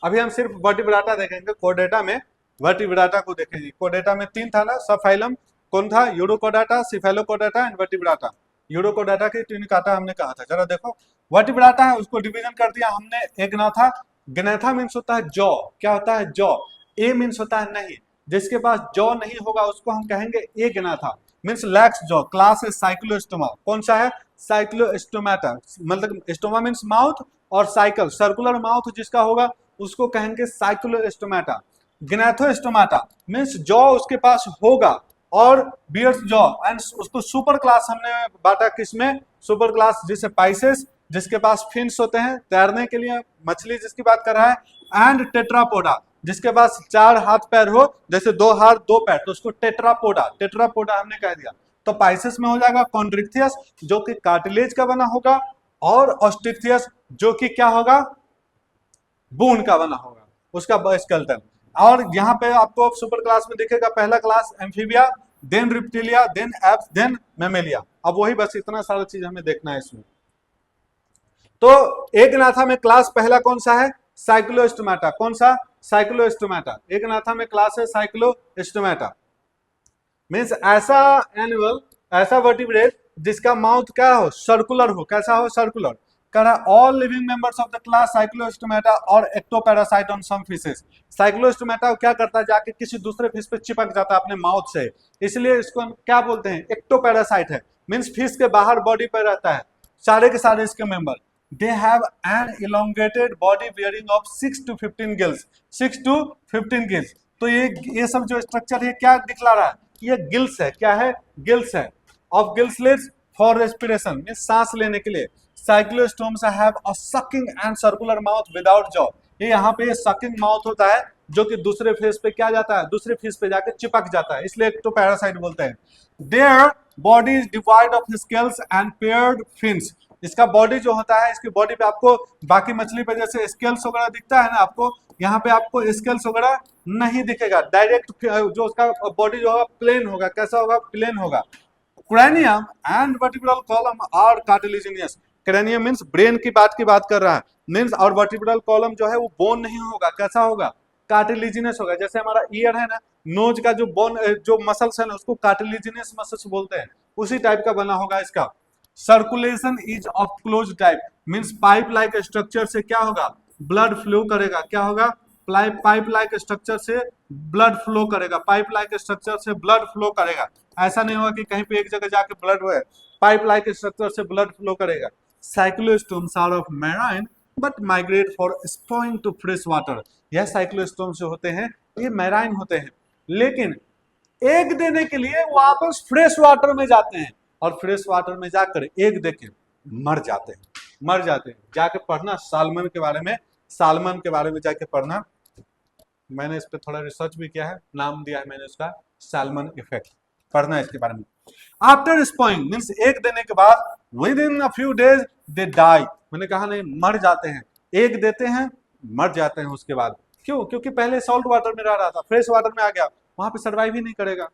अभी हम सिर्फ वर्टिब्राटा देखेंगे। कोडेटा में वर्टिब्राटा को देखेंगे। कोडेटा में 3 था ना सबफाइलम, कौन था? Urochordata, Cephalochordata and वर्टिब्राटा। यूरोकोडाटा की ट्यूनिकाटा हमने कहा था। जरा देखो, वर्टिब्राटा है उसको डिवीजन कर दिया हमने एग्नाथा। ग्नेथा मीन्स होता है जॉ। क्या होता है? जॉ। ए मीन्स होता है नहीं। जिसके पास जॉ नहीं होगा उसको हम कहेंगे एग्नाथा, मीन्स लैक्स जॉ। क्लास है साइक्लोस्टोमा। कौन सा है? साइक्लोस्टोमाटा। मतलब स्टोमा मीन्स माउथ, और साइकिल सर्कुलर माउथ जिसका होगा उसको कहेंगे साइक्लोस्टोमाटा। ग्नेथोस्टोमाटा मीन्स जॉ उसके पास होगा और बियर्स जॉ, एंड उसको सुपर क्लास हमने बांटा किसमें? सुपर क्लास जिसे पाइसेस, जिसके पास फिन्स होते हैं तैरने के लिए, मछली जिसकी बात कर रहा है, एंड टेट्रापोडा जिसके पास 4 हाथ पैर हो, जैसे 2 हाथ 2 पैर, तो उसको टेट्रापोडा, टेट्रापोडा हमने कह दिया। तो पाइसेस में हो जाएगा कॉन्ड्रिक्थियस जो कि कार्टिलेज का बना होगा, और ऑस्ट्रिक्थियस जो कि क्या होगा? बोन का बना होगा, उसका स्केलेटन। और यहाँ पे आपको सुपर क्लास में दिखेगा पहला class Amphibia, then Reptilia, then Aves, then Mammalia. अब वही बस इतना सारा चीज हमें देखना है इसमें। तो एग्नाथा में क्लास पहला कौन सा है? साइक्लोस्टोमाटा। कौन सा? साइक्लोस्टोमाटा। एग्नाथा में क्लास है साइक्लोस्टोमाटा। मीन्स ऐसा एनिमल, ऐसा वर्टिब्रेट जिसका माउथ क्या हो? सर्कुलर हो। कैसा हो? सर्कुलर। कह रहा all living members of the class Cyclostomata are ectoparasite on some fishes. Cyclostomata क्या करता है? जाके किसी दूसरे फिश पे चिपक जाता है अपने माउथ से, इसलिए इसको हम क्या बोलते हैं? एक्टोपैरासाइट है। मीन्स फिश के बाहर बॉडी पर रहता है। सारे के सारे इसके member, they have an elongated body bearing of 6 to 15 gills। 6 to 15 gills। तो ये सब जो स्ट्रक्चर है क्या दिखला रहा है? ये गिल्स है। क्या है? गिल्स है। Of gill slits for respiration means सांस लेने के लिए। Cyclostomes have a sucking and circular mouth without jaw. ये यहाँ पे सकिंग माउथ होता है जो कि दूसरे फेस पे क्या जाता है, दूसरे फेस पे जाके चिपक जाता है, इसलिए एक तो पैरासाइट बोलते हैं। Their body is divide of scales and paired fins. इसका बॉडी जो होता है, इसकी बॉडी पे आपको बाकी मछली पे जैसे स्केल्स वगैरह दिखता है ना, आपको यहाँ पे आपको स्केल्स वगैरह नहीं दिखेगा। डायरेक्ट जो उसका बॉडी जो होगा प्लेन होगा। कैसा होगा? प्लेन होगा। Cranium and vertebral column are cartilaginous. Cranium means brain की बात कर रहा है, मींस और वर्टिब्रल कॉलम जो है वो बोन नहीं होगा। कैसा होगा? कार्टिलेजिनस होगा। जैसे हमारा ईयर है ना, नोज का जो बोन जो मसल्स है ना उसको कार्टिलेजिनस मसल्स बोलते हैं, उसी टाइप का बना होगा इसका। Circulation is of close type means pipe like structure से क्या होगा? ब्लड फ्लो करेगा। क्या होगा? पाइप लाइक स्ट्रक्चर से ब्लड फ्लो करेगा। पाइप लाइक स्ट्रक्चर से ब्लड फ्लो करेगा। ऐसा नहीं होगा कि कहीं पे एक जगह जाके ब्लड हुए, पाइप लाइक स्ट्रक्चर से ब्लड फ्लो करेगा। Cyclostomes are of marine but migrate for spawning to fresh water. यह साइक्लोस्टोम्स जो होते हैं ये मैराइन होते हैं, लेकिन एग देने के लिए वापस फ्रेश वाटर में जाते हैं और फ्रेश वाटर में जाकर एग देके मर जाते हैं। मर जाते हैं। जाके पढ़ना सालमन के बारे में, सालमन के बारे में जाके पढ़ना। मैंने इस पे थोड़ा रिसर्च भी किया है, नाम दिया है मैंने उसका सैल्मन इफेक्ट, पढ़ना इसके बारे में। आफ्टर स्पॉइंग मींस एग देने के बाद within a few days they die. मैंने कहा नहीं, मर जाते हैं। एग देते हैं, मर जाते हैं उसके बाद। क्यों? क्योंकि पहले सॉल्ट वाटर में रह रहा था, फ्रेश वाटर में आ गया, वहां पे सर्वाइव ही नहीं करेगा।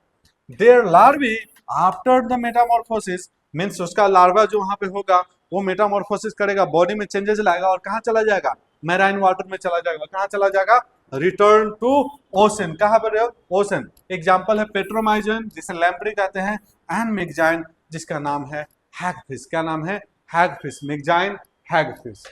Their larvae after the metamorphosis means उसका लार्वा जो वहां पे होगा वो मेटामॉर्फोसिस करेगा, बॉडी में चेंजेस लाएगा और कहाँ चला जाएगा? मैराइन वाटर में चला जाएगा। कहाँ चला जाएगा? Return to ocean. कहाँ पर? ओशन। एग्जाम्पल है पेट्रोमाइजन जिसे लैम्प्री कहते हैं, एंड मिगजाइन जिसका नाम है हैगफिश। क्या नाम है? हैगफिश। मिगजाइन, हैगफिश।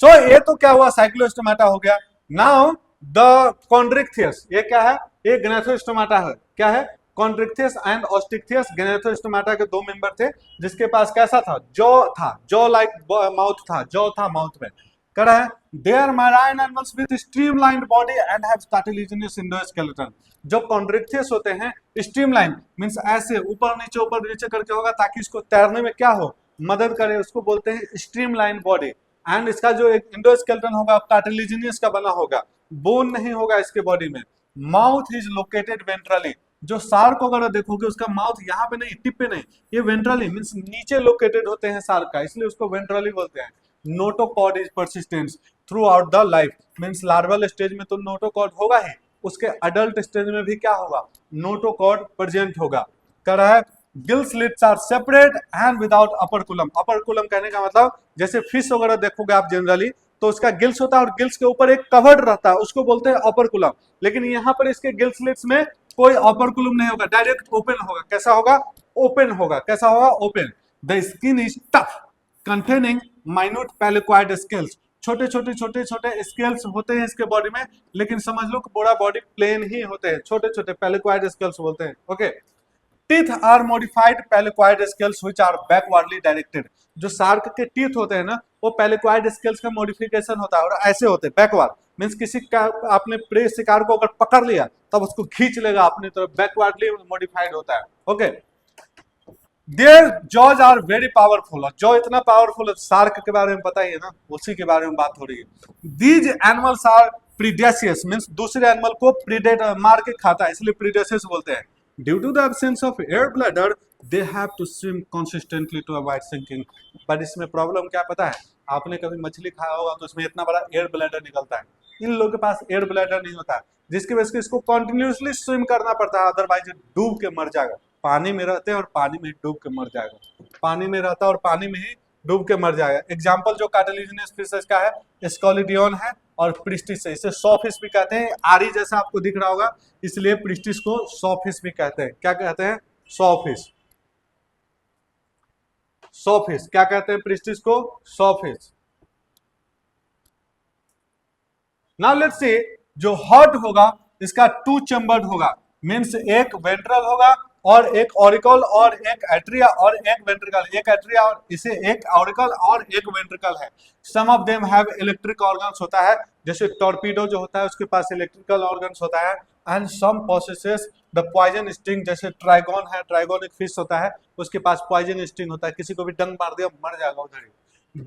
सो ये तो क्या हुआ? साइक्लोस्टोमाटा हो गया। नाउ द कॉन्ड्रिक्थियस, ये क्या है? ये गनेथोस्टोमाटा है। क्या है? कॉन्ड्रिक्थियस एंड ऑस्टिक्थियस। गनेथोस्टोमाटा के दो मेंबर थे जिसके पास कैसा था? जॉ था, जॉ लाइक माउथ था, जॉ था माउथ में। कह रहा है they're marine animals with streamlined body and have cartilaginous endoskeleton. जो कॉन्ड्रिक्थियस होते हैं स्ट्रीमलाइन मींस ऐसे ऊपर नीचे करके होगा ताकि इसको तैरने में क्या हो? मदद करे, उसको बोलते हैं स्ट्रीमलाइन बॉडी। एंड इसका जो एक इंडोस्केलेटन होगा कार्टिलेजिनियस का बना होगा, बोन नहीं होगा इसके बॉडी में। Mouth is located ventrally. जो शार्क को अगर देखोगे उसका माउथ यहाँ पे नहीं, टिप पे नहीं, ये वेंट्रली मींस नीचे लोकेटेड होते हैं शार्क का, इसलिए उसको वेंट्रली बोलते हैं। Notochord is persistence through out the life means larval stage में तो नोटोकॉर्ड होगा ही, उसके अडल्ट स्टेज में भी क्या होगा? नोटोकॉर्ड प्रेजेंट होगा। कह रहा है gill slits are separate and without operculum. Operculum कहने का मतलब जैसे फिश वगैरह देखोगे आप जनरली तो उसका गिल्स होता है और गिल्स के ऊपर एक कवर्ड रहता है, उसको बोलते हैं अपर्कुलम। लेकिन यहाँ पर इसके गिल स्लिट्स में कोई अपर्कुलम नहीं होगा, डायरेक्ट ओपन होगा। कैसा होगा? ओपन होगा। कैसा होगा? Open. The skin is tough containing minute placoid scales. छोटे छोटे स्केल्स होते हैं इसके बॉडी में, लेकिन समझ लो कि पूरा बॉडी प्लेन ही होते हैं, छोटे छोटे पेलिकॉइड स्केल्स बोलते हैं। Okay. Teeth are modified placoid scales which are backwardly directed. जो शार्क के टीथ होते हैं ना वो पेलिकॉइड स्केल्स का मॉडिफिकेशन होता है और ऐसे होते हैं बैकवर्ड मींस किसी का आपने प्रे शिकार को अगर पकड़ लिया तब उसको खींच लेगा अपनी तरफ, बैकवर्डली मॉडिफाइड होता है। Okay. Their jaws are very powerful. Jaw इतना पावरफुल है, शार्क के बारे में पता ही है ना, उसी के बारे में बात हो रही है। दीज एनिमल्स आर प्रीडेशियस मींस दूसरे एनिमल को प्रीडेट मार के खाता है, इसलिए प्रीडेशियस बोलते हैं। Due to the absence of air bladder they have to swim consistently to avoid sinking. But इसमें प्रॉब्लम क्या पता है? आपने कभी मछली खाया होगा तो उसमें इतना बड़ा एयर ब्लैडर निकलता है, इन लोगों के पास एयर ब्लैडर नहीं होता, जिसकी वजह से इसको कंटिन्यूअसली स्विम करना पड़ता है, अदरवाइज डूब के मर जाएगा। पानी में रहते हैं और पानी में डूब के मर जाएगा, पानी में रहता है और पानी में ही डूब के मर जाएगा। एग्जाम्पल जो कार्टिलेजिनस फिशेस का है स्कॉलिडियन है और प्रिस्टिस है, इसे सॉ फिश भी कहते हैं। आरी जैसा आपको दिख रहा होगा इसलिए प्रिस्टिस को सॉ फिश भी कहते हैं। क्या कहते हैं? Saw fish. सॉ फिश क्या कहते हैं? प्रिस्टिस को सॉ फिश। नाउ लेट्स सी जो हार्ट होगा इसका टू चैम्बर्ड होगा मींस एक वेंट्रल होगा और एक ऑरिकल और एक एट्रिया और एक वेंट्रिकल, एक एट्रिया और इसे एक ऑरिकल और एक वेंट्रिकल है। Some of them have electric organs होता है, जैसे टॉर्पीडो जो होता है उसके पास इलेक्ट्रिकल ऑर्गन्स होता है। And some possesses the poison sting, जैसे ट्राइगोन है, ट्राइगोन एक फिश होता है, उसके पास पॉइजन स्टिंग होता है, किसी को भी डंक मार दिया मर जाएगा उधर ही।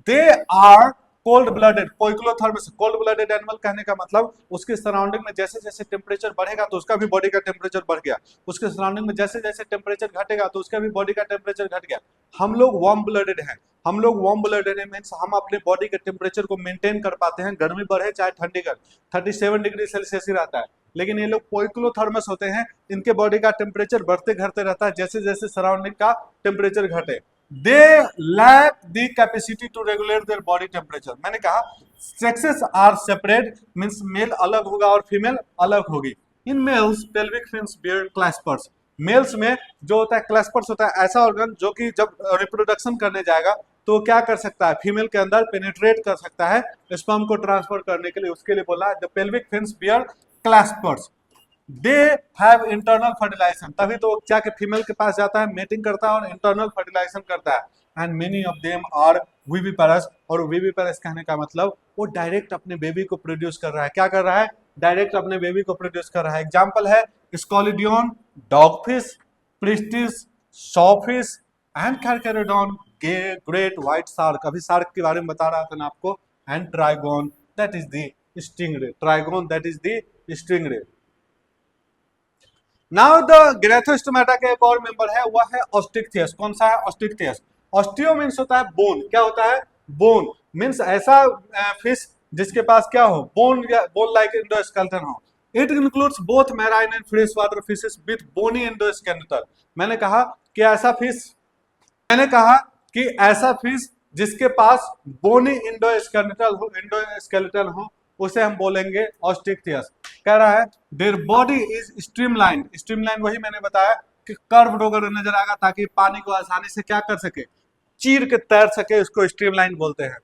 They are cold blooded, poikilothermous, cold blooded animal कहने का मतलब उसके सराउंडिंग में जैसे जैसे टेम्परेचर बढ़ेगा तो उसका भी बॉडी का टेम्परेचर बढ़ गया, उसके सराउंडिंग में जैसे जैसे टेम्परेचर घटेगा तो उसका भी बॉडी का टेम्परेचर घट गया। हम लोग वार्म ब्लडेड हैं, हम लोग वार्म ब्लडेड है मीन्स हम अपने बॉडी के टेम्परेचर को मेंटेन कर पाते हैं, गर्मी बढ़े चाहे ठंडी कर, 37 डिग्री सेल्सियस ही रहता है। लेकिन ये लोग पोइक्लोथर्मस होते हैं, इनके बॉडी का टेम्परेचर बढ़ते घटते रहता है जैसे जैसे सराउंडिंग का टेम्परेचर घटे। They lack the capacity to regulate their body temperature. मैंने कहा sexes are separate means male अलग होगा और फीमेल अलग होगी। In males pelvic fins bear claspers, males में जो होता है क्लैस्पर्स होता है ऐसा ऑर्गन जो कि जब रिप्रोडक्शन करने जाएगा तो क्या कर सकता है, फीमेल के अंदर पेनिट्रेट कर सकता है स्पर्म को ट्रांसफर करने के लिए, उसके लिए बोला the pelvic fins bear claspers. They have internal fertilisation, तभी तो वो जाके फीमेल के पास जाता है, मेटिंग करता है और इंटरनल फर्टिलाइजेशन करता है। And many of them are viviparous, और विविपेरस कहने का मतलब वो डायरेक्ट अपने बेबी को प्रोड्यूस कर रहा है। क्या कर रहा है, डायरेक्ट अपने बेबी को प्रोड्यूस कर रहा है। एग्जाम्पल है Scoliodon, dogfish, Pristis, sawfish and Carcharodon, great white shark, अभी शार्क के बारे में बता रहा था ना आपको, and Trygon that is the stingray, Trygon that is the stingray. Now the Gnathostomata के एक और मेंबर है, वह है ऑस्टिक्थियस। कौन सा है, ऑस्टिक्थियस। ऑस्टियो मीन्स होता है बोन, क्या होता है, बोन मीन्स ऐसा फिश जिसके पास क्या हो, बोन या बोन लाइक एंडोस्केलेटन हो। It includes both marine and fresh water fishes with bony endoskeleton. मैंने कहा कि ऐसा फिश, मैंने कहा कि ऐसा फिश जिसके पास बोनी एंडोस्केलेटन हो उसे हम बोलेंगे ऑस्टिक्थियस। कह रहा है their body is streamline, streamline वही मैंने बताया कि कर्व्ड होकर नजर आएगा ताकि पानी को आसानी से क्या कर सके, चीर के तैर सके, उसको स्ट्रीमलाइन बोलते हैं।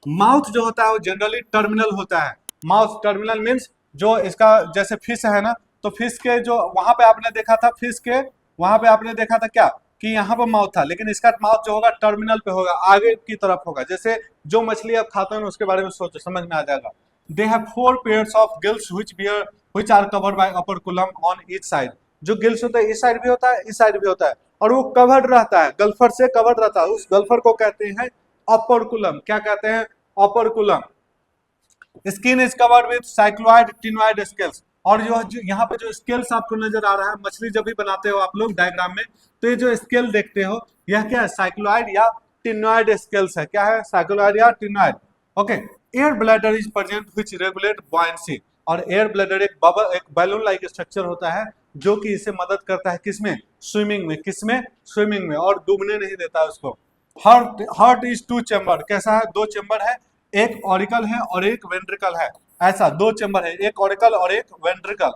माउथ जो होता है वो जनरली टर्मिनल होता है। माउथ टर्मिनल मीन्स जो इसका जैसे फिश है ना, तो फिश के जो वहां पे आपने देखा था, फिश के वहां पे आपने देखा था क्या कि यहाँ पर माउथ था, लेकिन इसका माउथ जो होगा टर्मिनल पे होगा, आगे की तरफ होगा। जैसे जो मछली आप खाते हैं उसके बारे में सोचो, समझ में आ जाएगा। They have 4 pairs of gills which are covered by operculum on each side. जो गिल्स होता है इस साइड भी होता है, इस साइड भी होता है, और वो कवर्ड रहता है, गल्फर से कवर्ड रहता है। उस गल्फर को कहते हैं ओपर्कुलम। क्या कहते हैं, operculum. Skin is covered with cycloid ctenoid scales. और जो यहाँ पे जो स्केल्स आपको नजर आ रहा है, मछली जब भी बनाते हो आप लोग डायग्राम में, तो ये जो स्केल देखते हो यह क्या है, साइक्लोइड या टिनोइड स्केल्स है। क्या है, साइक्लोइड या ctenoid. Okay. Air bladder is present which regulate buoyancy. और एयर ब्लैडर एक बबल, एक बैलून लाइक स्ट्रक्चर होता है जो कि इसे मदद करता है किसमें, स्विमिंग में। किसमें, स्विमिंग में, और डूबने नहीं देता उसको। हार्ट इज 2 चैम्बर, कैसा है, 2 चैम्बर है, एक ऑरिकल है और एक वेंट्रिकल है। ऐसा 2 चैम्बर है, एक ऑरिकल और एक ventricle.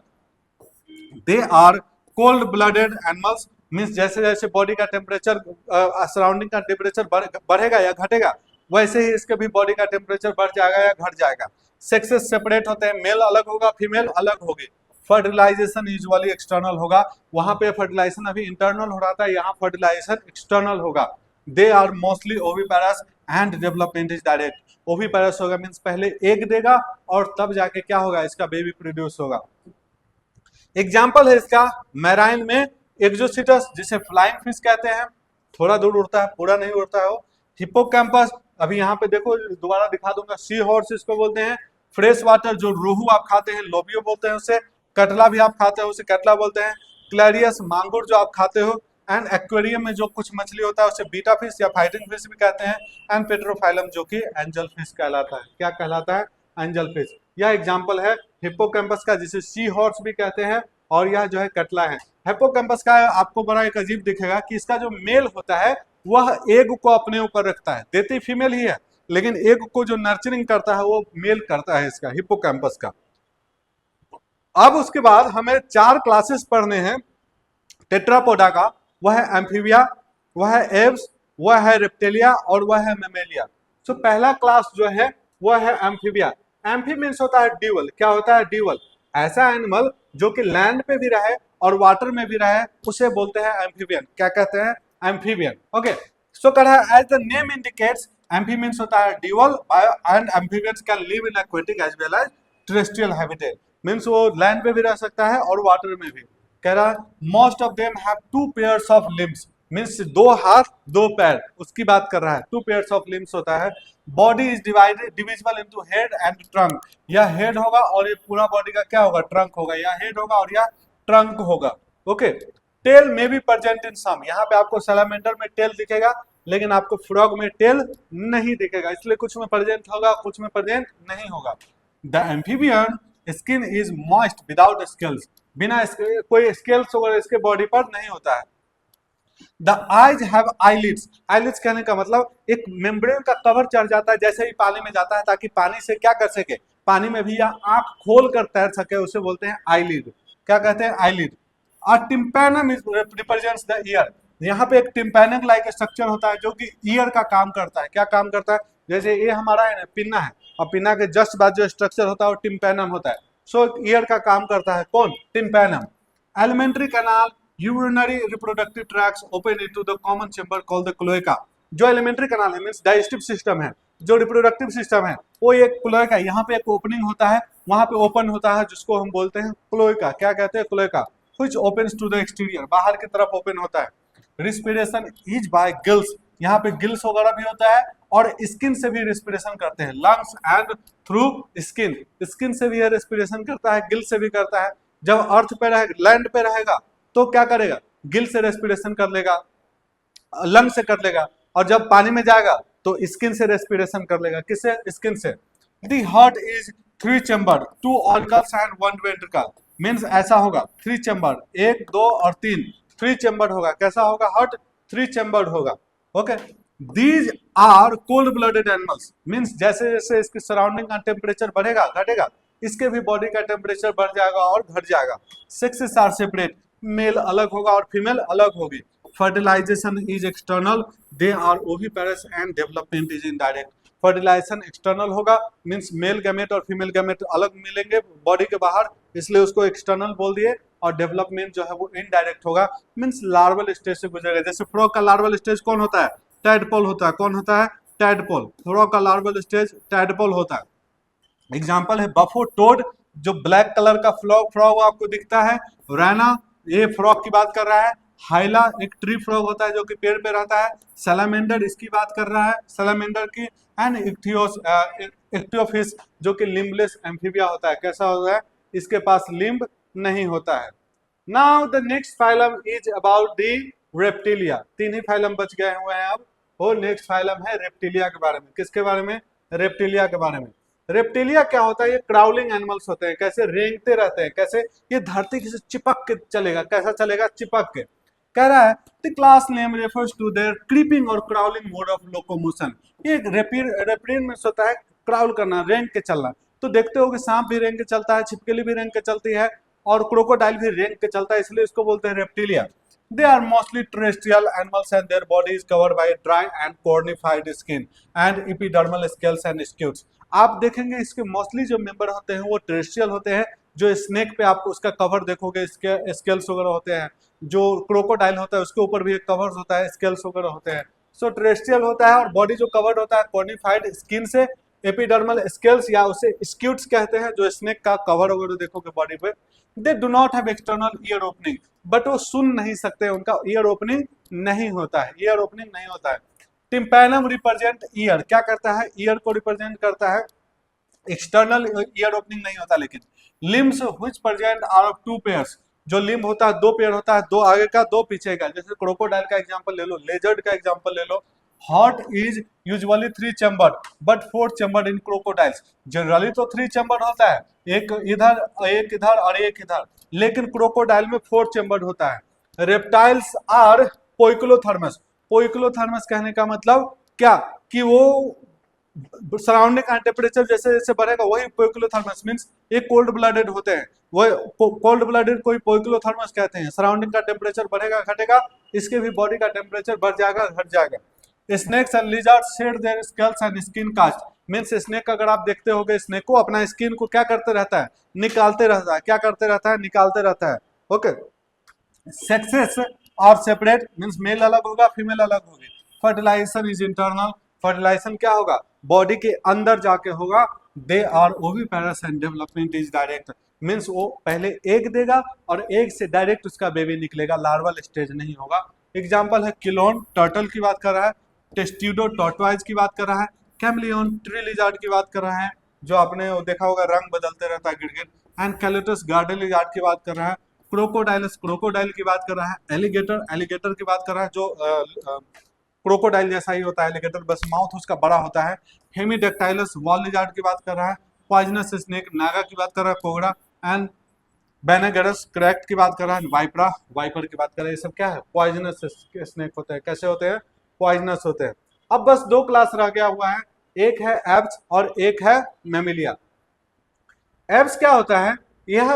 They are cold blooded animals means जैसे जैसे बॉडी का टेम्परेचर, सराउंडिंग का टेम्परेचर बढ़ेगा या घटेगा, वैसे ही इसके भी बॉडी का टेम्परेचर बढ़ जाएगा या घट जाएगा। सेक्सेस सेपरेट होते हैं, मेल अलग होगा, फीमेल अलग होगी। फर्टिलाइजेशन यूजुअली एक्सटर्नल होगा, वहां पे फर्टिलाइजेशन अभी इंटरनल हो रहा था, यहाँ फर्टिलाइजेशन एक्सटर्नल होगा। They are mostly oviparous and development is direct. Oviparous होगा मीन्स पहले एग देगा और तब जाके क्या होगा, इसका बेबी प्रोड्यूस होगा। एग्जाम्पल है इसका, मैराइन में एक्जोसिटस जिसे फ्लाइंग फिश कहते हैं, थोड़ा दूर उड़ता है, पूरा नहीं उड़ता है वो। हिप्पोकैम्पस, अभी यहाँ पे देखो दोबारा दिखा दूंगा, सी हॉर्स इसको बोलते हैं। फ्रेश वाटर जो रोहू आप खाते हैं लोबियो बोलते हैं उसे, कटला भी आप खाते हैं उसे कटला बोलते हैं। क्लैरियस मांगुर जो आप खाते हो, एंड एक्वेरियम में जो कुछ मछली होता है उसे बीटा फिश या फाइटिंग फिश भी कहते हैं। एंड पेट्रोफाइलम जो कि एंजल फिश कहलाता है। क्या कहलाता है, एंजल फिश। यह एग्जाम्पल है हिप्पोकैम्पस का जिसे सी हॉर्स भी कहते हैं, और यह जो है कटला है। हिप्पोकैम्पस का आपको बड़ा एक अजीब दिखेगा कि इसका जो मेल होता है वह एग को अपने ऊपर रखता है, देती फीमेल ही है, लेकिन एग को जो नर्चरिंग करता है वो मेल करता है इसका, हिप्पोकैम्पस का। अब उसके बाद हमें 4 क्लासेस पढ़ने हैं टेट्रापोडा का। वह है एम्फीबिया, वह है एव्स, वह है रेप्टेलिया और वह है मेमेलिया। तो पहला क्लास जो है वह है एम्फीबिया। एम्फी मीन्स होता है ड्यूअल। क्या होता है, ड्यूअल। ऐसा एनिमल जो कि लैंड पे भी रहे और वाटर में भी रहे उसे बोलते हैं एम्फीबियन। क्या कहते हैं? एम्फीबियन। ओके, सो कह रहा है as the name indicates, amphibians होता है dual and amphibians can live in aquatic as well as terrestrial habitat, means वो लैंड पे भी रह सकता है और वाटर में भी। कह रहा है most of them have two pairs of limbs, means दो हाथ दो पैर, उसकी बात कर रहा है। टू पेयर्स ऑफ लिम्स होता है। Body is divided divisible into head and trunk, या हेड होगा और ये पूरा बॉडी का क्या होगा? ट्रंक होगा, या हेड होगा और या ट्रंक होगा। ओके, टेल में भी प्रेजेंट इन सम, यहाँ पे आपको सैलामेंडर में टेल दिखेगा लेकिन आपको फ्रॉग में टेल नहीं दिखेगा, इसलिए कुछ में प्रेजेंट होगा कुछ में प्रेजेंट नहीं होगा। The amphibian skin is moist without scales, बिना कोई स्केल्स वगैरह इसके बॉडी पर नहीं होता है। The eyes have eyelids, eyelids कहने का मतलब एक मेम्ब्रेन का कवर चढ़ जाता है जैसे ही पानी में जाता है, ताकि पानी से क्या कर सके? पानी में भी या आंख खोल कर तैर सके, उसे बोलते हैं आईलिड। क्या कहते हैं? आईलिड। और टिम्पैनम रिप्रेजेंट्स द ईयर, यहाँ पे एक टिम्पैनम लाइक स्ट्रक्चर होता है जो कि ईयर का काम करता है। क्या काम करता है? जैसे ये हमारा है ना पिन्ना है, और पिन्ना के जस्ट बाद जो स्ट्रक्चर होता है वो टिम्पैनम होता है। सो ईयर का काम करता है कौन? Tympanum. Alimentary canal urinary reproductive tracts open into the common chamber called the cloaca, जो एलिमेंट्री कैनाल है मींस डाइजेस्टिव सिस्टम है, जो रिप्रोडक्टिव सिस्टम है वो एक क्लोएका, यहाँ पे एक ओपनिंग होता है, वहां पे ओपन होता है जिसको हम बोलते हैं क्लोएका। क्या कहते हैं? Cloaca. Which opens to the exterior, बाहर की तरफ ओपन होता है। रिस्पिरेशन इज बाय गिल्स, यहाँ पे गिल्स वगैरह भी होता है और स्किन से भी रिस्पिरेशन करते हैं। Lungs and through skin, skin से भी रिस्पिरेशन करता है, गिल से भी करता है। जब अर्थ पे रहेगा, लैंड पे रहेगा तो क्या करेगा? गिल से रेस्पिरेशन कर लेगा, लंग से कर लेगा, और जब पानी में जाएगा तो स्किन से रेस्पिरेशन कर लेगा। किससे? स्किन से। The heart is 3 chamber, 2 organs and 1 ventricle, means ऐसा होगा 3 चैम्बर, 1 2 और 3, 3 चैम्बर होगा। कैसा होगा? हार्ट 3 चैम्बर होगा। Okay, these are cold blooded animals, means जैसे जैसे इसके सराउंडिंग का टेम्परेचर बढ़ेगा घटेगा, इसके भी बॉडी का टेम्परेचर बढ़ जाएगा और घट जाएगा। सेक्सेस आर सेपरेट, मेल अलग होगा और फीमेल अलग होगी। Fertilisation is external, they are oviparous and development is indirect. Fertilisation external होगा, मींस मेल गैमेट और फीमेल गैमेट अलग मिलेंगे बॉडी के बाहर, इसलिए उसको एक्सटर्नल बोल दिए। और डेवलपमेंट जो है वो इनडायरेक्ट होगा, मींस लार्वल स्टेज से गुजरेगा। जैसे फ्रॉग का लार्वल स्टेज कौन होता है? टैडपोल होता है। कौन होता है? टैडपोल। फ्रॉग का लार्वल स्टेज टैडपोल होता है। एग्जाम्पल है बफो टोड, जो ब्लैक कलर का फ्रॉग आपको दिखता है। रैना, ये फ्रॉग की बात कर रहा है। हाइला एक ट्री फ्रॉग होता है जो कि पेड़ पे रहता है। सैलामेंडर इसकी बात कर रहा है, सैलामेंडर की। एंड इक्टियोफिश जो कि लिम्बलेस एम्फीबिया होता है। कैसा होता है? इसके पास लिम्ब नहीं होता है। Now the next phylum is about the reptilia. 3 he phylum बच गए हुए हैं अब। वो नेक्स्ट फाइलम है रेप्टिलिया के बारे में। किसके बारे में? रेप्टिलिया के बारे में। रेप्टिलिया क्या होता है? ये क्राउलिंग एनिमल्स होते हैं। कैसे? रेंगते रहते हैं। कैसे? ये धरती से चिपक के चलेगा। कैसा चलेगा? चिपक के। कह रहा है the class name refers to their creeping और क्राउलिंग मोड ऑफ लोकोमोशन। ये रेप्टिलियन में होता है क्राउल करना, रेंग के चलना। तो देखते हो कि सांप भी रेंग के चलता है, छिपकली भी रेंग के चलती है और क्रोकोडाइल भी रेंग के चलता है, इसलिए इसको बोलते हैं reptilia. They are mostly terrestrial animals and their body is covered by dry and cornified skin and epidermal scales and scutes. आप देखेंगे इसके मोस्टली जो मेंबर होते हैं वो टेरेस्ट्रियल होते हैं। जो स्नेक पे आप उसका कवर देखोगे, इसके स्केल्स वगैरह होते हैं। जो क्रोकोडाइल होता है उसके ऊपर भी एक कवर होता है, स्केल्स वगैरह होते हैं। सो टेरेस्ट्रियल होता है और बॉडी जो कवर्ड होता है कॉर्निफाइड स्किन से, एपिडर्मल स्केल्स या उसे स्क्यूट्स कहते हैं, जो स्नेक का कवर वगैरह देखोगे बॉडी पे। They do not have external ear opening, but वो सुन नहीं सकते, उनका ईयर ओपनिंग नहीं होता है। ईयर ओपनिंग नहीं होता है। टिम्पैनम रिप्रेजेंट ईयर, क्या करता है? ईयर को रिप्रेजेंट करता है। एक्सटर्नल ईयर ओपनिंग नहीं होता। लेकिन limbs which present are of 2 pairs, जो लिम्ब होता है 2 पेयर होता है, 2 आगे का 2 पीछे का। जैसे क्रोकोडाइल का एग्जांपल ले लो, लेजर्ड का एग्जांपल ले लो। Heart is usually 3 chamber but 4 chamber in crocodiles. Generally तो 3 चैम्बर होता है, एक इधर और एक इधर, लेकिन क्रोकोडाइल में 4 चैम्बर होता है। Reptiles are पोइक्लोथर्मस। पोइक्लोथर्मस कहने का मतलब क्या? कि वो सराउंडिंग का टेम्परेचर जैसे जैसे बढ़ेगा वही पोइक्लोथर्मस, मींस ये कोल्ड ब्लडेड होते हैं। वो कोल्ड ब्लडेड कोई पोइक्लोथर्मस कहते हैं। सराउंडिंग का टेम्परेचर बढ़ेगा घटेगा, इसके भी बॉडी का टेम्परेचर बढ़ जाएगा घट जाएगा। Snakes and lizards shed their scales and skin cast. Means snake अगर आप देखते होगे, स्नेक को अपना स्किन को क्या करते रहता है, निकालते रहता है, क्या करते रहता है, निकालते रहता है। ओके, सेक्सेस और सेपरेट मींस मेल अलग होगा, फीमेल अलग होगी। फर्टिलाइजेशन इज इंटरनल, फर्टिलाइजेशन क्या होगा, बॉडी के अंदर जाके होगा। They are oviparous and development is direct, means वो पहले एग देगा और एग से डायरेक्ट उसका बेबी निकलेगा, लार्वल स्टेज नहीं होगा। एग्जाम्पल है किलोन टर्टल की बात कर रहा है, टेस्ट्यूडो टॉर्टोइज की बात कर रहा है, कैमलियन ट्री लिजार्ड की बात कर रहा है, जो आपने देखा होगा रंग बदलते रहता है गिरगिट, एंड कैलेटस गार्डन लिजार्ड की बात कर रहा है, क्रोकोडाइलस क्रोकोडाइल की बात कर रहा है, एलिगेटर एलिगेटर की बात कर रहा है, जो क्रोकोडाइल जैसा ही होता है एलिगेटर, बस माउथ उसका बड़ा होता है। हेमीडेक्टाइलस वॉल लिजार्ड की बात कर रहा है, पॉइजनस स्नेक नागा की बात कर रहा है, कोबरा, एंड बेनेगरस क्रैक्ट की बात कर रहा है, वाइपरा वाइपर की बात कर रहा है। ये सब क्या है, पॉइजनस स्नेक होते हैं। कैसे होते हैं, पॉइजनस होते हैं। अब बस दो क्लास रह गया हुआ है, एक है एब्स और एक है मेमिलिया। एब्स क्या होता है, यह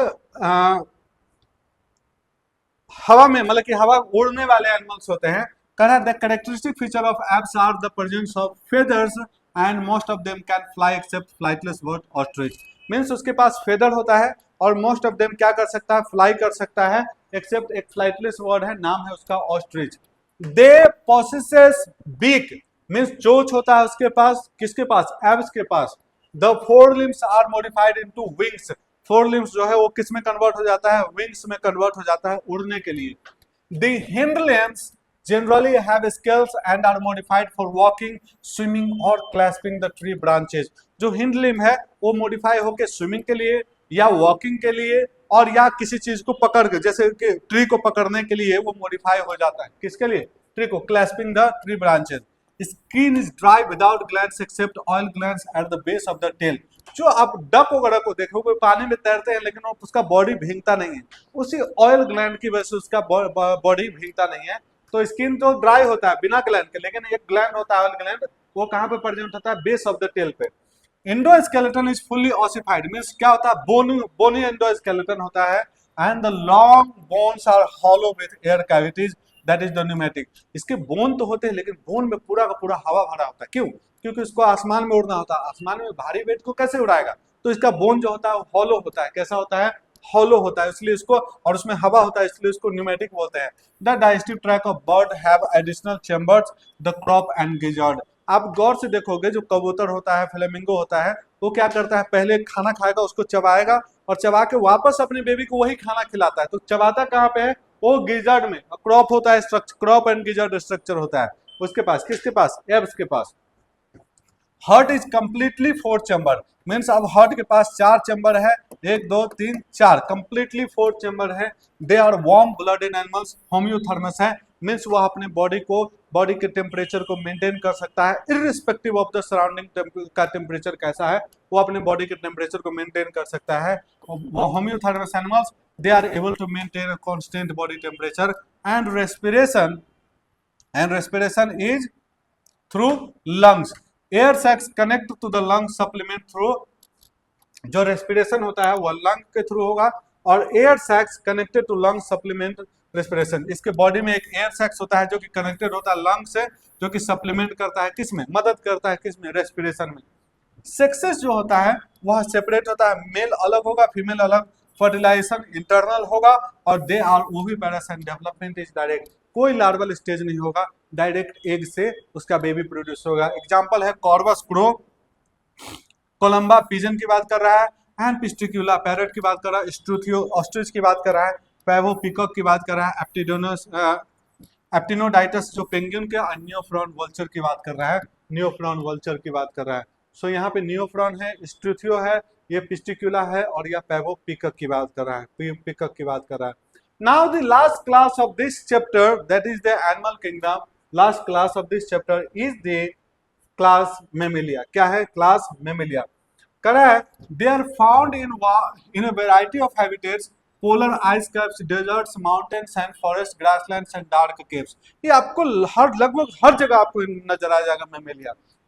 हवा में मतलब कि हवा उड़ने वाले एनिमल्स होते हैं। The characteristic feature of Aves are the presence of feathers and most of them can fly except flightless bird ostrich. Means उसके पास फेदर होता है और मोस्ट ऑफ देम क्या कर सकता है, फ्लाई कर सकता है, एक्सेप्ट एक फ्लाइटलेस बर्ड है, नाम है उसका ostrich. They possess beak, means चोंच होता है उसके पास, किसके पास, एब्स के पास। The forelimbs are modified into wings, forelimbs जो है वो किस में कन्वर्ट हो जाता है, विंग्स में कन्वर्ट हो जाता है, उड़ने के लिए। The hind limbs generally have scales and are modified for walking, swimming और clasping the tree branches। जो हिंड लिम है वो मॉडिफाई होकर स्विमिंग के लिए या वॉकिंग के लिए और या किसी चीज को पकड़ के, जैसे कि ट्री को पकड़ने के लिए वो मॉडिफाई हो जाता है, किसके लिए, ट्री को, clasping the tree branches. Skin is dry without glands except oil glands at the base of the tail. जो आप डक वगैरह को देखोगे पानी में तैरते हैं लेकिन उसका बॉडी भीगता नहीं है, उसी ऑयल ग्लैंड की वजह से उसका बॉडी भीगता नहीं है। तो स्किन तो ड्राई होता है बिना ग्लैंड के, लेकिन एक ग्लैंड होता है ऑयल ग्लैंड, वो कहाँ पे प्रेजेंट होता है, बेस ऑफ द टेल पे। Endoskeleton is fully ossified, means क्या होता है, बोनी एंडोस्केलेटन होता है, and the long bones are hollow with air cavities, that is the pneumatic. इसके बोन तो होते हैं लेकिन बोन में पूरा का पूरा हवा भरा होता है, क्यों, क्योंकि उसको आसमान में उड़ना होता है, आसमान में भारी वेट को कैसे उड़ाएगा, तो इसका बोन जो होता है हॉलो होता है, कैसा होता है, हॉलो होता है, इसलिए इसको, और उसमें हवा होता है इसलिए इसको न्यूमेटिक बोलते हैं। The digestive tract of bird have additional chambers, the crop and gizzard. आप गौर से देखोगे जो कबूतर होता है, फ्लेमिंगो होता है, वो क्या करता है, पहले खाना खाएगा, उसको चबाएगा और चबा के वापस अपने बेबी को वही खाना खिलाता है। तो चबाता कहाँ पे है, वो गिजार्ड में, क्रॉप होता है structure, crop and gizzard structure होता है उसके पास, किसके पास, एब्स के पास। Heart is completely four chamber, means अब हार्ट के पास चार चैम्बर है, एक दो तीन चार, कंप्लीटली फोर चैम्बर है। They are warm blooded animals, homeothermous है, मीन्स वह अपने बॉडी को, बॉडी के टेम्परेचर को मेंटेन कर सकता है, इररिस्पेक्टिव ऑफ द सराउंडिंग का टेम्परेचर कैसा है, वो अपने बॉडी के टेम्परेचर को मेंटेन कर सकता है। Homeothermous animals, they are able to maintain a constant body temperature, and respiration is through lungs, air sacs connect to the lung supplement through, जो रेस्पिरेशन होता है वह लंग के थ्रू होगा, और air sacs connected to lung supplement respiration. इसके body में एक एयर सैक्स होता है जो कि कनेक्टेड होता है लंग से, जो कि सप्लीमेंट करता है किसमें, मदद करता है किसमें, रेस्पिरेशन में। सेक्सेस जो होता है वह सेपरेट होता है, मेल अलग होगा, फीमेल अलग। फर्टिलाइजेशन इंटरनल होगा, और they are oviparous and development is direct, कोई लार्वल स्टेज नहीं होगा, डायरेक्ट एग से उसका बेबी प्रोड्यूस होगा। एग्जांपल है कॉर्वस क्रो, कोलंबा पिजन की बात कर रहा है, एंड पिस्टिक्यूला पैरट की बात कर रहा है, स्ट्रूथियो ऑस्ट्रिच की बात कर रहा है, पैवो पिकॉक की बात कर रहा है, एप्टिनोडाइटस जो पेंगुइन के, नियोफ्रॉन वल्चर की बात कर रहा है, नियोफ्रॉन वल्चर की बात कर रहा है। सो यहाँ पे नियोफ्रॉन है, स्ट्रूथियो है, ये पिस्टिक्यूला है, और यह पैवो पिकॉक की बात कर रहा है, पिकॉक की बात कर रहा है। Now the last class of this chapter, that is the animal kingdom, last class of this chapter is the class Mammalia। क्या है, क्लास Mammalia। करा है, they are found in a variety of habitats, polar ice caps, deserts, mountains and forests, grasslands and dark caves। ये आपको लगभग हर जगह आपको नजर आ जाएगा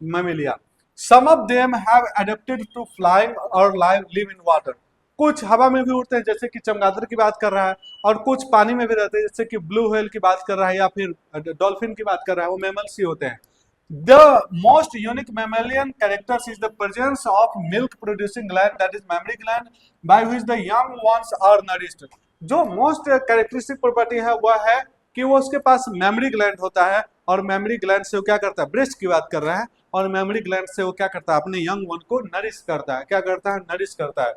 Mammalia। Some of them have adapted to flying or live in water। कुछ हवा में भी उड़ते हैं जैसे कि चमगादड़ की बात कर रहा है, और कुछ पानी में भी रहते हैं जैसे कि ब्लू व्हेल की बात कर रहा है, या फिर डॉल्फिन की बात कर रहा है, वो मैमल्स ही होते हैं। The most unique mammalian characters is the presence of milk producing gland, that is mammary gland, by which the young ones are nourished. जो मोस्ट कैरेक्टरिस्टिक प्रॉपर्टी है वह है कि वो उसके पास मेमोरी ग्लैंड होता है, और मेमोरी ग्लैंड से वो क्या करता है, ब्रेस्ट की बात कर रहा है, और मेमोरी ग्लैंड से वो क्या करता है, अपने यंग वन को नरिश करता है। क्या करता है, नरिश करता है।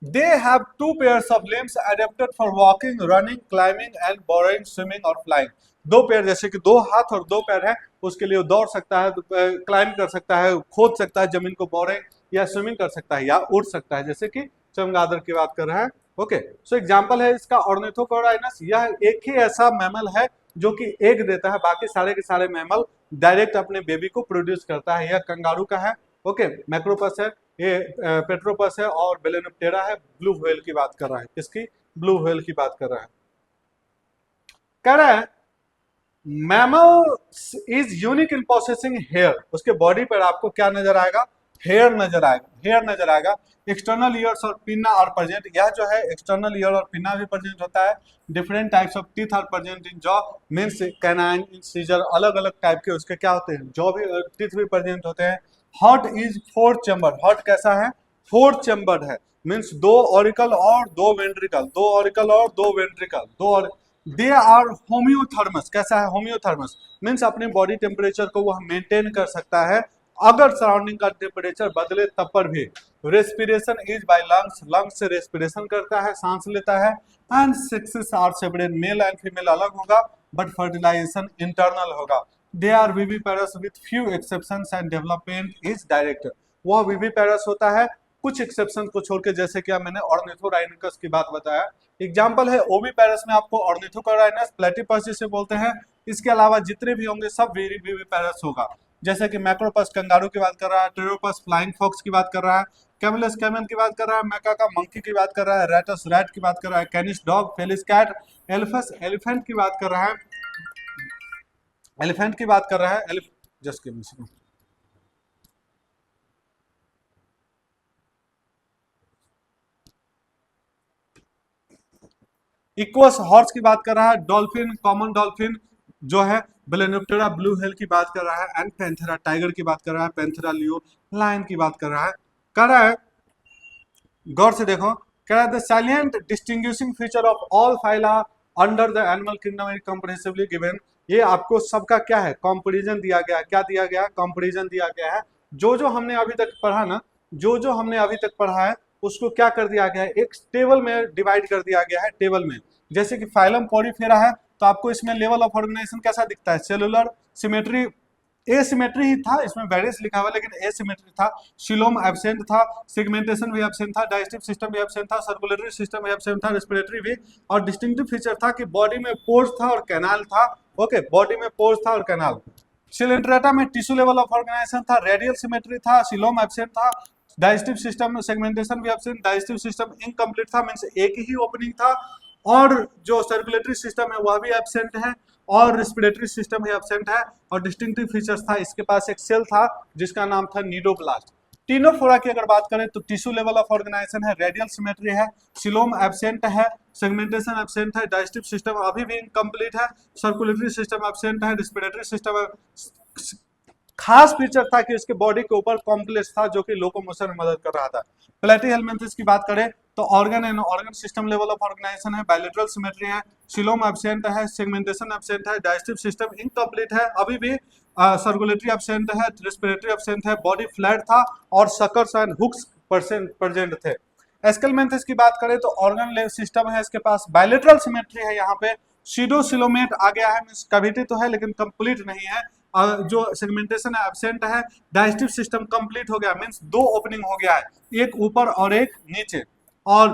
They have two pairs of limbs adapted for walking, running, climbing and burrowing, swimming और flying। दो पैर, जैसे कि दो हाथ और दो पैर है, उसके लिए वो दौड़ सकता है, क्लाइंब कर सकता है, खोद सकता है जमीन को, बोरिंग या स्विमिंग कर सकता है, या उड़ सकता है, जैसे कि चमगादड़ की बात कर रहा है। ओके, सो एग्जांपल है इसका ऑर्निथोकोराइनस। यह एक ही ऐसा मैमल है जो कि एग देता है, बाकी सारे के सारे मैमल डायरेक्ट अपने बेबी को प्रोड्यूस करता है। यह कंगारू का है। ओके, मैक्रोपस है, ये पेट्रोपस है, और बेलेनोप्टेरा है। ब्लू व्हेल की बात कर रहा है, किसकी, ब्लू व्हेल की बात कर रहा है। कह रहा है mammal is unique in possessing hair. उसके बॉडी पर आपको क्या नजर आएगा, हेयर नजर आएगा, हेयर नजर आएगा। एक्सटर्नल ईयर्स और पिन्ना आर प्रेजेंट। यह जो है एक्सटर्नल ईयर और पिन्ना भी प्रेजेंट होता है। Different types of teeth are present in jaw, means canine, incisor, अलग अलग टाइप के उसके क्या होते हैं, जॉ भी, टीथ भी प्रेजेंट होते हैं। Heart is four chamber. Heart कैसा है, फोर चैम्बर्ड है, मींस दो ऑरिकल और दो वेंट्रिकल, दो ऑरिकल और दो वेंट्रिकल, दो और दे आर होम्योथर्मस। कैसा है, होम्योथर्मस, मीन्स अपने बॉडी टेम्परेचर को वह मेंटेन कर सकता है अगर सराउंडिंग का टेम्परेचर बदले तब पर भी। Respiration is by lungs. Lungs से रेस्पिरेशन करता है, सांस लेता है। And sexes are separate. Male and female अलग होगा, बट फर्टिलाइजेशन इंटरनल होगा। They are viviparous with few exceptions and development is direct. वह विविपेरस होता है कुछ एक्सेप्शन को छोड़ के, जैसे कि मैंने ऑर्निथोराइनिकस की बात बताया। एग्जाम्पल है ओविपेरस में आपको ऑर्निथोकोराइनस, प्लेटिपस जिसे बोलते हैं। इसके अलावा जितने भी होंगे सब विविपेरस होगा। जैसे कि मैक्रोपस कंगारू की बात कर रहा है, टेरोपस फ्लाइंग फॉक्स की बात कर रहा है, कैमलस कैमल की बात कर रहा है, मैकाका मंकी की बात कर रहा है, रैटस रैट की बात कर रहा है, Canis dog, Felis cat, Elephas elephant की बात कर रहा है, एलिफेंट की बात कर रहा है, just give me second. Equals horse की बात कर रहा है, डॉल्फिन, कॉमन डॉल्फिन जो है, बेलेनोप्टेरा ब्लू व्हेल की बात कर रहा है, एंड पैंथेरा टाइगर की बात कर रहा है, पैंथेरा लियो लायन की बात कर रहा है। कह रहा है गौर से देखो, कह रहा है the salient distinguishing feature of all phyla under the animal kingdom is comprehensively given. ये आपको सबका क्या है, कंपैरिजन दिया गया। क्या दिया गया, कंपैरिजन दिया गया है। जो जो हमने अभी तक पढ़ा ना, जो जो हमने अभी तक पढ़ा है उसको क्या कर दिया गया है, एक टेबल में डिवाइड कर दिया गया है, टेबल में। जैसे कि फाइलम पॉलीफेरा है, तो आपको इसमें लेवल ऑफ ऑर्गेनाइजेशन कैसा दिखता है, सेलुलर सिमेट्री, एसिमेट्री ही था, इसमें वेरियस लिखा हुआ लेकिन एसिमेट्री था। शिलोम एब्सेंट था, सेगमेंटेशन भी एब्सेंट था, डाइजेस्टिव सिस्टम भी एब्सेंट था, सर्कुलेटरी सिस्टम भी एब्सेंट था, रेस्पिरेटरी भी। और डिस्टिंक्टिव फीचर था कि बॉडी में पोर्स था और कैनाल था। ओके, बॉडी में पोर्स था और कैनाल। सिलेंट्रेटा में टिश्यू लेवल ऑफ ऑर्गेनाइजेशन था, रेडियल सिमेट्री था, शिलोम एब्सेंट था, डाइजेस्टिव सिस्टम में सेगमेंटेशन भी एब्सेंट, डाइजेस्टिव सिस्टम इनकम्प्लीट था, मींस एक ही ओपनिंग था। और जो सर्कुलेटरी सिस्टम है वह भी एब्सेंट है, और रेस्पिरेटरी सिस्टम भी एब्सेंट है। और डिस्टिंक्टिव फीचर्स था, इसके पास एक सेल था जिसका नाम था नीडोब्लास्ट। टीनोफोरा की अगर बात करें तो टिश्यू लेवल ऑफ ऑर्गेनाइजेशन है, रेडियल सिमेट्री है, सिलोम एब्सेंट है, सेगमेंटेशन एब्सेंट है, डाइजेस्टिव सिस्टम अभी भी इनकम्प्लीट है, सर्कुलेटरी सिस्टम एब्सेंट है, रेस्पिरेटरी सिस्टम। खास फीचर था कि इसके बॉडी के ऊपर कॉम्प्लेक्स था जो कि लोकोमोशन में मदद कर रहा था। प्लेटीहेल्मिन्थस की बात करें तो organ and organ system level of organisation है, बायलैटरल सिमेट्री है, सिलोम एब्सेंट है, सेगमेंटेशन एब्सेंट है, डाइजेस्टिव सिस्टम इनकम्प्लीट है अभी भी, सर्कुलेटरी एब्सेंट है, रेस्पिरेटरी एब्सेंट है, बॉडी फ्लैट था, और सकर्स एंड हुक्स प्रेजेंट थे। एस्केलमेंथस की बात करें तो ऑर्गन सिस्टम है, इसके पास बायलैटरल सिमेट्री है, यहाँ पे सीडोसिलोमेट आ गया है, मींस कैविटी तो है लेकिन कंप्लीट नहीं है। जो सेगमेंटेशन है एब्सेंट है, डाइजेस्टिव सिस्टम कंप्लीट हो गया, मींस दो ओपनिंग हो गया है, एक ऊपर और एक नीचे। और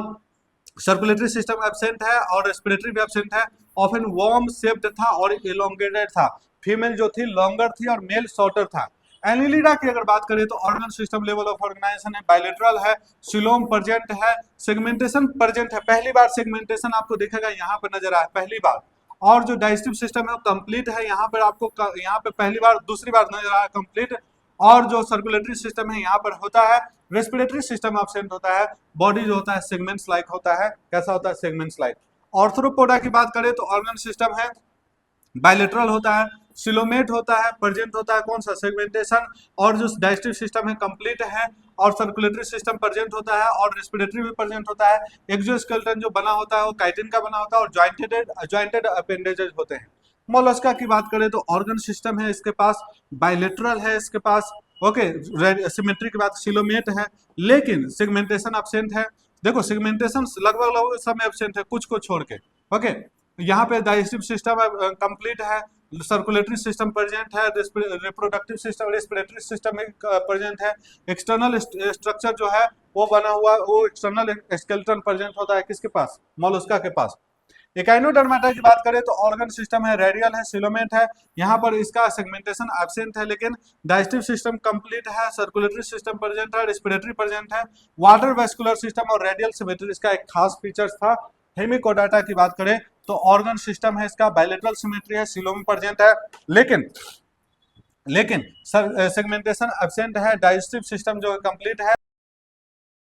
सर्कुलेटरी सिस्टम एब्सेंट है और रेस्पिरेटरी भी एब्सेंट है। ऑफन वॉर्म शेप्ड था और एलोंगेटेड था, फीमेल जो थी लॉन्गर थी और मेल शॉर्टर था। एनिलिडा की अगर बात करें तो organ system level of organisation है, बायलैटरल है, सिलोम प्रेजेंट है, सेगमेंटेशन प्रेजेंट है, पहली बार सेगमेंटेशन आपको दिखेगा यहाँ पर नजर आया पहली बार। और जो डाइजेस्टिव सिस्टम है वो कंप्लीट है, यहाँ पर आपको यहाँ पे पहली बार दूसरी बार नजर आया कंप्लीट। और जो सर्कुलेटरी सिस्टम है यहाँ पर होता है, रेस्पिरेटरी सिस्टम एब्सेंट होता है, बॉडी जो होता है सेगमेंट्स लाइक होता है। कैसा होता है, सेगमेंट्स लाइक। ऑर्थ्रोपोडा की बात करें तो ऑर्गन सिस्टम है, बायलैटरल होता है, सिलोमेट होता है, प्रेजेंट होता है कौन सा, सेगमेंटेशन, और जो डाइजेस्टिव सिस्टम है कंप्लीट है, और सर्कुलेटरी सिस्टम प्रेजेंट होता है, और रेस्पिरेटरी भी प्रेजेंट होता है। एक्सोस्केलेटन जो बना होता है वो काइटिन का बना होता है, और जॉइंटेड अपेंडेजेस होते हैं। मोलस्का की बात करें तो ऑर्गन सिस्टम है इसके पास, बायलेटरल है इसके पास, ओके, सिमेट्री की बात, सिलोमेट है, लेकिन सेगमेंटेशन एब्सेंट है। देखो सेगमेंटेशन लगभग सब में एब्सेंट है, कुछ को छोड़ के, ओके। यहाँ पे डाइजेस्टिव सिस्टम कंप्लीट है, सर्कुलेटरी सिस्टम प्रेजेंट है, reproductive system, respiratory system present है, एक्सटर्नल स्ट्रक्चर जो है वो बना हुआ, वो एक्सटर्नल स्केलेटन प्रेजेंट होता है किसके पास, मोलस्का के पास। एकाइनोडर्मेटा की बात करें तो ऑर्गन सिस्टम है, रेडियल है, सिलोमेट है, यहाँ पर इसका सेगमेंटेशन एब्सेंट है, लेकिन डाइजेस्टिव सिस्टम कंप्लीट है, सर्कुलेटरी सिस्टम प्रेजेंट है, रेस्पिरेटरी प्रेजेंट है, वाटर वेस्कुलर सिस्टम और रेडियल सिमेट्री इसका एक खास फीचर्स था। हेमिकोडाटा की बात करें तो ऑर्गन सिस्टम है इसका, बायलेटरल सिमेट्री है, सिलोम प्रेजेंट है, लेकिन सेगमेंटेशन एब्सेंट है, डाइजेस्टिव सिस्टम जो कंप्लीट है।